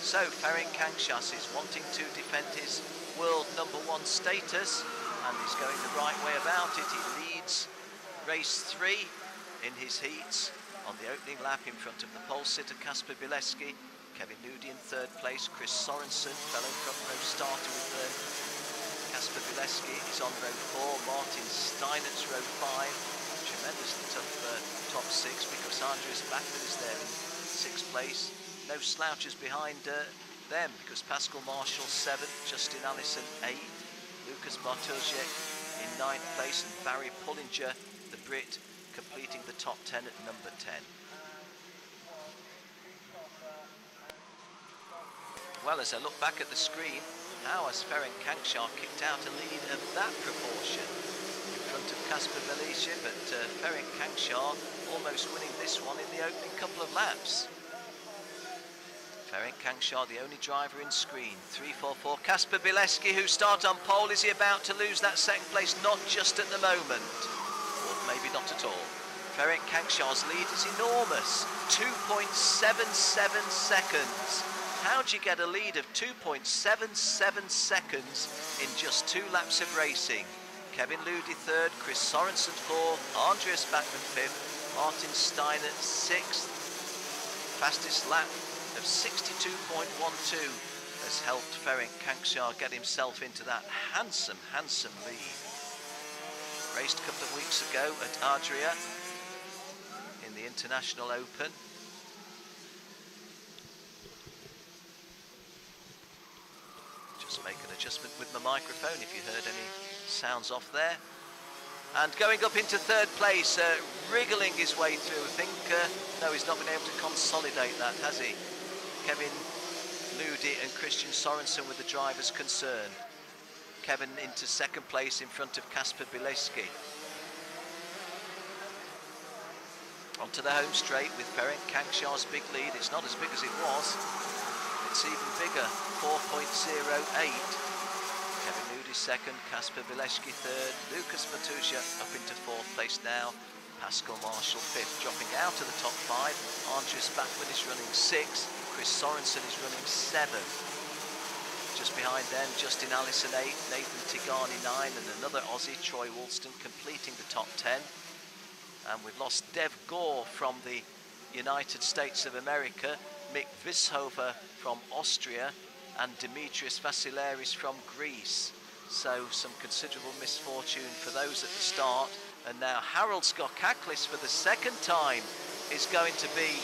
So Ferenc Kankshas is wanting to defend his world number 1 status, and he's going the right way about it. He leads race 3 in his heats on the opening lap in front of the pole sitter Kasper Beliski. Kevin Ludi in third place. Chris Sorensen, fellow front row starter with Kasper Beliski is on row 4, Martin Steinert's row 5. Tremendously tough top 6 because Andreas Bachmann is there in 6th place. No slouches behind them because Pascal Marshall 7th, Justin Allison 8th, Lucas Bartosiek in 9th place, and Barry Pullinger, the Brit, completing the top 10 at number 10. Well, as I look back at the screen, how has Ferenc Kankshar kicked out a lead of that proportion in front of Kasper Beliski, but Ferenc Kankshar almost winning this one in the opening couple of laps. Ferenc Kankshar, the only driver in screen. 344, Kasper Beliski, who start on pole. Is he about to lose that second place? Not just at the moment, or maybe not at all. Ferenc Kankshar's lead is enormous, 2.77 seconds. How do you get a lead of 2.77 seconds in just 2 laps of racing? Kevin Ludi 3rd, Chris Sorensen 4th, Andreas Bachmann 5th, Martin Steiner 6th. Fastest lap of 62.12 has helped Ferenc Kankshar get himself into that handsome lead. Raced a couple of weeks ago at Adria in the International Open. Just make an adjustment with my microphone if you heard any sounds off there. And going up into 3rd place, wriggling his way through. I think, no, he's not been able to consolidate that, has he? Kevin Ludi and Christian Sorensen with the drivers concerned. Kevin into 2nd place in front of Kasper Beliski. Onto the home straight with Ferenc Kankshar's big lead. It's not as big as it was. It's even bigger, 4.08. Kevin Ludi 2nd, Kasper Beliski 3rd, Lucas Batusia up into 4th place now, Pascal Marshall 5th, dropping out of the top 5. Andreas Bachmann is running 6th, Chris Sorensen is running 7th. Just behind them, Justin Allison 8th, Nathan Tigani 9th, and another Aussie, Troy Woolston, completing the top 10. And we've lost Dev Gore from the United States of America, Mick Vishover from Austria, and Dimitris Vasileris from Greece. So some considerable misfortune for those at the start. And now Harold Skokaklis for the 2nd time is going to be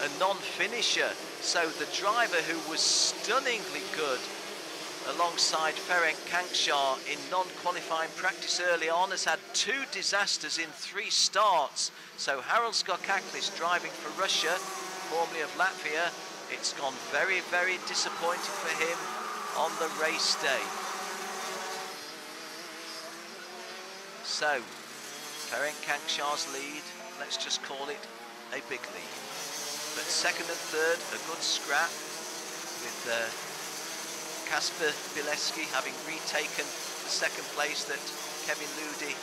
a non-finisher. So the driver who was stunningly good alongside Ferenc Kankshar in non-qualifying practice early on has had 2 disasters in 3 starts. So Harold Skokaklis driving for Russia, formerly of Latvia. It's gone very, very disappointing for him on the race day. So Ferenc Kankshar's lead, let's just call it a big lead. But second and third, a good scrap with Kasper Bileski having retaken the second place that Kevin Ludi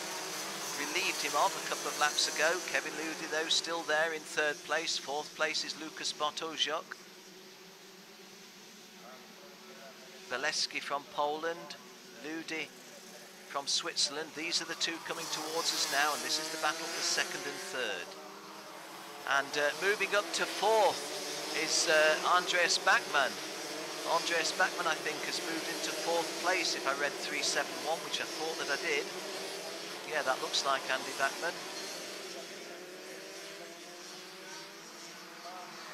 relieved him of a couple of laps ago. Kevin Ludi, though, still there in third place. Fourth place is Lukas Bartosiuk. Bileski from Poland, Ludi from Switzerland. These are the two coming towards us now, and this is the battle for second and third. And moving up to fourth is Andreas Bachmann. Andreas Bachmann, I think, has moved into fourth place, if I read 371, which I thought that I did. Yeah, that looks like Andy Bachmann.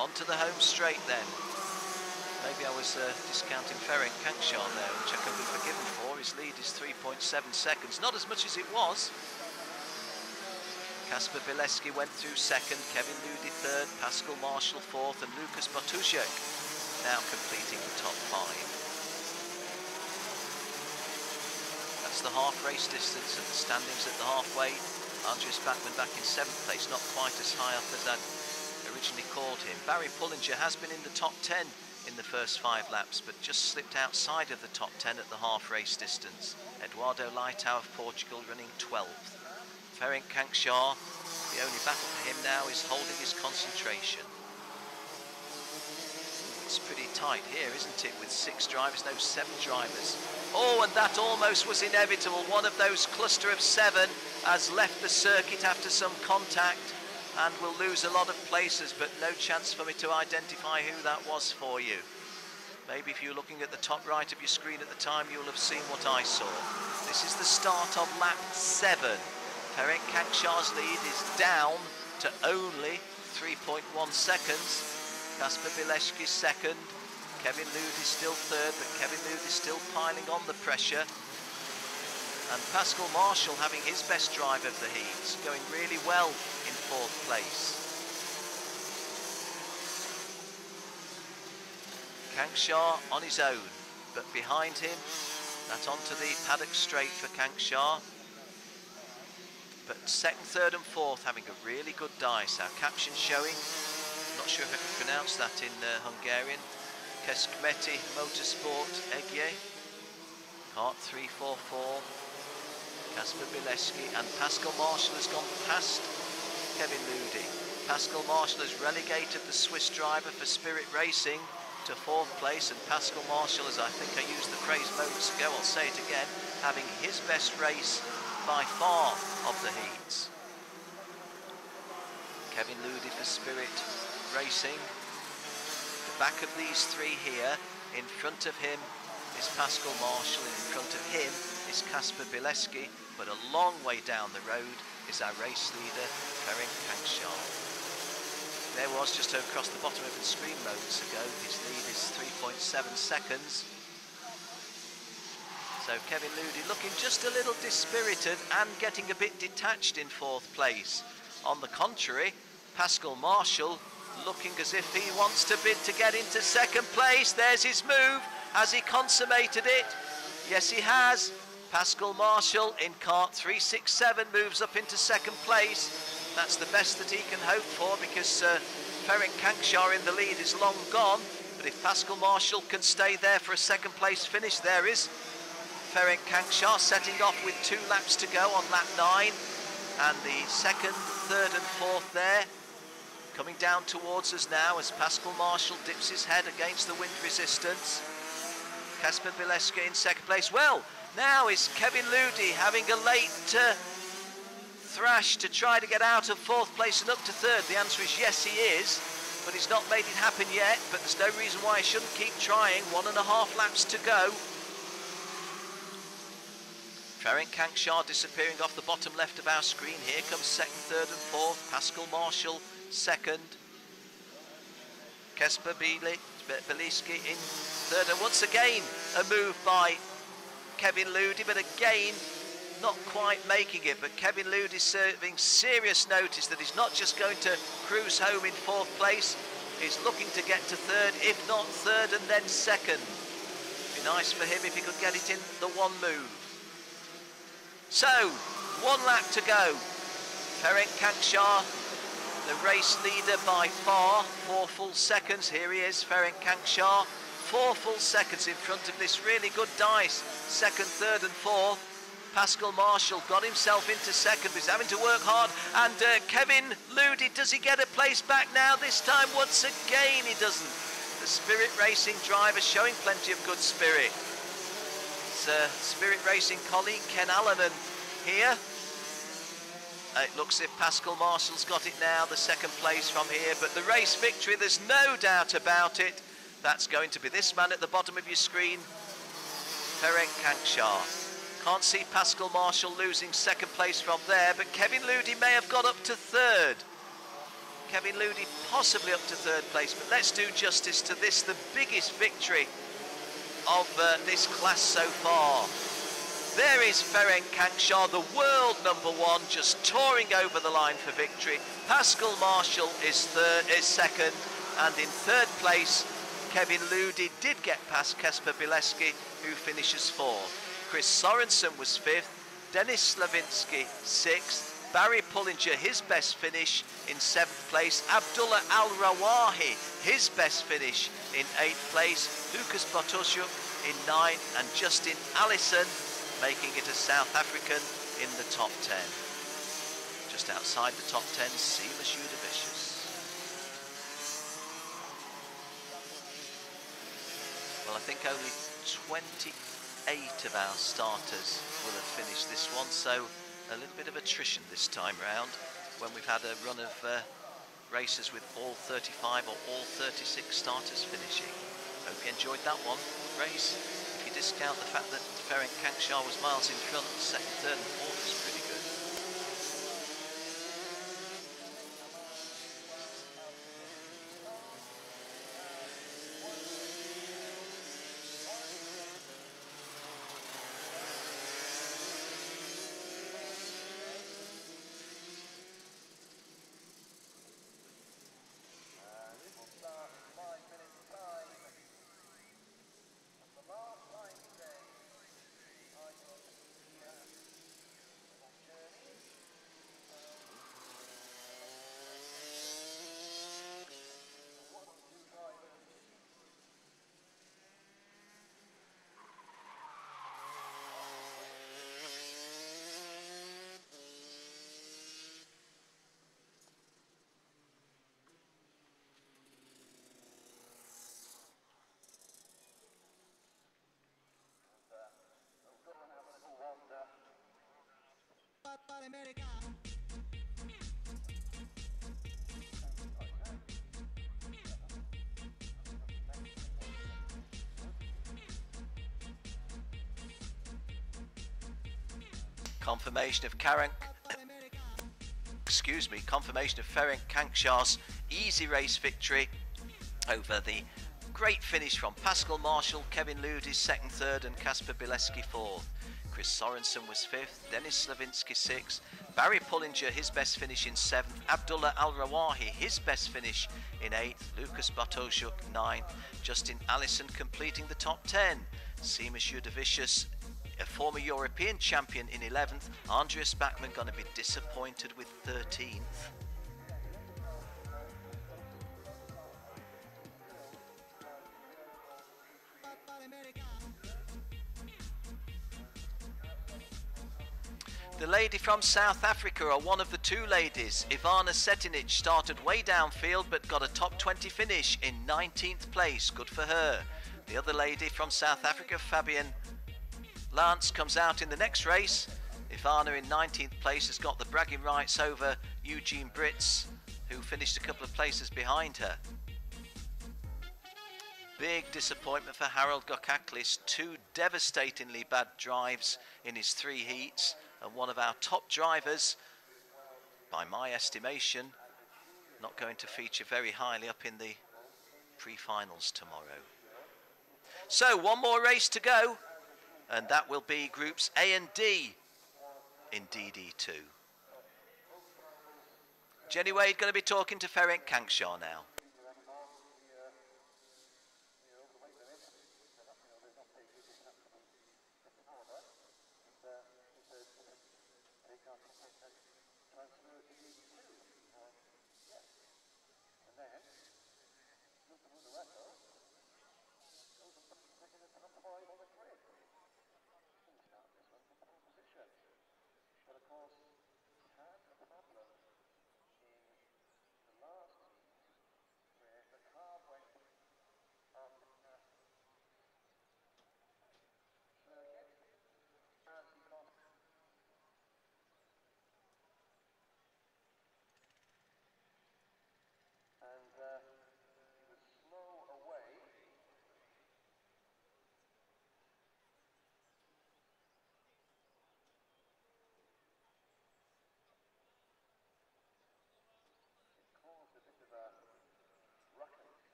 On to the home straight then. Maybe I was discounting Ferenc Kankszar there, which I can be forgiven for. His lead is 3.7 seconds, not as much as it was. Kasper Bileski went through second, Kevin Ludi third, Pascal Marshall fourth, and Lukas Bartosiuk now completing the top five. That's the half race distance and the standings at the halfway. Andreas Bachmann back in seventh place, not quite as high up as I'd originally called him. Barry Pullinger has been in the top 10 in the first 5 laps, but just slipped outside of the top 10 at the half race distance. Eduardo Leitao of Portugal running 12th. Ferenc Kankszar, the only battle for him now is holding his concentration. It's pretty tight here, isn't it, with 6 drivers, no 7 drivers. Oh, and that almost was inevitable. One of those cluster of 7 has left the circuit after some contact and will lose a lot of places, but no chance for me to identify who that was for you. Maybe if you're looking at the top right of your screen at the time, you'll have seen what I saw. This is the start of lap 7. Ferenc Kankszar's lead is down to only 3.1 seconds. Kasper Bileski second. Kevin Ludi still third, but Kevin Ludi still piling on the pressure. And Pascal Marshall having his best drive of the heats, going really well in fourth place. Kankszar on his own, but behind him, that's onto the paddock straight for Kankszar. But second, third and fourth having a really good dice. Our caption showing, not sure if I can pronounce that in Hungarian, Keskmeti Motorsport Egye, KART 344, Kasper Bileski, and Pascal Marshall has gone past Kevin Ludi. Pascal Marshall has relegated the Swiss driver for Spirit Racing to fourth place, and Pascal Marshall, as I think I used the phrase moments ago, I'll say it again, having his best race by far of the heats. Kevin Ludi for Spirit Racing. The back of these 3 here, in front of him is Pascal Marshall, and in front of him is Kasper Bileski, but a long way down the road is our race leader, Ferenc Kankszar. There was just across the bottom of the screen moments ago. His lead is 3.7 seconds. So Kevin Ludi looking just a little dispirited and getting a bit detached in fourth place. On the contrary, Pascal Marshall looking as if he wants to bid to get into second place. There's his move. Has he consummated it? Yes, he has. Pascal Marshall in KART 367 moves up into second place. That's the best that he can hope for, because Ferenc Kankszar in the lead is long gone. But if Pascal Marshall can stay there for a second place finish, there is Ferenc Kankszar setting off with 2 laps to go on lap 9. And the second, third and fourth there coming down towards us now as Pascal Marshall dips his head against the wind resistance. Kasper Bileski in second place. Well, now is Kevin Ludi having a late thrash to try to get out of fourth place and up to third? The answer is yes, he is, but he's not made it happen yet. But there's no reason why he shouldn't keep trying. 1.5 laps to go. Ferenc Kankszar disappearing off the bottom left of our screen. Here comes second, third and fourth. Pascal Marshall second. Kasper Bileski in third. And once again, a move by Kevin Ludi, but again, not quite making it. But Kevin Ludi serving serious notice that he's not just going to cruise home in fourth place. He's looking to get to third, if not third and then second. Be nice for him if he could get it in the one move. So, 1 lap to go. Ferenc Kanksha, the race leader by far, 4 full seconds. Here he is, Ferenc Kanksha, 4 full seconds in front of this really good dice. Second, third and fourth. Pascal Marshall got himself into second, but he's having to work hard. And Kevin Ludi, does he get a place back now? This time, once again, he doesn't. The Spirit Racing driver showing plenty of good spirit. It's Spirit Racing colleague Ken Allanan here. It looks as if Pascal Marshall's got it now, the second place from here, but the race victory, there's no doubt about it. That's going to be this man at the bottom of your screen, Ferenc Kanksha. Can't see Pascal Marshall losing second place from there, but Kevin Ludi may have got up to third. Kevin Ludi possibly up to third place, but let's do justice to this, the biggest victory of this class so far. There is Ferenc Kanksha, the world #1, just touring over the line for victory. Pascal Marshall is second, and in third place, Kevin Ludi did get past Kasper Bileski, who finishes fourth. Chris Sorensen was fifth, Denis Slavinsky sixth, Barry Pullinger, his best finish in seventh place, Abdullah Al-Rawahi, his best finish in eighth place, Lucas Botoshuk in ninth, and Justin Allison making it a South African in the top 10. Just outside the top 10, Seamus Udavicius. Well, I think only 28 of our starters will have finished this one, so a little bit of attrition this time round when we've had a run of races with all 35 or all 36 starters finishing. Hope you enjoyed that one. Race, if you discount the fact that Ferenc Kanksha was miles in front, second, third and fourth was pretty good. Confirmation of Ferenc Kanksha's easy race victory over the great finish from Pascal Marshall, Kevin Ludi's second, third, and Kasper Bileski fourth. Chris Sorensen was fifth, Denis Slavinsky sixth, Barry Pullinger his best finish in seventh, Abdullah Al-Rawahi his best finish in eighth, Lucas Bartoszuk ninth, Justin Allison completing the top 10, Seamus Udavicius, a former European champion, in 11th, Andreas Bachmann going to be disappointed with 13th. The lady from South Africa, or one of the two ladies, Ivana Setinic, started way downfield but got a top 20 finish in 19th place. Good for her. The other lady from South Africa, Fabian Lance, comes out in the next race. Ivana in 19th place has got the bragging rights over Eugene Britz, who finished a couple of places behind her. Big disappointment for Harold Gokaklis. 2 devastatingly bad drives in his 3 heats, and one of our top drivers, by my estimation, not going to feature very highly up in the pre-finals tomorrow. So one more race to go, and that will be groups A and D in DD2. Jenny Wade going to be talking to Ferenc Kanksha now.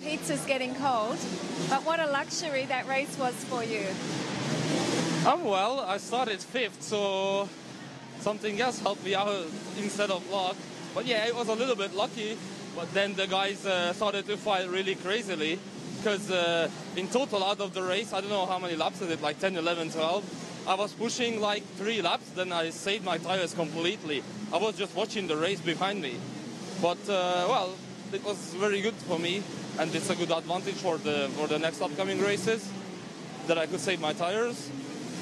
Pizza's getting cold, but what a luxury that race was for you. Well, I started 5th, so something else helped me out instead of luck. But yeah, it was a little bit lucky, but then the guys started to fight really crazily, because in total out of the race, I don't know how many laps I did, like 10, 11, 12. I was pushing like 3 laps, then I saved my tires completely. I was just watching the race behind me. But, well, it was very good for me, and it's a good advantage for the next upcoming races, that I could save my tires.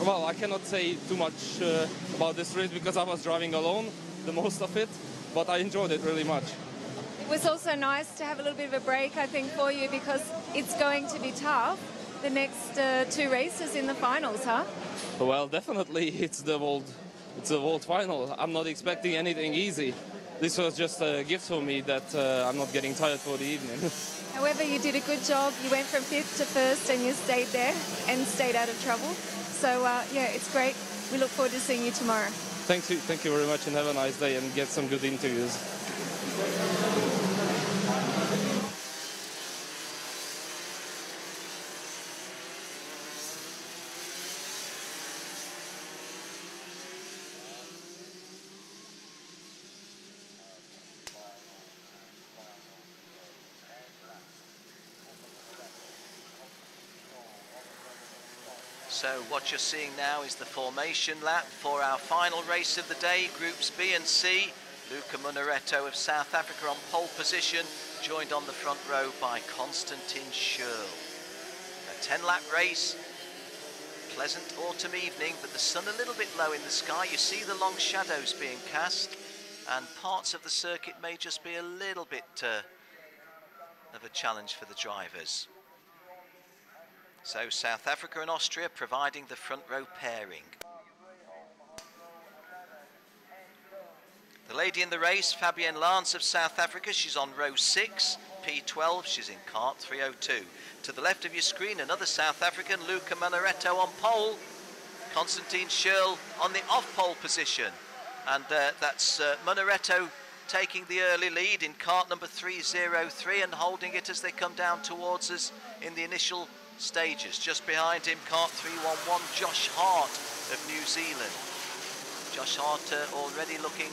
Well, I cannot say too much about this race because I was driving alone the most of it, but I enjoyed it really much. It was also nice to have a little bit of a break, I think, for you, because it's going to be tough, the next 2 races in the finals, huh? Well, definitely it's the world final. I'm not expecting anything easy. This was just a gift for me that I'm not getting tired for the evening. However, you did a good job. You went from 5th to 1st and you stayed there and stayed out of trouble. So, yeah, it's great. We look forward to seeing you tomorrow. Thank you very much, and have a nice day and get some good interviews. So what you're seeing now is the formation lap for our final race of the day, Groups B and C. Luca Munaretto of South Africa on pole position, joined on the front row by Konstantin Schürrle. A 10-lap race, pleasant autumn evening, but the sun a little bit low in the sky. You see the long shadows being cast, and parts of the circuit may just be a little bit of a challenge for the drivers. So South Africa and Austria providing the front row pairing. The lady in the race, Fabienne Lance of South Africa, she's on row 6, P12, she's in kart 302. To the left of your screen, another South African, Luca Munaretto on pole, Konstantin Schürrle on the off-pole position. And that's Munaretto taking the early lead in kart number 303 and holding it as they come down towards us in the initial stages. Just behind him, kart 311, Josh Hart of New Zealand. Josh Hart already looking,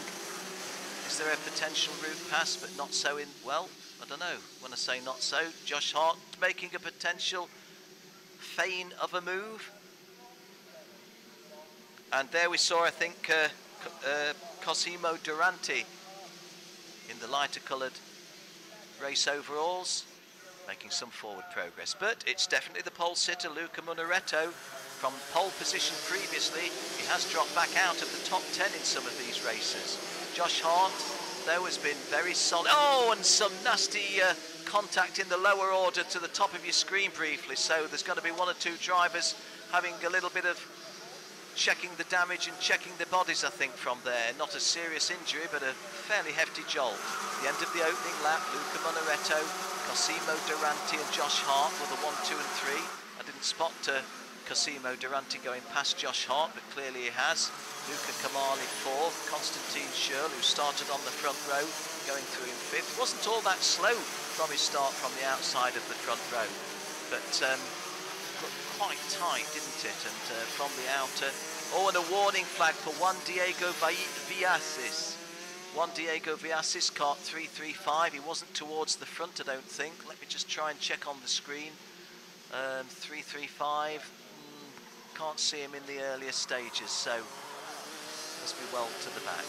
is there a potential route pass, but not so in, well, I don't know, when I say not so, Josh Hart making a potential feign of a move. And there we saw, I think, Cosimo Durante in the lighter coloured race overalls, making some forward progress. But it's definitely the pole sitter, Luca Munaretto, from pole position previously. He has dropped back out of the top 10 in some of these races. Josh Hart, though, has been very solid. Oh, and some nasty contact in the lower order to the top of your screen briefly. So there's going to be 1 or 2 drivers having a little bit of checking the damage and checking their bodies, I think, from there. Not a serious injury, but a fairly hefty jolt. The end of the opening lap, Luca Munaretto, Cosimo Durante and Josh Hart were the 1, 2 and 3. I didn't spot Cosimo Durante going past Josh Hart, but clearly he has. Luca Kamali 4th, Konstantin Schürrle, who started on the front row, going through in 5th. Wasn't all that slow from his start from the outside of the front row, but looked quite tight, didn't it? And from the outer, oh, and a warning flag for one Diego Villasis. Juan Diego Villasis, kart 335. He wasn't towards the front, I don't think. Let me just try and check on the screen. 335. Can't see him in the earlier stages, so must be well to the back.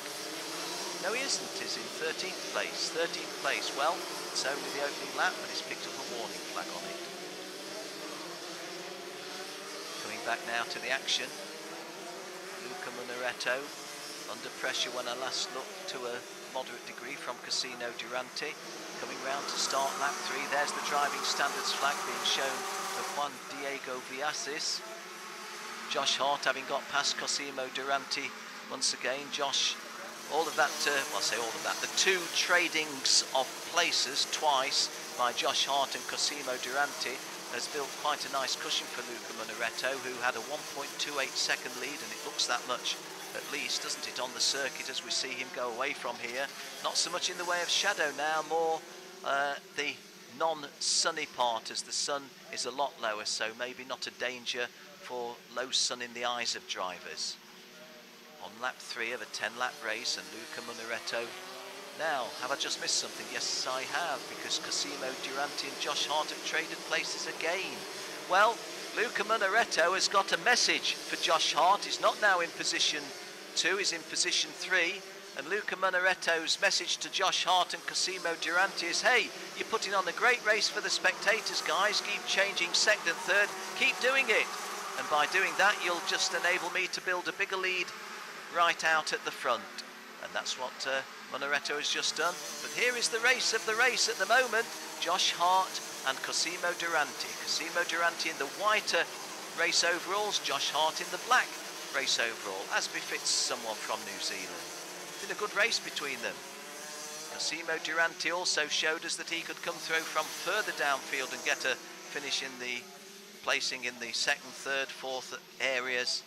No, he isn't. He's in 13th place. 13th place. Well, it's only the opening lap, but he's picked up a warning flag on it. Coming back now to the action. Luca Monaretto under pressure when I last looked to a moderate degree from Casino Durante. Coming round to start lap 3. There's the driving standards flag being shown of Juan Diego Villasis. Josh Hart having got past Cosimo Durante once again. Josh, all of that, well, I say all of that, the two tradings of places twice by Josh Hart and Cosimo Durante has built quite a nice cushion for Luca Monaretto, who had a 1.28 second lead, and it looks that much at least, doesn't it, on the circuit as we see him go away from here. Not so much in the way of shadow now, more the non-sunny part, as the sun is a lot lower, so maybe not a danger for low sun in the eyes of drivers. On lap 3 of a 10-lap race, and Luca Monaretto. Now, have I just missed something? Yes, I have, because Cosimo Durante and Josh Hart have traded places again. Well, Luca Monaretto has got a message for Josh Hart. He's not now in position 2, he's in position 3. And Luca Monaretto's message to Josh Hart and Cosimo Durante is, hey, you're putting on a great race for the spectators, guys. Keep changing second and third. Keep doing it. And by doing that, you'll just enable me to build a bigger lead right out at the front. And that's what Monaretto has just done. But here is the race of the race at the moment. Josh Hart and Cosimo Durante. Cosimo Durante in the whiter race overalls, Josh Hart in the black race overall, as befits someone from New Zealand. Been a good race between them. Cosimo Durante also showed us that he could come through from further downfield and get a finish in the placing in the second, third, fourth areas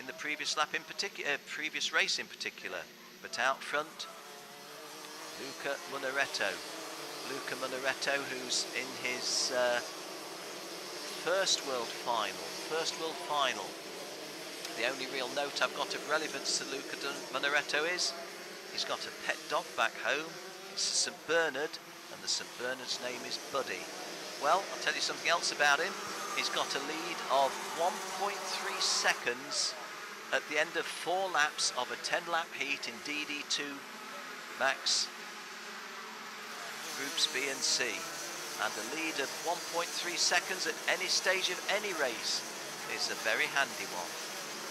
in the previous lap in particular, previous race in particular. But out front, Luca Monaretto. Luca Monaretto, who's in his first world final. The only real note I've got of relevance to Luca Monaretto is he's got a pet dog back home. It's a St Bernard, and the St Bernard's name is Buddy. Well, I'll tell you something else about him. He's got a lead of 1.3 seconds at the end of 4 laps of a 10-lap heat in DD2 Max Groups B and C. And a lead of 1.3 seconds at any stage of any race is a very handy one.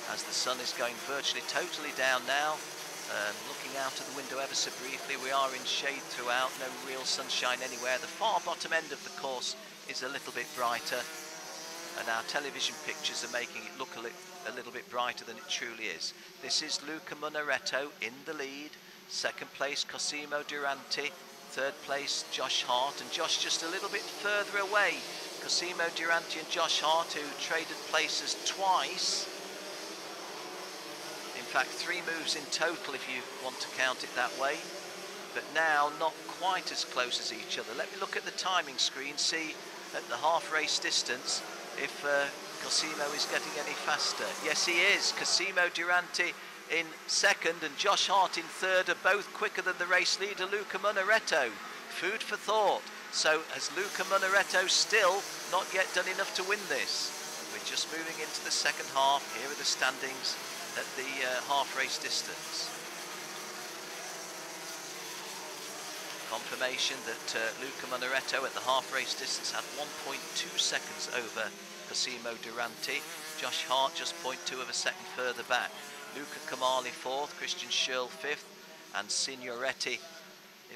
As the sun is going virtually totally down now, looking out of the window ever so briefly, we are in shade throughout, no real sunshine anywhere. The far bottom end of the course is a little bit brighter, and our television pictures are making it look a little bit brighter than it truly is. This is Luca Monaretto in the lead, second place Cosimo Durante, third place Josh Hart, and Josh just a little bit further away. Cosimo Durante and Josh Hart, who traded places twice. In fact, 3 moves in total if you want to count it that way, but now not quite as close as each other. Let me look at the timing screen, see at the half race distance if Cosimo is getting any faster. Yes, he is. Cosimo Durante in second and Josh Hart in third are both quicker than the race leader Luca Monaretto. Food for thought. So has Luca Monaretto still not yet done enough to win this? We're just moving into the second half. Here are the standings at the half race distance. Confirmation that Luca Monaretto at the half race distance had 1.2 seconds over Cosimo Durante. Josh Hart just 0.2 of a second further back. Luca Kamali 4th, Christian Schürrle 5th, and Signoretti,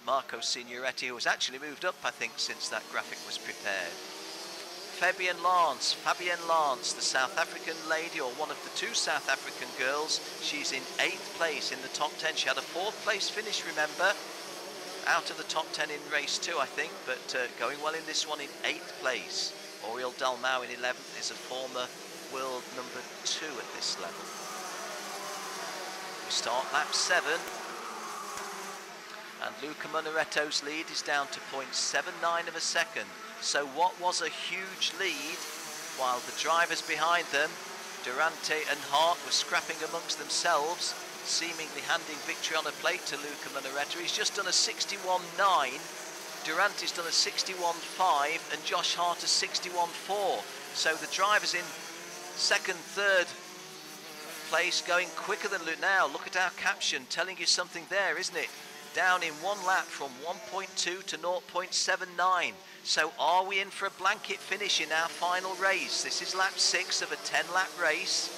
Marco Signoretti, who has actually moved up, I think, since that graphic was prepared. Fabienne Lance, the South African lady, or one of the 2 South African girls. She's in 8th place in the top 10. She had a 4th place finish, remember, out of the top 10 in race 2, I think, but going well in this one in 8th place. Oriel Dalmau in 11th is a former world number 2 at this level. We start lap 7, and Luca Monaretto's lead is down to 0.79 of a second. So what was a huge lead, while the drivers behind them, Durante and Hart, were scrapping amongst themselves, seemingly handing victory on a plate to Luca Munaretta. He's just done a 61.9. Durante's done a 61.5 and Josh Hart a 61.4. So the drivers in second, third place going quicker than Luke. Now look at our caption telling you something there, isn't it? Down in 1 lap from 1.2 to 0.79. So are we in for a blanket finish in our final race? This is lap 6 of a 10-lap race.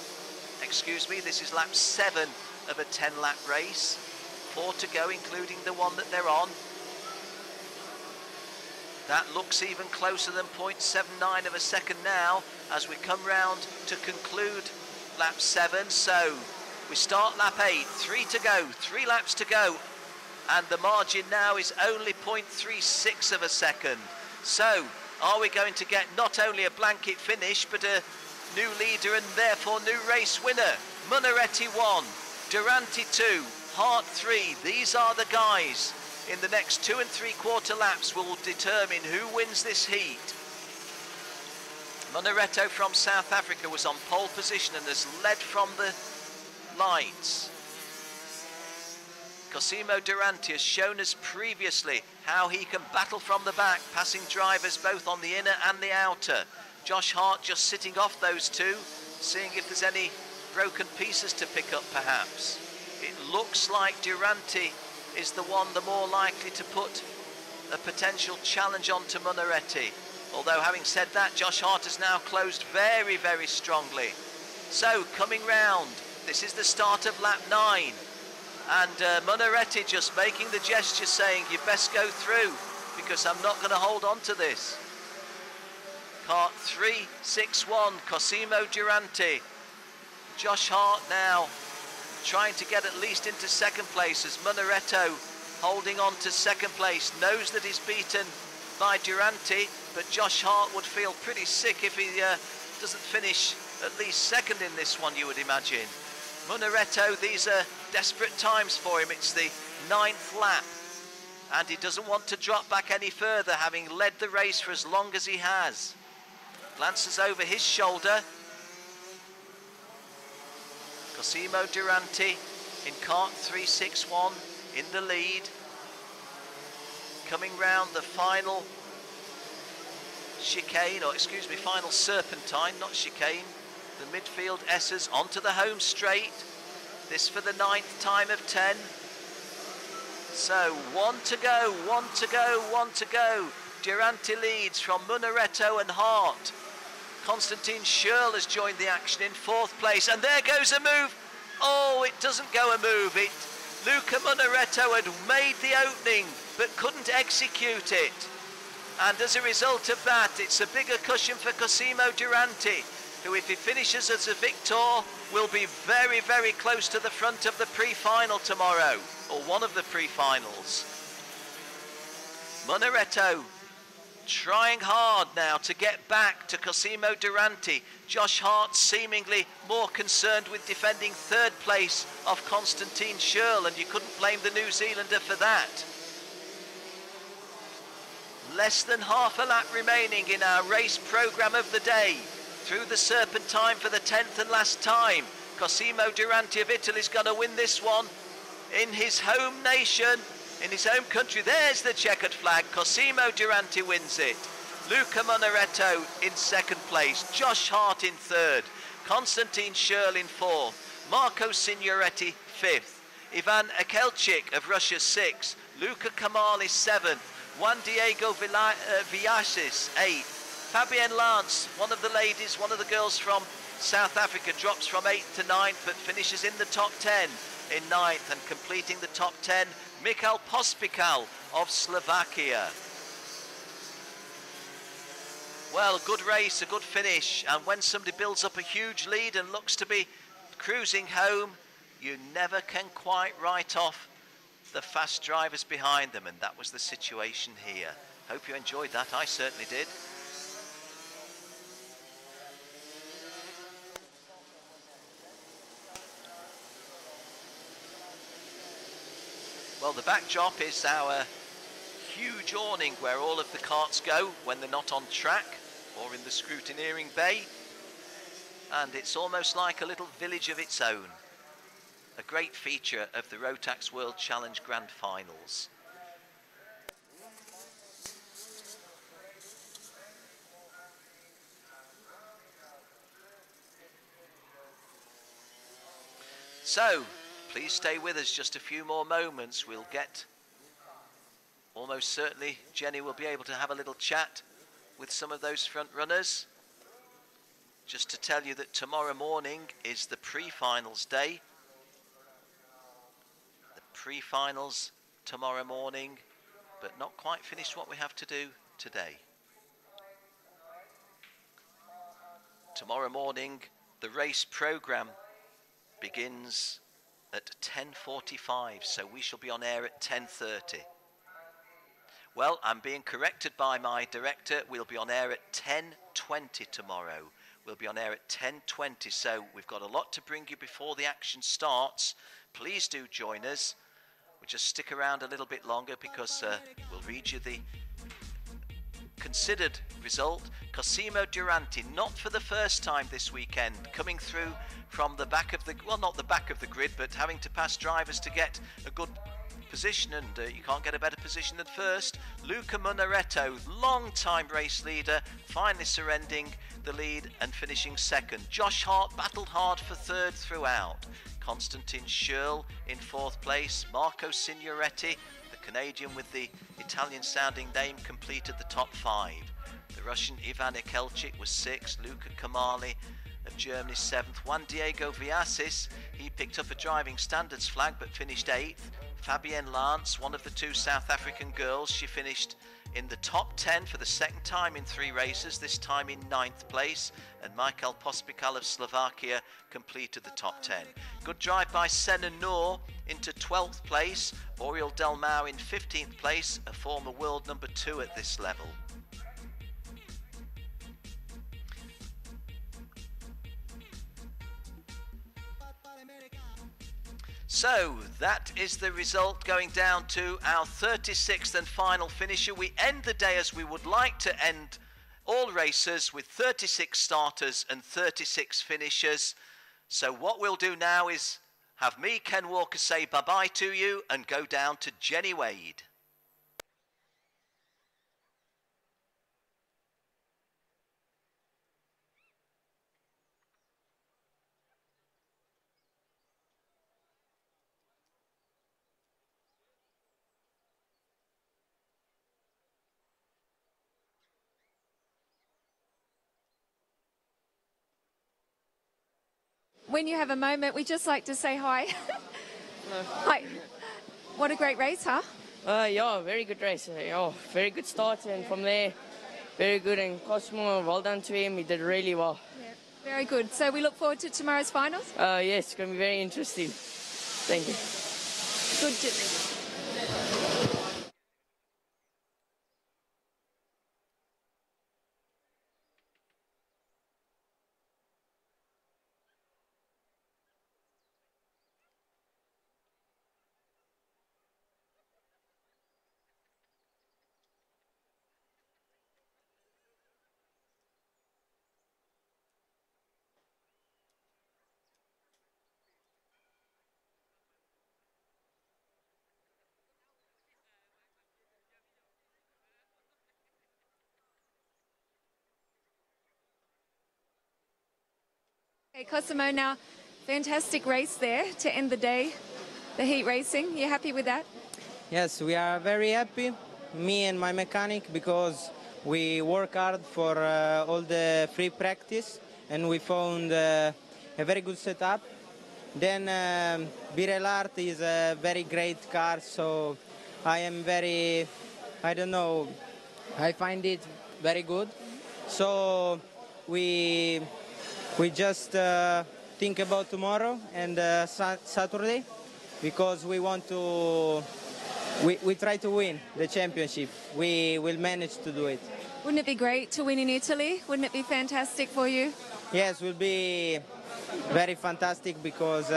Excuse me, this is lap 7 of a 10-lap race. 4 to go, including the one that they're on. That looks even closer than 0.79 of a second now as we come round to conclude lap 7. So we start lap 8, 3 to go, 3 laps to go, and the margin now is only 0.36 of a second. So are we going to get not only a blanket finish but a new leader and therefore new race winner? Munaretta 1, Durante 2, Hart 3. These are the guys in the next 2 3/4 laps will determine who wins this heat. Munaretta from South Africa was on pole position and has led from the lights. Cosimo Durante has shown us previously how he can battle from the back, passing drivers both on the inner and the outer. Josh Hart just sitting off those two, seeing if there's any broken pieces to pick up perhaps. It looks like Durante is the one the more likely to put a potential challenge onto Munaretta. Although having said that, Josh Hart has now closed very, very strongly. So coming round, this is the start of lap 9. And Munaretta just making the gesture saying, you best go through because I'm not going to hold on to this. Kart 361, Cosimo Durante. Josh Hart now trying to get at least into second place as Munaretta holding on to second place. Knows that he's beaten by Durante, but Josh Hart would feel pretty sick if he doesn't finish at least second in this one, you would imagine. Munaretta, these are desperate times for him. It's the 9th lap and he doesn't want to drop back any further, having led the race for as long as he has. Glances over his shoulder. Cosimo Durante in kart 361 in the lead. Coming round the final chicane, or excuse me, final serpentine, not chicane. The midfield S's onto the home straight. This for the 9th time of 10. So 1 to go, 1 to go, 1 to go. Durante leads from Munaretta and Hart. Konstantin Schürrle has joined the action in 4th place, and there goes a move. Oh, it doesn't go a move. Luca Munaretta had made the opening but couldn't execute it, and as a result of that, it's a bigger cushion for Cosimo Durante, who, if he finishes as a victor, will be very, very close to the front of the pre-final tomorrow, or one of the pre-finals. Munaretta trying hard now to get back to Cosimo Durante. Josh Hart seemingly more concerned with defending 3rd place of Konstantin Schürrle, and you couldn't blame the New Zealander for that. Less than half a lap remaining in our race programme of the day. Through the Serpentine for the 10th and last time. Cosimo Durante of Italy is going to win this one in his home nation, in his home country. There's the checkered flag. Cosimo Durante wins it. Luca Munaretta in 2nd place. Josh Hart in 3rd. Konstantin Schürrle in 4th. Marco Signoretti 5th. Ivan Akelchik of Russia 6th. Luca Kamali 7th. Juan Diego Villasis 8th. Fabienne Lance, one of the ladies, one of the girls from South Africa, drops from 8th to 9th but finishes in the top 10 in 9th, and completing the top 10, Michal Pospikal of Slovakia. Well, a good race, a good finish, and when somebody builds up a huge lead and looks to be cruising home, you never can quite write off the fast drivers behind them, and that was the situation here. Hope you enjoyed that. I certainly did. Well, the backdrop is our huge awning where all of the karts go when they're not on track or in the scrutineering bay, and it's almost like a little village of its own. a great feature of the Rotax World Challenge Grand Finals. So, please stay with us just a few more moments. We'll get, almost certainly, Jenny will be able to have a little chat with some of those front runners. Just to tell you that tomorrow morning is the pre-finals day. The pre-finals tomorrow morning, but not quite finished what we have to do today. Tomorrow morning, the race program begins at 10:45, so we shall be on air at 10:30. Well, I'm being corrected by my director. We'll be on air at 10:20 tomorrow. We'll be on air at 10:20, so we've got a lot to bring you before the action starts. Please do join us. We'll just stick around a little bit longer because we'll read you the considered result. Cosimo Duranti, not for the first time this weekend, coming through from the back of the, well, not the back of the grid, but having to pass drivers to get a good position, and you can't get a better position than first. Luca Munaretto, long-time race leader, finally surrendering the lead and finishing second. Josh Hart battled hard for third throughout. Konstantin Schürrle in fourth place. Marco Signoretti, the Canadian with the Italian-sounding name, completed the top five. The Russian Ivan Ikelchik was sixth. Luca Kamali of Germany seventh. Juan Diego Villasis, he picked up a driving standards flag but finished eighth. Fabienne Lance, one of the two South African girls, she finished in the top 10 for the second time in 3 races, this time in 9th place, and Michael Pospikal of Slovakia completed the top 10. Good drive by Senna Noor into 12th place, Oriol Delmau in 15th place, a former world number 2 at this level. So that is the result, going down to our 36th and final finisher. We end the day as we would like to end all races, with 36 starters and 36 finishers. So what we'll do now is have me, Ken Walker, say bye-bye to you and go down to Jenny Wade. When you have a moment, we just like to say hi. Hello. Hi. What a great race, huh? Yeah, very good race. Yeah, very good start, and from there, very good. And Cosmo, well done to him. He did really well. Yeah, very good. So we look forward to tomorrow's finals? Yes, it's going to be very interesting. Thank you. Good. Okay, Cosimo, now, fantastic race there to end the day, the heat racing. You happy with that? Yes, we are very happy, me and my mechanic, because we work hard for all the free practice, and we found a very good setup. Then Birel Art is a very great car, so I am very, I don't know, I find it very good. So we just think about tomorrow and Saturday, because we want to, we try to win the championship. We will manage to do it. Wouldn't it be great to win in Italy? Wouldn't it be fantastic for you? Yes, it will be very fantastic, because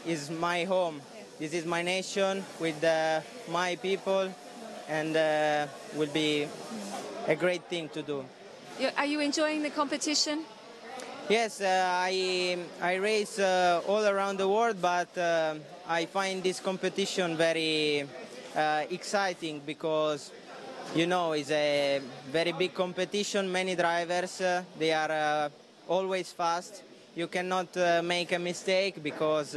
it's my home. This is my nation with my people, and will be a great thing to do. Are you enjoying the competition? Yes, I race all around the world, but I find this competition very exciting because, you know, it's a very big competition. Many drivers, they are always fast. You cannot make a mistake because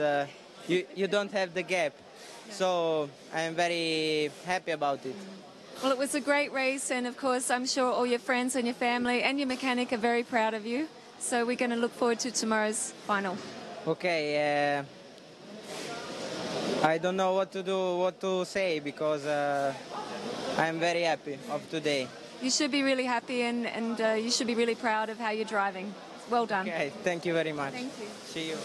you don't have the gap. So I'm very happy about it. Well, it was a great race, and of course I'm sure all your friends and your family and your mechanic are very proud of you. So we're going to look forward to tomorrow's final. Okay, I don't know what to do, what to say, because I'm very happy of today. You should be really happy, and you should be really proud of how you're driving. Well done. Okay, thank you very much. Thank you. See you.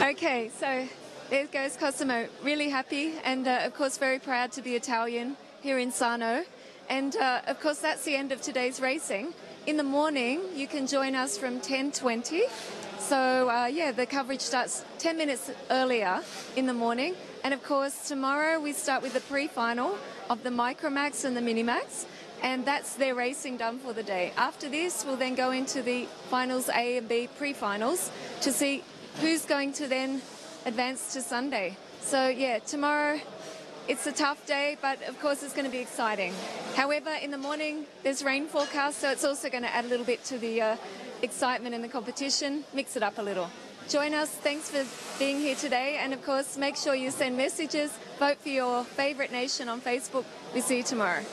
Okay, so there goes Cosimo, really happy and of course very proud to be Italian here in Sarno. And of course that's the end of today's racing. In the morning you can join us from 10:20. So yeah, the coverage starts 10 minutes earlier in the morning. And of course tomorrow we start with the pre-final of the Micromax and the Minimax. And that's their racing done for the day. After this we'll then go into the finals A and B pre-finals to see who's going to then advance to Sunday. So yeah, tomorrow it's a tough day, but of course it's going to be exciting. However, in the morning there's rain forecast, so it's also going to add a little bit to the excitement in the competition, mix it up a little. Join us, thanks for being here today, and of course make sure you send messages, vote for your favourite nation on Facebook. We'll see you tomorrow.